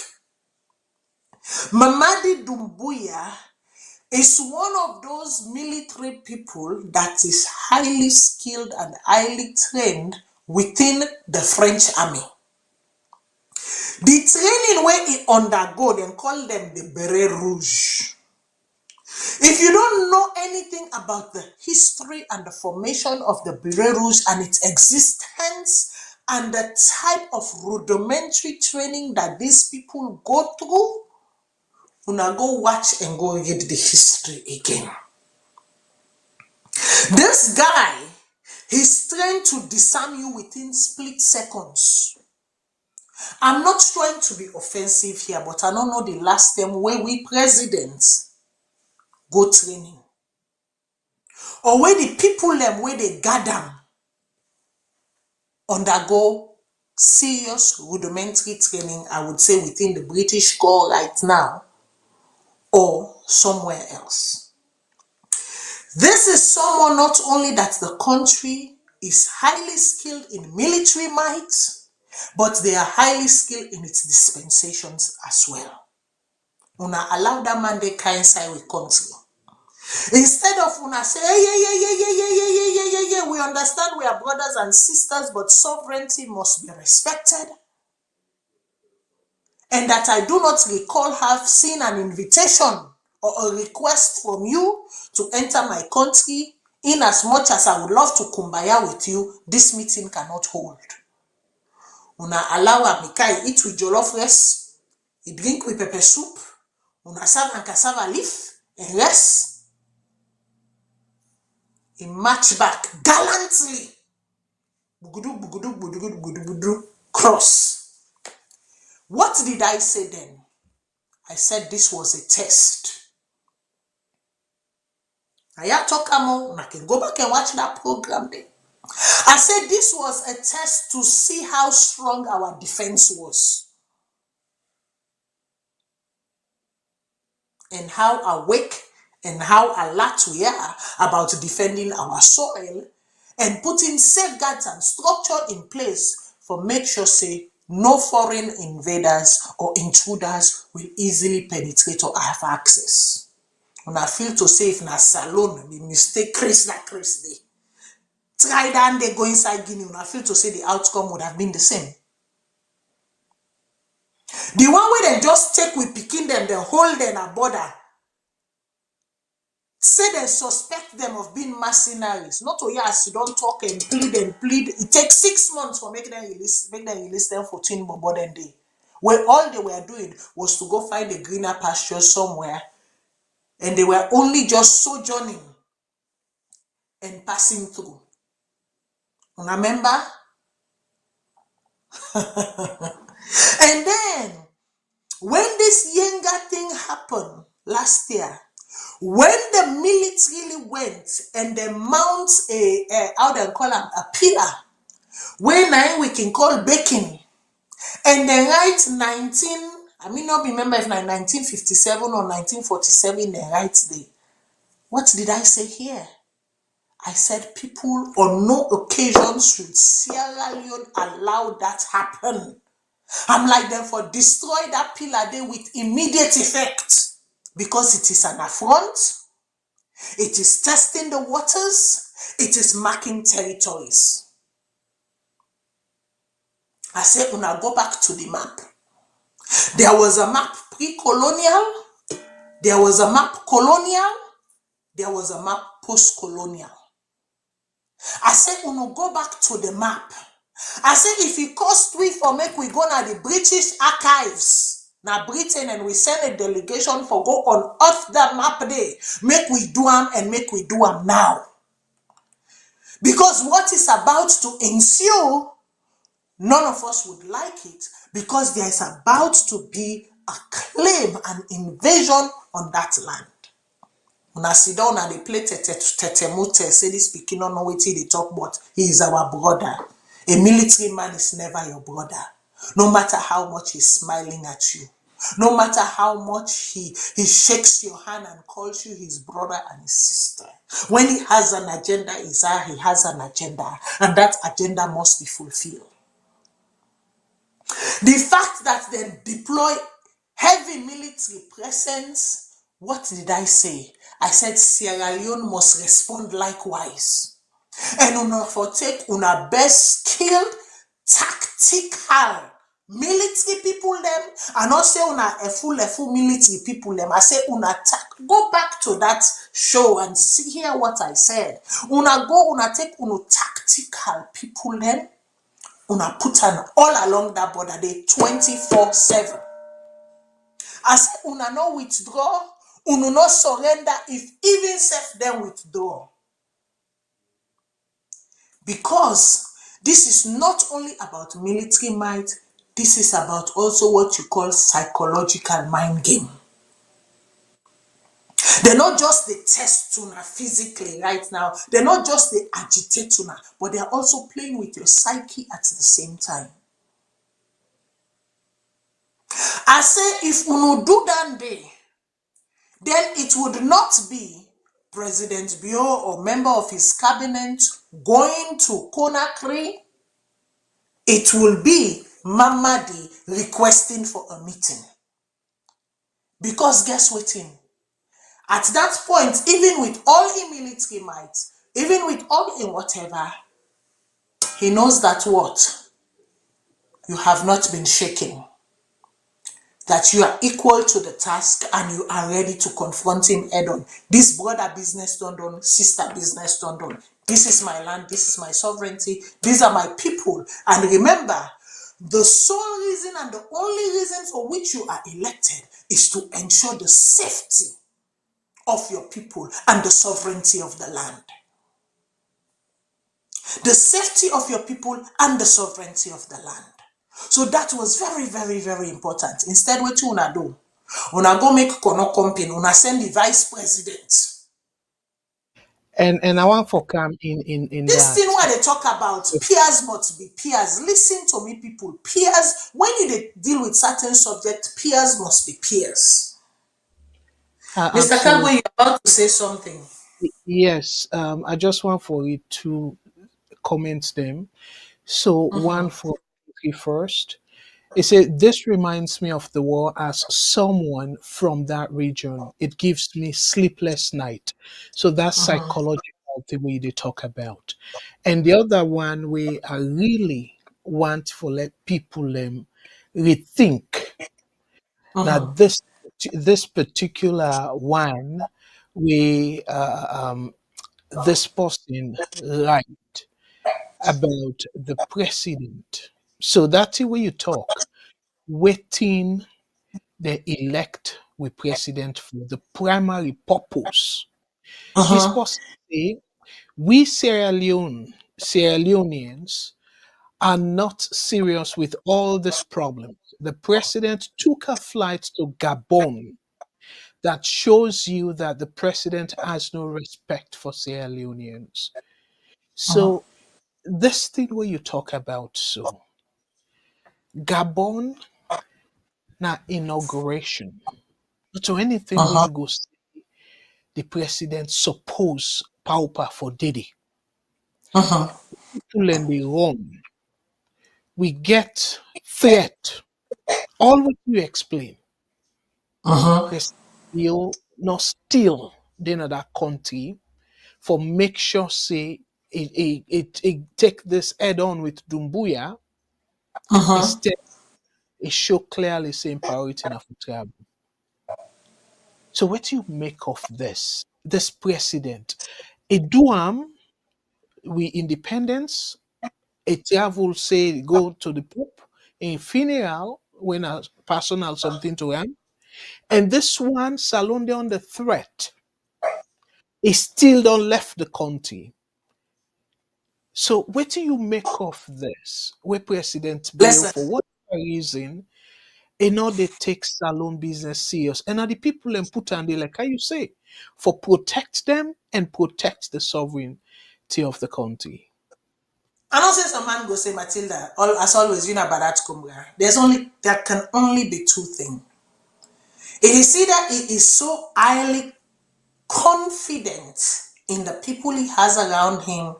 Mamadi Doumbouya is one of those military people that is highly skilled and highly trained within the French army. The training where he undergo, they call them the Beret Rouge. If you don't know anything about the history and the formation of the Beret Rouge and its existence and the type of rudimentary training that these people go through, una go watch and go read the history again. This guy, he's trained to disarm you within split seconds. I'm not trying to be offensive here, but I don't know the last time where we presidents go training. Or where the people them where they gather undergo serious rudimentary training, I would say within the British Corps right now, or somewhere else. This is someone not only that the country is highly skilled in military might, but they are highly skilled in its dispensations as well. Una allow that man they can inside with country. Instead of una say, yeah, we understand we are brothers and sisters, but sovereignty must be respected. And that I do not recall have seen an invitation or a request from you to enter my country. In as much as I would love to kumbaya with you, this meeting cannot hold. Una allow Amikai eat with jollof rice, he drink with pepper soup, una serve and cassava leaf, and rest. He march back gallantly. Bugudu, bugudu, bugudu, bugudu, bugudu, cross. What did I say then? I said this was a test. I can go back and watch that program there. I said this was a test to see how strong our defense was. And how awake and how alert we are about defending our soil and putting safeguards and structure in place for make sure say no foreign invaders or intruders will easily penetrate or have access. When I feel to say if na Salone, the mistake Chris day. Try that and they go inside Guinea, when I feel to say the outcome would have been the same. The one where they just take with picking them, they hold them at border. Say they suspect them of being mercenaries. Not only as you don't talk and plead. It takes 6 months for make them release them 14 modern day. Where all they were doing was to go find a greener pasture somewhere. And they were only just sojourning and passing through. Remember? And then, when this Yenga thing happened last year, when the military went and they mount how they call them, a pillar, where we can call baking, and they write I may not remember if 1957 or 1947 they write there. What did I say here? I said people on no occasion should Sierra Leone allow that happen. I'm like them for destroy that pillar there with immediate effect. Because it is an affront, it is testing the waters, it is marking territories. I said, when I go back to the map, there was a map pre-colonial, There was a map colonial, there was a map post-colonial. I said, uno go back to the map. I said, if it cost we for make we go na the British archives, na Britain, and we send a delegation for go unearth that map there, make we do them and make we do them now. Because what is about to ensue, none of us would like it, because there is about to be a claim, an invasion on that land. When I sit down and they play tetemute, say this pikin don't know what they talk about. He is our brother. A military man is never your brother. No matter how much he's smiling at you. No matter how much he shakes your hand and calls you his brother and his sister. When he has an agenda, he has an agenda. And that agenda must be fulfilled. The fact that they deploy heavy military presence, what did I say? I said Sierra Leone must respond likewise. And una for take una best skilled tactical military people them. I not say una a full military people them. I say una go back to that show and see hear what I said. Una take una tactical people them. Una put an all along that border they 24/7. I say una no withdraw, una no surrender if even self them withdraw. Because this is not only about military might, this is about also what you call psychological mind game. They're not just the test tuna physically right now. They're not just the agitate tuna, but they're also playing with your psyche at the same time. I say if uno do that day, then it would not be President Bio or member of his cabinet going to Conakry. It will be Mamadi requesting for a meeting. Because guess what? At that point, even with all in military might, even with all in whatever, he knows that what? You have not been shaken. That you are equal to the task and you are ready to confront him head on. This brother business done done, sister business done done. This is my land, this is my sovereignty, these are my people. And remember, the sole reason and the only reason for which you are elected is to ensure the safety of your people and the sovereignty of the land. The safety of your people and the sovereignty of the land. So that was very, very, very important. Instead, what you wanna do? Una go make Kono company, una send the vice president. And I want for come in This that. thing where they talk about peers must be peers. Listen to me, people. Peers, when you deal with certain subjects, peers must be peers. Mr. Kagwe, you're about to say something. Yes, I just want for you to comment them. So one for you first. It said, this reminds me of the war as someone from that region. It gives me sleepless night. So that's psychological, the way they talk about. And the other one we I really want to let people rethink that this particular one we this person right about the president. So that's the way you talk. Waiting the elect with president for the primary purpose. This person say we Sierra Leoneans are not serious with all these problems. The president took a flight to Gabon. That shows you that the president has no respect for Sierra Leoneans. So this thing where you talk about so Gabon na inauguration. So anything where you go see the president suppose pauper for Diddy. People in the run. We get threat. All what you explain. President you not still in that country for make sure say it take this head on with Dumbuya. Instead, it show clearly saying priority na for travel. So what do you make of this? This president, a duam we independence, a will say go to the Pope, a funeral when a personal something to him. And this one, Salonde on the threat, he still don't left the country. So what do you make of this? Where President Bill, Listen, for what reason, and now they take salon business serious. And are the people and put on there, like how you say, for protect them and protect the sovereignty of the country. I know say some man go say, Matilda, as always, you know about that Kumga. There can only be two things. It is either he is so highly confident in the people he has around him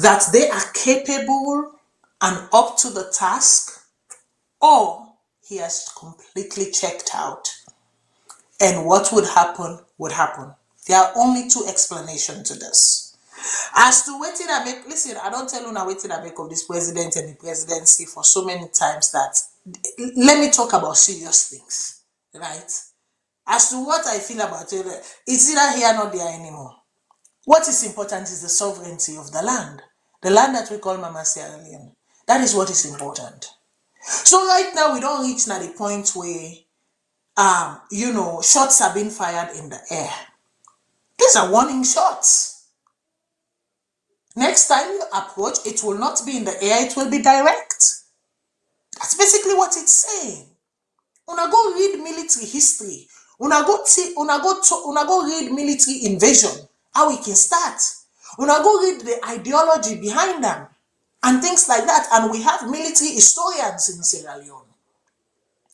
that they are capable and up to the task, or he has completely checked out. And what would happen would happen. There are only two explanations to this. As to waiting I make, listen, I don't tell you now waiting I make of this president and the presidency for so many times that let me talk about serious things, right? As to what I feel about it, it's either here or there anymore. What is important is the sovereignty of the land that we call Mama Sierra Leone. That is what is important. So right now we don't reach now the point where shots are being fired in the air. These are warning shots. Next time you approach, it will not be in the air, it will be direct. That's basically what it's saying. Una go read military history. Una go read military invasion. How we can start. Una go read the ideology behind them and things like that. And we have military historians in Sierra Leone.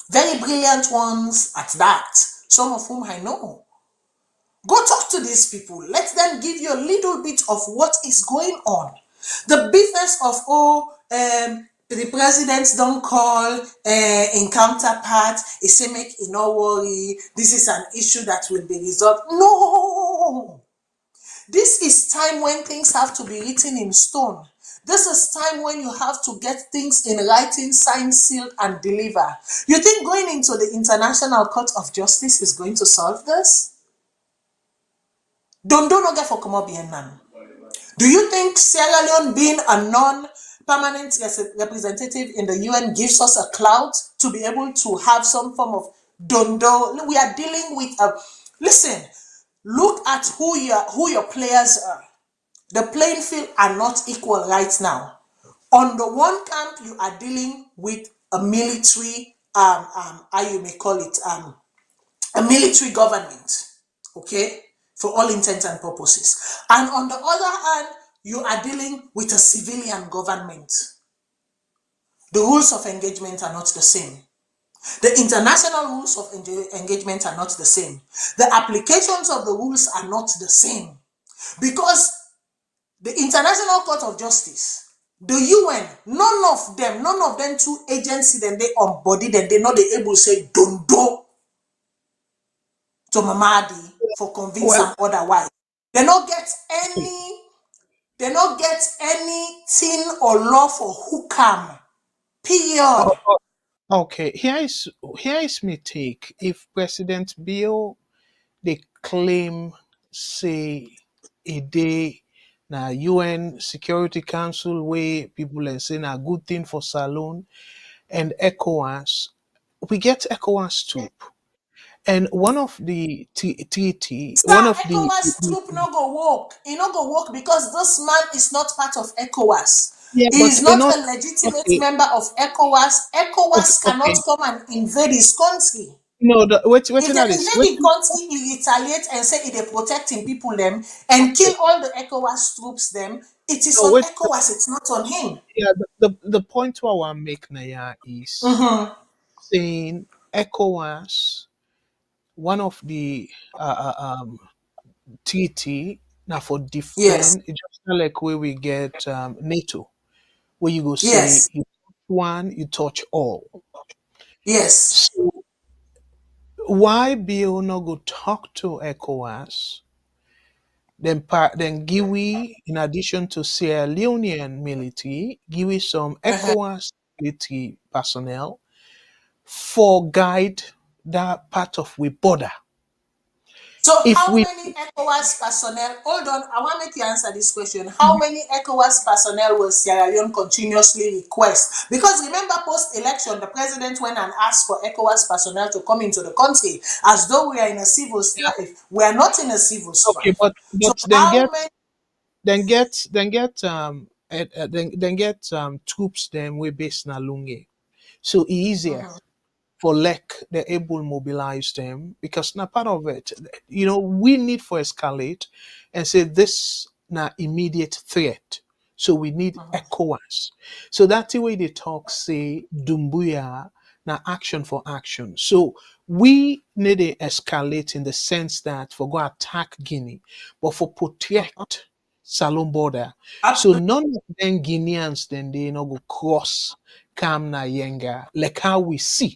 Very brilliant ones at that. Some of whom I know. Go talk to these people. Let them give you a little bit of what is going on. The business of, the presidents don't call in counterpart, he say make you no worry, this is an issue that will be resolved. No! This is time when things have to be written in stone. This is time when you have to get things in writing, signed, sealed, and deliver. You think going into the International Court of Justice is going to solve this? Don't get for Komobian. Do you think Sierra Leone being a non-permanent representative in the UN gives us a clout to be able to have some form of dondo? We are dealing with listen, look at who your players are. The playing field are not equal right now. On the one camp, you are dealing with a military, how you may call it, a military government, okay, for all intents and purposes. And on the other hand, you are dealing with a civilian government. The rules of engagement are not the same. The international rules of engagement are not the same. The applications of the rules are not the same. Because the International Court of Justice, the UN, none of them two agencies, then they on body, then they not able to say don't do to Mamadi for convince them otherwise. They not get anything or law for hookam. Period. Okay, here is my take. If President Bill they claim say a day na UN Security Council way people are saying a good thing for Salone and ECOWAS, we get ECOWAS too. And one of the TT, one of the ECOWAS troop no go work. He no go work because this man is not part of ECOWAS. yeah, He is but you not know, a legitimate okay, member of ECOWAS. ECOWAS cannot okay, come and invade his country. no, wait, If waiting they at this, invade the country, he retaliate and say they protecting people them and kill all the ECOWAS troops them. It is no, on wait, ECOWAS, it's not on him. yeah, the point what I want to make Naya is Mm-hmm. saying ECOWAS, one of the TT now for Yes. defend, it's just not like where we get NATO, where you go say Yes. you touch one, you touch all. Yes. So why Bill no go talk to ECOWAS? Then Giwi, in addition to Sierra Leonean military, Giwi some Uh-huh. ECOWAS military personnel for guide that part of we border. So If how we many ECOWAS personnel, hold on, I want to make you answer this question. How many ECOWAS personnel will Sierra Leone continuously request? Because remember, post-election, the president went and asked for ECOWAS personnel to come into the country as though we are in a civil strife. We are not in a civil okay, strife. but So then how many? get troops then we based na Lunge. So easier for LEC, they're able to mobilize them because now part of it, we need for escalate and say this now immediate threat. So we need ECOWAS. So that's the way they talk, say Dumbuya now action for action. So we need to escalate in the sense that for go attack Guinea, but for protect Salon border. So none of them Guineans then they go cross Kamna Yenga, like how we see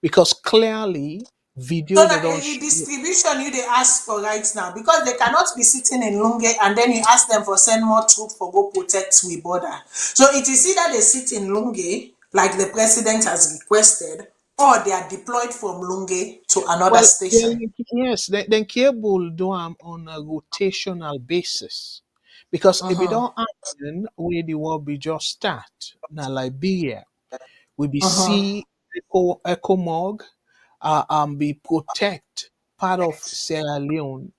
because clearly So video they that don't a show. distribution you they ask for right now because they cannot be sitting in Lunge and then you ask them for send more troops for go protect we border. So it is either they sit in Lunge like the president has requested, or they are deployed from Lunge to another Well, station. yes, then cable do am on a rotational basis because if it don't happen, where the war be just start. Now Liberia, we be see Ecomog, be protect part of Sierra Leone.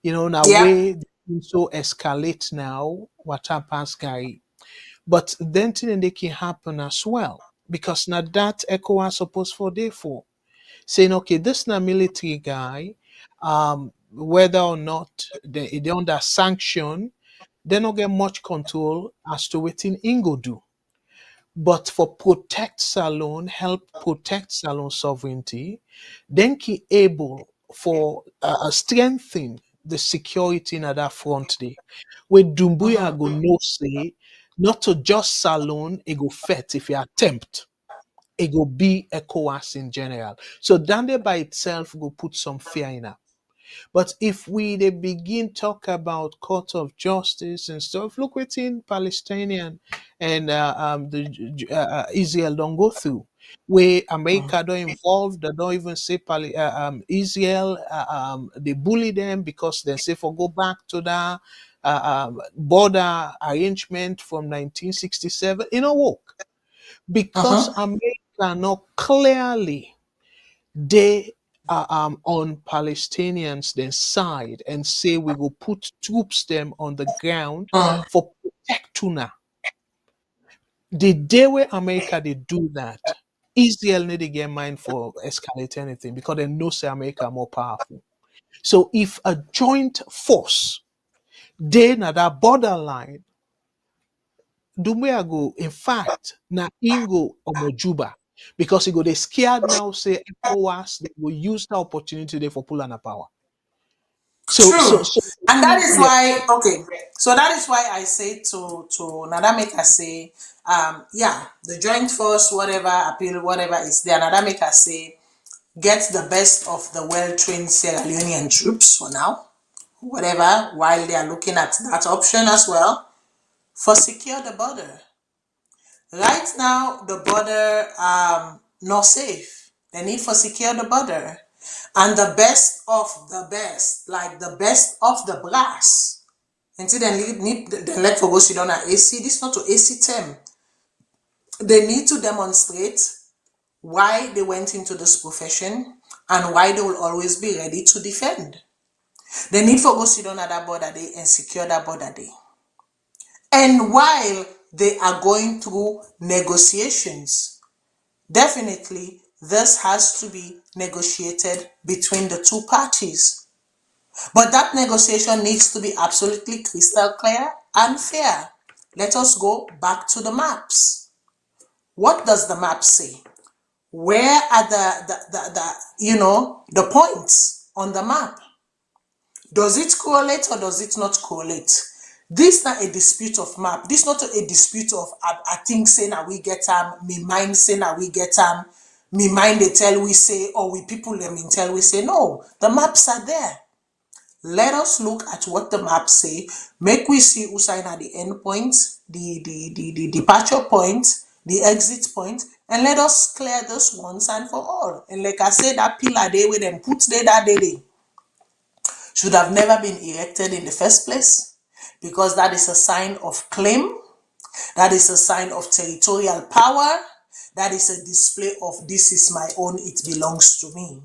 Now Yeah. way so escalate now, what happens, guy. But then thing they can happen as well because now that ECOWAS supposed for day for saying okay this na military guy, whether or not they under sanction, they don't get much control as to what in Ingo do. But for protect Salon, help protect Salon sovereignty, then he able for strengthen the security in that front day. Where Dumbuya go no say, not to just Salon, it go fet if you attempt. It go be ECOWAS in general. So Dande by itself go put some fear in her. But if we they begin talk about court of justice and stuff, look within Palestinian and Israel don't go through. Where America don't involved, they don't even say Israel. They bully them because they say for go back to the border arrangement from 1967. It don't work because America not clearly they are on Palestinians then side and say we will put troops them on the ground for protect tuna. The day where America they do that, Israel need to get mind for escalate anything because they know say America more powerful. So if a joint force they na that borderline, Dumbuya go, in fact, na Ingo Omojuba. Because he go they scared now, say ECOWAS, they will use the opportunity there for pulling a power. True. And that is Yeah. why, okay. So that is why I say to Nadameka say, yeah, the joint force, whatever appeal, whatever is there, Nadameka say, get the best of the well-trained Sierra Leonean troops for now, whatever, while they are looking at that option as well, for secure the border. Right now, the border not safe. They need for secure the border. And the best of the best, like the best of the brass. Until they need the let for go sit down at AC. This is not to AC term. They need to demonstrate why they went into this profession and why they will always be ready to defend. They need for go sit down at that border day and secure that border day. And while they are going through negotiations, definitely this has to be negotiated between the two parties. But that negotiation needs to be absolutely crystal clear and fair. Let us go back to the maps. What does the map say? Where are the points on the map? Does it correlate or does it not correlate? This is not a dispute of map. This is not a dispute of I think say now we get me mind say now we get me mind they tell we say or we people them in tell we say no. The maps are there. Let us look at what the maps say. Make we see who sign at the end point, the departure point, the exit point, and let us clear this once and for all. And like I said, that pillar day with them put there that day. should have never been elected in the first place, because that is a sign of claim, that is a sign of territorial power, that is a display of this is my own, it belongs to me.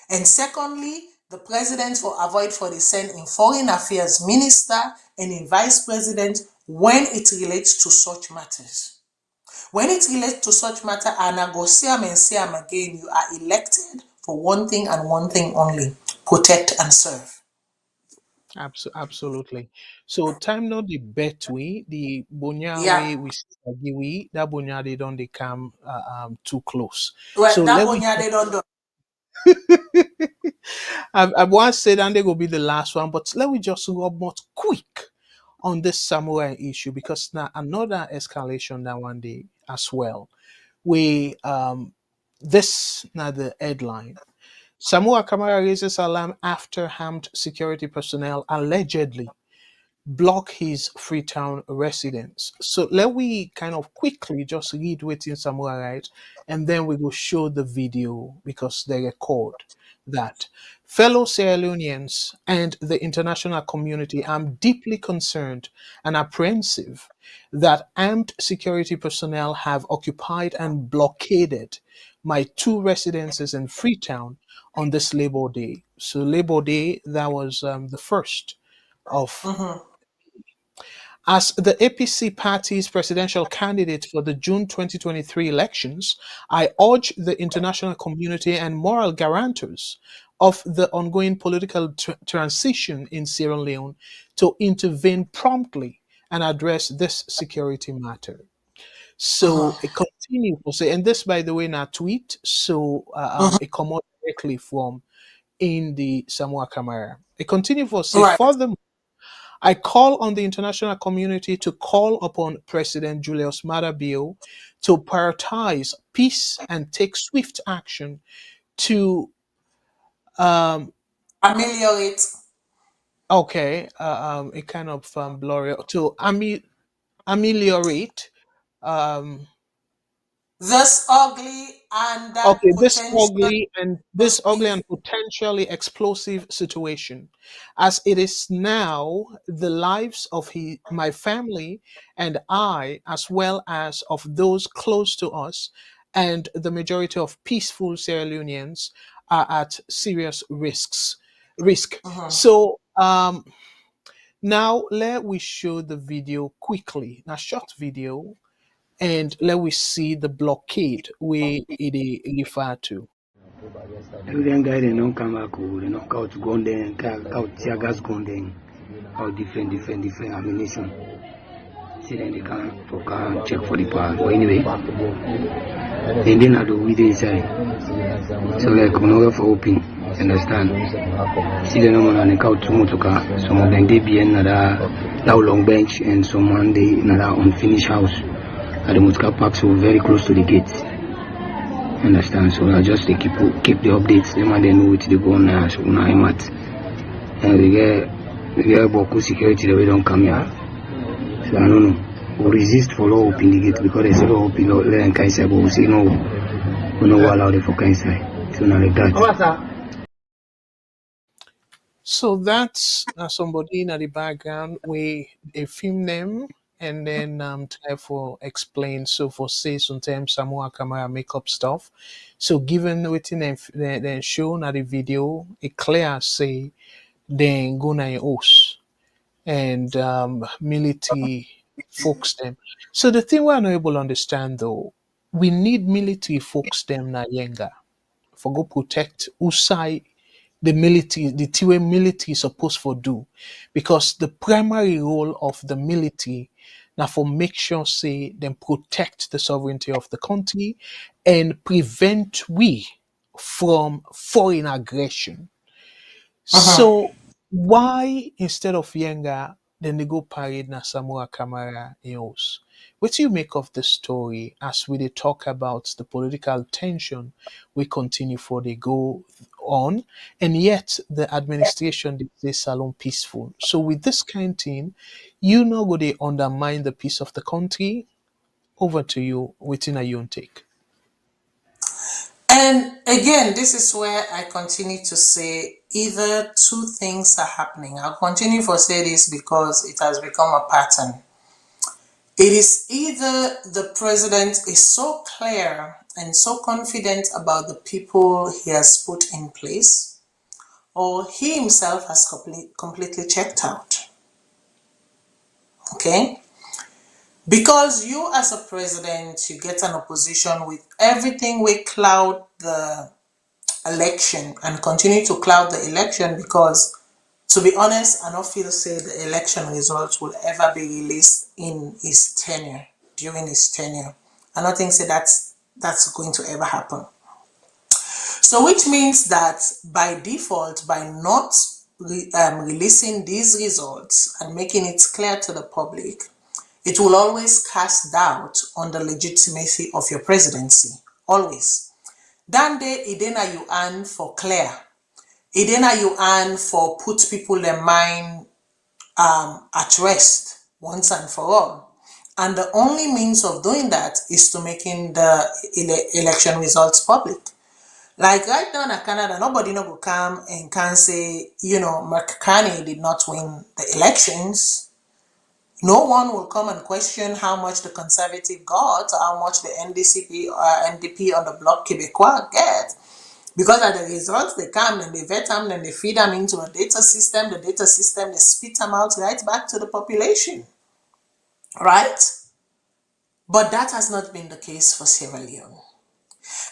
And secondly, the president will avoid for the send in foreign affairs minister and in vice president when it relates to such matters. When it relates to such matter, and I go see and say again, you are elected for one thing and one thing only: protect and serve. Absolutely. So time not the bet we the bonya Yeah. way we that bonya they don't they come too close. Well, So that let one we yeah, they don't do. I once said and they will be the last one, but let me just go more quick on this samurai issue because now another escalation that one day as well. We this now the headline. Samura Kamara raises alarm after armed security personnel allegedly block his Freetown residence. So let we kind of quickly just read within Samura right, and then we will show the video because they record that. Fellow Sierra Leoneans and the international community, I'm deeply concerned and apprehensive that armed security personnel have occupied and blockaded my two residences in Freetown on this Labor Day. So Labor Day, that was the first of as the APC party's presidential candidate for the June 2023 elections, I urge the international community and moral guarantors of the ongoing political transition in Sierra Leone to intervene promptly and address this security matter. So it continues to say, and this, by the way, in a tweet, so it comes directly from in the Samura Kamara. It continues to say, Right. furthermore, I call on the international community to call upon President Julius Maada Bio to prioritize peace and take swift action to Ameliorate it kind of blurry to ameliorate um, this ugly and that okay, potential this ugly and potentially explosive situation, as it is now the lives of my family and I, as well as of those close to us, and the majority of peaceful Sierra Leoneans are at serious risk. So now let we show the video quickly, a short video, and let we see the blockade we it refer to. Every guy they don't come back, they knock out gun then, out tear gas gun then, out different ammunition. See then they can check for the power. But anyway, they didn't have to weed inside. So like on over for open, understand? See the number on the couch to motoka. Some of them they be another long bench and someone they another unfinished house. And the motoka parks were very close to the gates. Understand? So I just keep the updates. Them and they know what they go on now. So now I'm at. And we get Boku security that we don't come here. So I don't know. We resist for law open the gate because they say law open law and Kaisa, but we say no. We don't allow them for Kaisa. So now like that. So that's somebody in the background we a film name and then try for explain. So for say sometimes Samura Kamara make up stuff. So given within the show na the video, it clear say then go na host and military folks them. So the thing we're not able to understand though, we need military folks them na Yenga for go protect Usai the military, the Tiwe military is supposed to do, because the primary role of the military now for make sure say them protect the sovereignty of the country and prevent we from foreign aggression. So why instead of Yenga then they go parade na Samura Kamara else? What do you make of the story as we dey talk about the political tension we continue for they go on, and yet the administration dey say salon peaceful. So with this kind thing, you know go they undermine the peace of the country. Over to you, within a your take. And again, this is where I continue to say either two things are happening. I'll continue to say this because it has become a pattern. It is either the president is so clear and so confident about the people he has put in place, or he himself has completely checked out. Okay? Because you as a president, you get an opposition with everything we cloud the election and continue to cloud the election, because to be honest, I don't feel say the election results will ever be released in his tenure, during his tenure. I don't think say that's going to ever happen. So which means that by default, by not releasing these results and making it clear to the public, it will always cast doubt on the legitimacy of your presidency. Always. Dande idena you earn for clear. Idena you earn for put people their mind at rest once and for all. And the only means of doing that is to making the election results public. Like right now in Canada, nobody no go come and can say, Mark Carney did not win the elections. No one will come and question how much the Conservative got, or how much the NDP on the Bloc Québécois get. Because at the results, they come and they vet them and they feed them into a data system. The data system, they spit them out right back to the population. Right? But that has not been the case for Sierra Leone.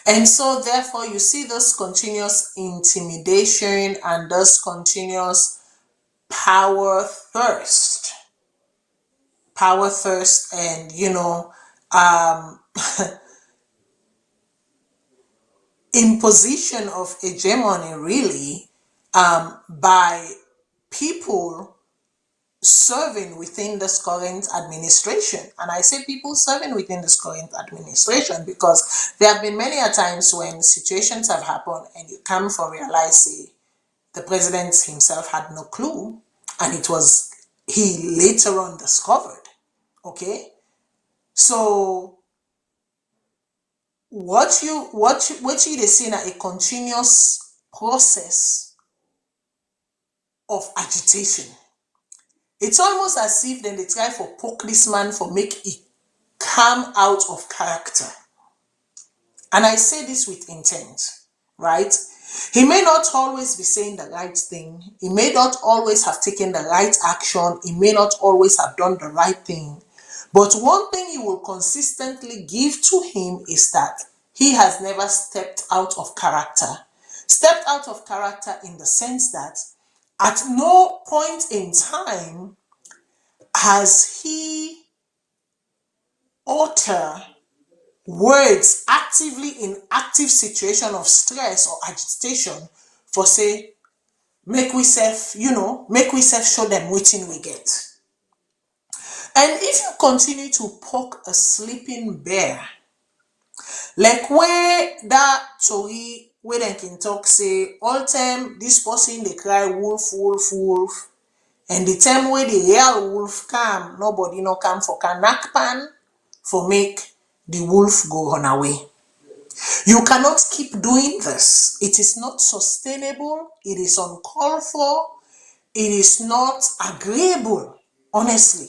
And so, therefore, you see this continuous intimidation and this continuous power thirst. Power thirst and, imposition of hegemony, really, by people serving within this current administration. And I say people serving within this current administration because there have been many a times when situations have happened and you come for realize the president himself had no clue, and it was he later on discovered. Okay, so what you see now a continuous process of agitation. It's almost as if then they try for poke this man for make it come out of character. And I say this with intent, right? He may not always be saying the right thing. He may not always have taken the right action. He may not always have done the right thing. But one thing you will consistently give to him is that he has never stepped out of character. Stepped out of character in the sense that at no point in time has he uttered words actively in active situation of stress or agitation for say, make we self show them waiting we get. And if you continue to poke a sleeping bear, like where that story where they can talk say all time this person they cry wolf, wolf, wolf, and the time where the real wolf come, nobody no come for kanak pan for make the wolf go on away. You cannot keep doing this. It is not sustainable. It is uncalled for. It is not agreeable, honestly.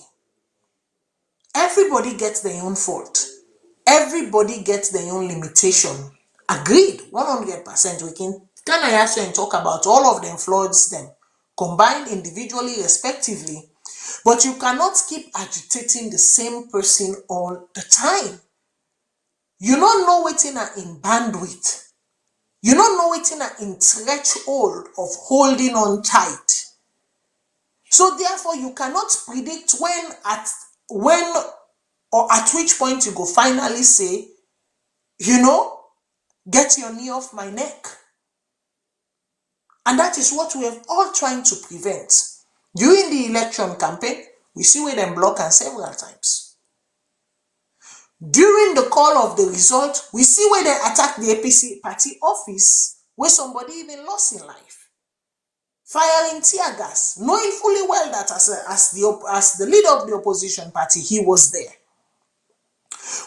Everybody gets their own fault. Everybody gets their own limitation. Agreed, 100%. We can kind of answer and talk about all of them flaws, them combined individually, respectively. But you cannot keep agitating the same person all the time. You don't know what's in bandwidth. You don't know what's in threshold of holding on tight. So therefore, you cannot predict when or at which point you go finally say, get your knee off my neck. And that is what we are all trying to prevent. During the election campaign, we see where them block and several times. During the call of the result, we see where they attack the APC party office, where somebody even lost in life. Firing tear gas, knowing fully well that as the leader of the opposition party, he was there.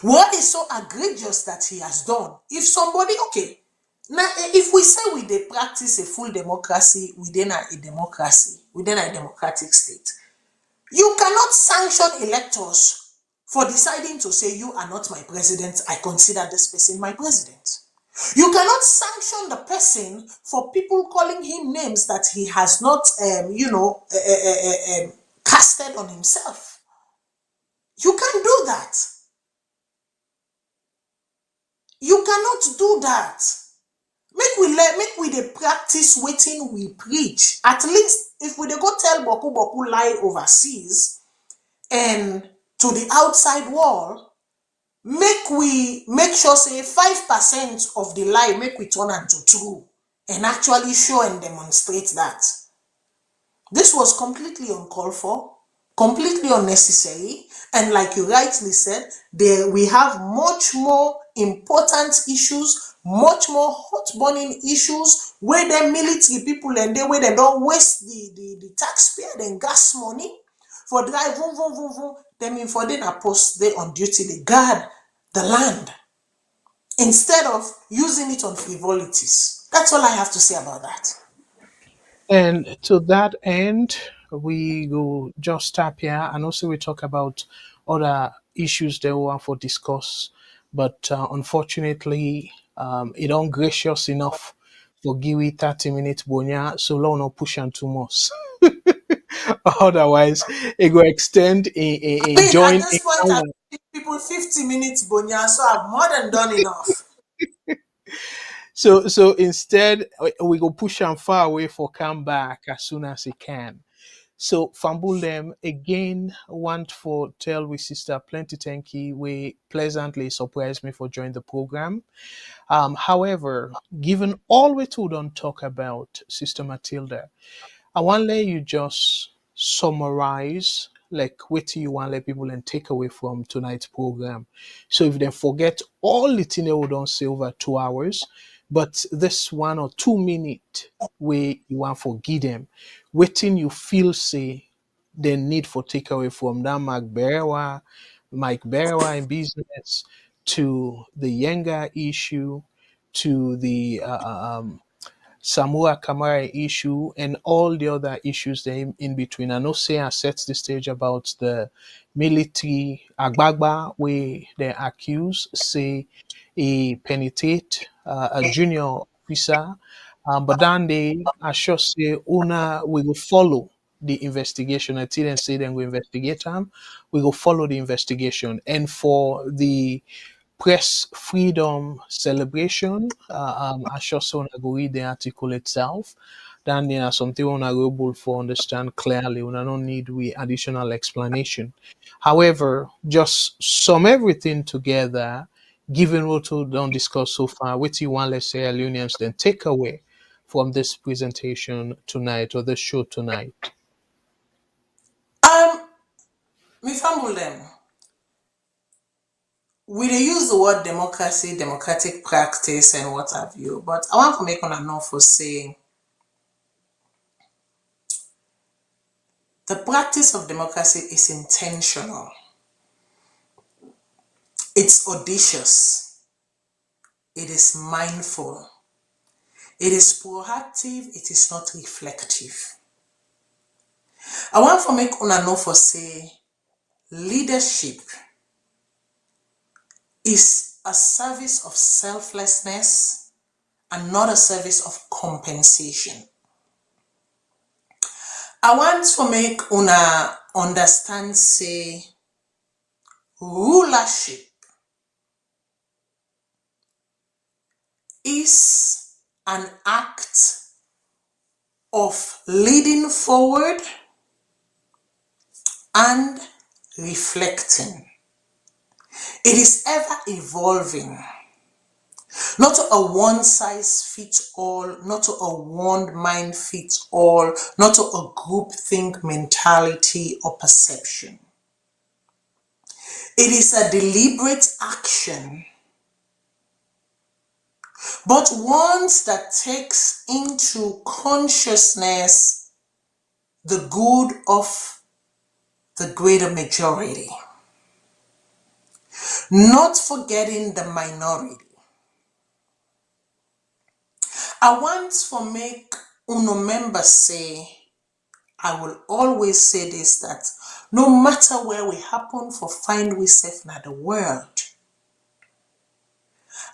What is so egregious that he has done? If somebody, okay, Now, if we say we dey practice a full democracy within a democracy, within a democratic state, you cannot sanction electors for deciding to say you are not my president, I consider this person my president. You cannot sanction the person for people calling him names that he has not, casted on himself. You can't do that. You cannot do that. Make we dey practice wetin we preach. At least if we dey go tell boku lie overseas and to the outside world, make we make sure say 5% of the lie make we turn am to true and actually show and demonstrate that. This was completely uncalled for, completely unnecessary, and like you rightly said, we have much more important issues, much more hot burning issues where the military people and where they don't waste the taxpayer and gas money for drive them for then post they on duty, they guard the land instead of using it on frivolities. That's all I have to say about that. And to that end, we go just stop here, and also we talk about other issues that we want for discuss. But unfortunately, it don't gracious enough for give it 30 minutes bonya, so long no push and too much. Otherwise, it go extend a join. At this point, I give people 50 minutes bonya, so I've more than done enough. So instead, we go push them far away for come back as soon as he can. So Fambulem again want for tell we sister plenty thank you. We pleasantly surprised me for joining the program. However, given all we two don't talk about Sister Matilda, I want to let you just summarize like what you want to let people and take away from tonight's program. So if they forget all the thing they would don't say over 2 hours, but this 1 or 2 minute way you want for give them, waiting you feel say they need for take away from that Mike Berewa in business to the Yenga issue to the Samura Kamara issue and all the other issues that in between. I know say I set the stage about the military Agbagba where they accuse say he penetrate a junior officer, but then they assure say una we will follow the investigation until and say then we investigate them. We will follow the investigation, and for the press freedom celebration. I sure so I go read the article itself. Then there are something on are able for understand clearly. We don't need we additional explanation. However, just sum everything together, given what we don't discuss so far, what you want let's say Leone'S then take away from this presentation tonight or this show tonight. Me fumble them. We dey use the word democracy, democratic practice, and what have you, but I want to make one know for saying the practice of democracy is intentional. It's audacious. It is mindful. It is proactive. It is not reflective. I want to make una know for say leadership is a service of selflessness and not a service of compensation. I want to make una understand say rulership is an act of leading forward and reflecting. It is ever evolving, not a one size fits all, not a one mind fits all, not a group think mentality or perception. It is a deliberate action, but ones that takes into consciousness the good of the greater majority, not forgetting the minority. I want for make uno members say, I will always say this, that no matter where we happen for find we safe in the world,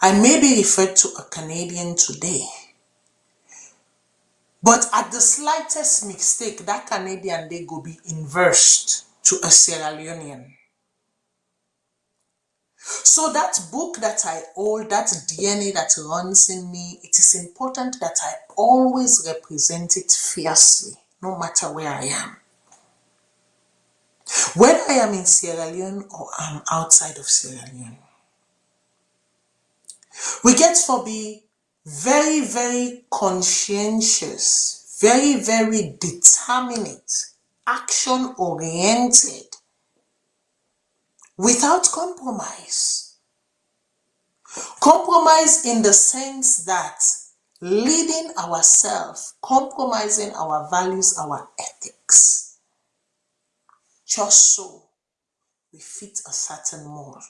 I may be referred to a Canadian today, but at the slightest mistake, that Canadian day go be inversed to a Sierra Leonean. So that book that I hold, that DNA that runs in me, it is important that I always represent it fiercely, no matter where I am. Whether I am in Sierra Leone or I'm outside of Sierra Leone. We get to be very, very conscientious, very, very determined, action-oriented, without compromise. Compromise in the sense that leading ourselves, compromising our values, our ethics, just so we fit a certain mold.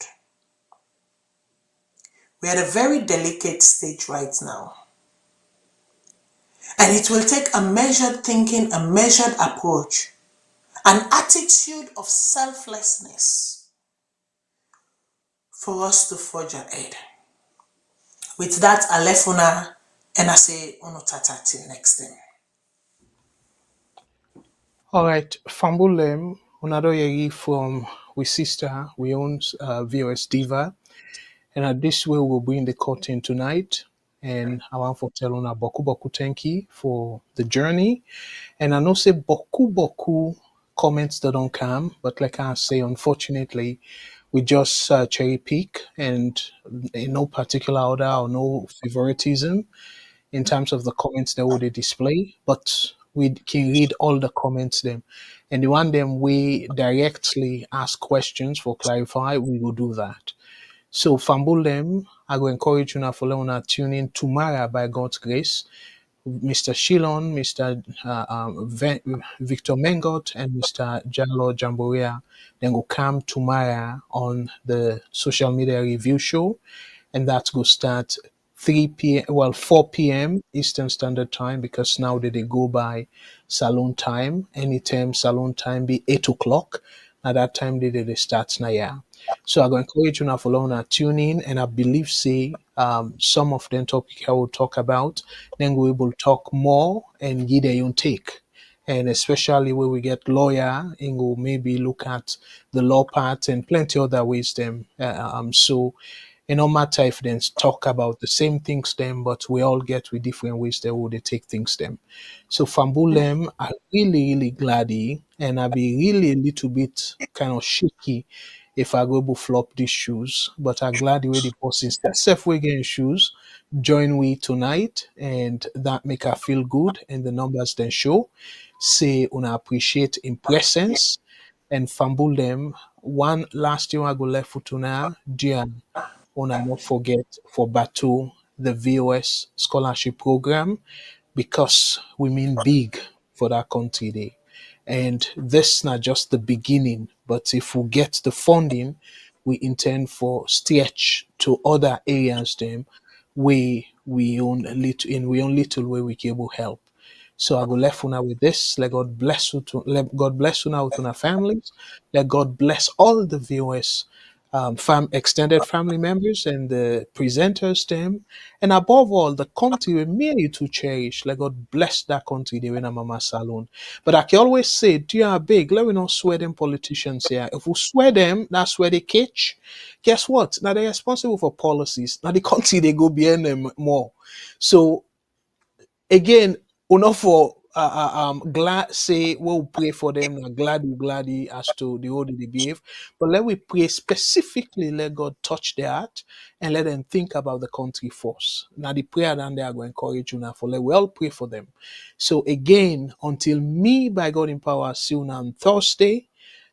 We're at a very delicate stage right now. And it will take a measured thinking, a measured approach, an attitude of selflessness for us to forge ahead. With that, I left una and I say uno tata till next time. All right, Fambulem, Unado Yegi from we sister, we own VOS Diva, and at this way we'll bring the curtain tonight. And I want to tell una boku boku thank you for the journey. And I know say boku comments that don't come, but like I say, unfortunately, we just cherry pick and in no particular order or no favoritism in terms of the comments that would they display, but we can read all the comments them. And the one them we directly ask questions for clarify, we will do that. So Fambulem, I will encourage you now for Leona tune in tomorrow by God's grace. Mr. Shilon, Mr. Victor Mengot, and Mr. Jalo Jamborea then will come tomorrow on the social media review show, and that will start 3 p.m. well 4 p.m. Eastern Standard Time, because now they go by Salone time. Anytime Salone time be 8 o'clock. At that time they start now. Yeah. So I'm going to encourage you now for Lona tune in, and I believe say some of the topic I will talk about, then we will talk more and give their own take. And especially where we get lawyer and we'll maybe look at the law part and plenty other ways them. So it no matter if they talk about the same things them, but we all get with different ways they would they take things them. So Fambulem, I'm really glad, and I'll be really a little bit kind of shaky if I go to flop these shoes. But I'm glad the way the person self we getting shoes join we tonight, and that make her feel good, and the numbers then show. Say una appreciate in presence and fumble them. One last thing I go left for tonight, Dian. Una not forget for battle the VOS scholarship program, because we mean big for that country day. And this is not just the beginning, but if we get the funding, we intend for stretch to other areas them where we own little in we own little way we can able help. So I go left una with this. Let God bless you to let God bless you now with our families. Let God bless all the VOS extended family members and the presenters them, and above all the country we merely to cherish. Let God bless that country they win a mama salon. But I can always say, dear big, let me not swear them politicians here. If we swear them, that's where they catch. Guess what? Now they're responsible for policies. Now the country they go behind them more. So again, enough for glad say we'll pray for them, glad as to the way they behave, but let we pray specifically, let God touch their heart and let them think about the country first. Now the prayer and they are going to encourage you now for let we all pray for them. So again, until me by God in power see you on Thursday,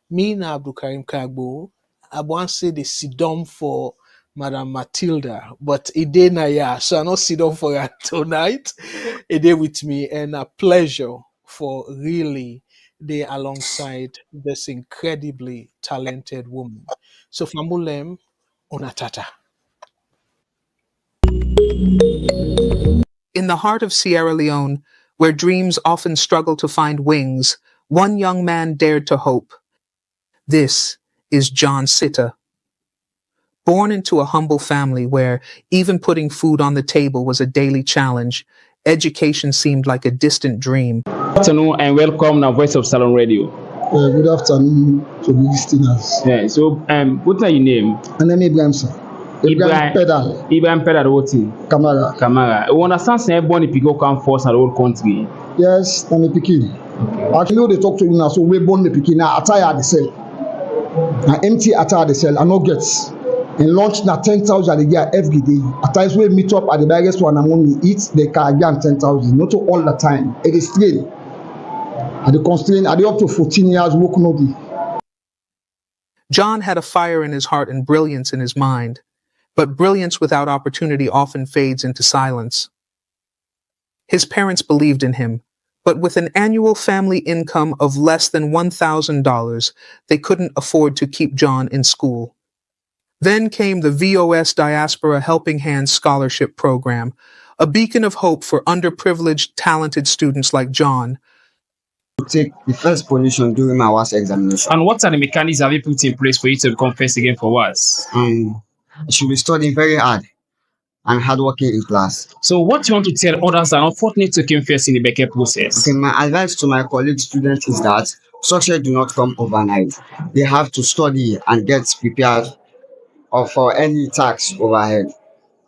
me na Abdul Karim Kagbo, I want to say they sit down for Madam Matilda, but it day na yeah, so I not sit down for her tonight. A day with me, and a pleasure for really they alongside this incredibly talented woman. So Famulem Onatata. In the heart of Sierra Leone, where dreams often struggle to find wings, one young man dared to hope. This is John Sitta. Born into a humble family where even putting food on the table was a daily challenge, education seemed like a distant dream. Good afternoon and welcome to VOS Salone Radio. Good afternoon to the listeners. Yeah, so what's your name? My name is Ibrahim, sir. Ibrahim Pedal. Ibrahim Pedal, what thing? Kamara. Kamara. You understand say everybody people come force in the whole country? Yes, I'm a pikin. Okay. Actually, they talk to you now, so we born the pikin. Now, attire the cell. Now, empty attire the cell. I no get. And launch na 10,000 a year every day. At times we meet up at the biggest one and when we eat, they can again 10,000. Not all the time. It is strain. At the constraint, at the up to 14 years, work no day. John had a fire in his heart and brilliance in his mind. But brilliance without opportunity often fades into silence. His parents believed in him, but with an annual family income of less than $1,000, they couldn't afford to keep John in school. Then came the VOS Diaspora Helping Hands Scholarship Program, a beacon of hope for underprivileged, talented students like John. Take the first position during my WAS examination. And what are the mechanisms have you put in place for you to become first again for WAS? I should be studying very hard and hardworking in class. So what do you want to tell others that are unfortunate to come first in the Becker process? Okay, my advice to my college students is that success do not come overnight. They have to study and get prepared for any tax overhead.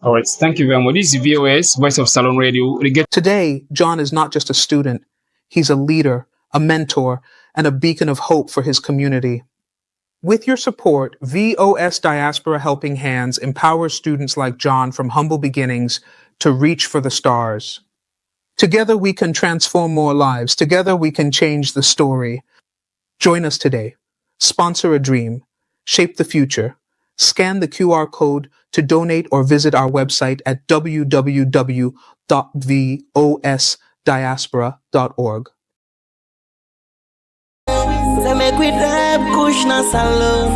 All right, thank you very much. This is VOS Salone Radio. Today, John is not just a student. He's a leader, a mentor, and a beacon of hope for his community. With your support, VOS Diaspora Helping Hands empowers students like John from humble beginnings to reach for the stars. Together we can transform more lives. Together we can change the story. Join us today. Sponsor a dream. Shape the future. Scan the QR code to donate or visit our website at www.vosdiaspora.org. They make we drive Kushna Salone,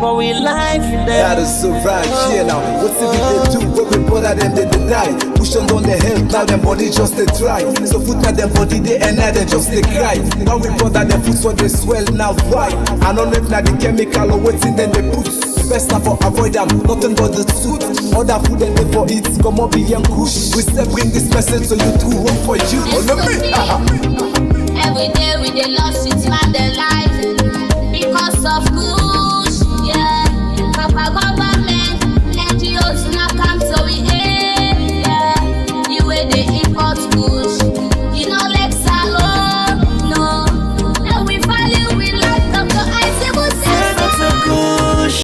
but we life there. That is so right, yeah now. What's if they do? What we bother them, they deny. Push them down the hill, now them body just they try. So foot at them body, they and now they just they cry. Now we bother them foot so they swell, now why? I don't know if now the chemical or what's in them they put. Best not for avoid them, nothing but the suit. Other food and they for it, come up and kush. We say bring this message so you do work for you. Every day we dey lost it man their life because of good.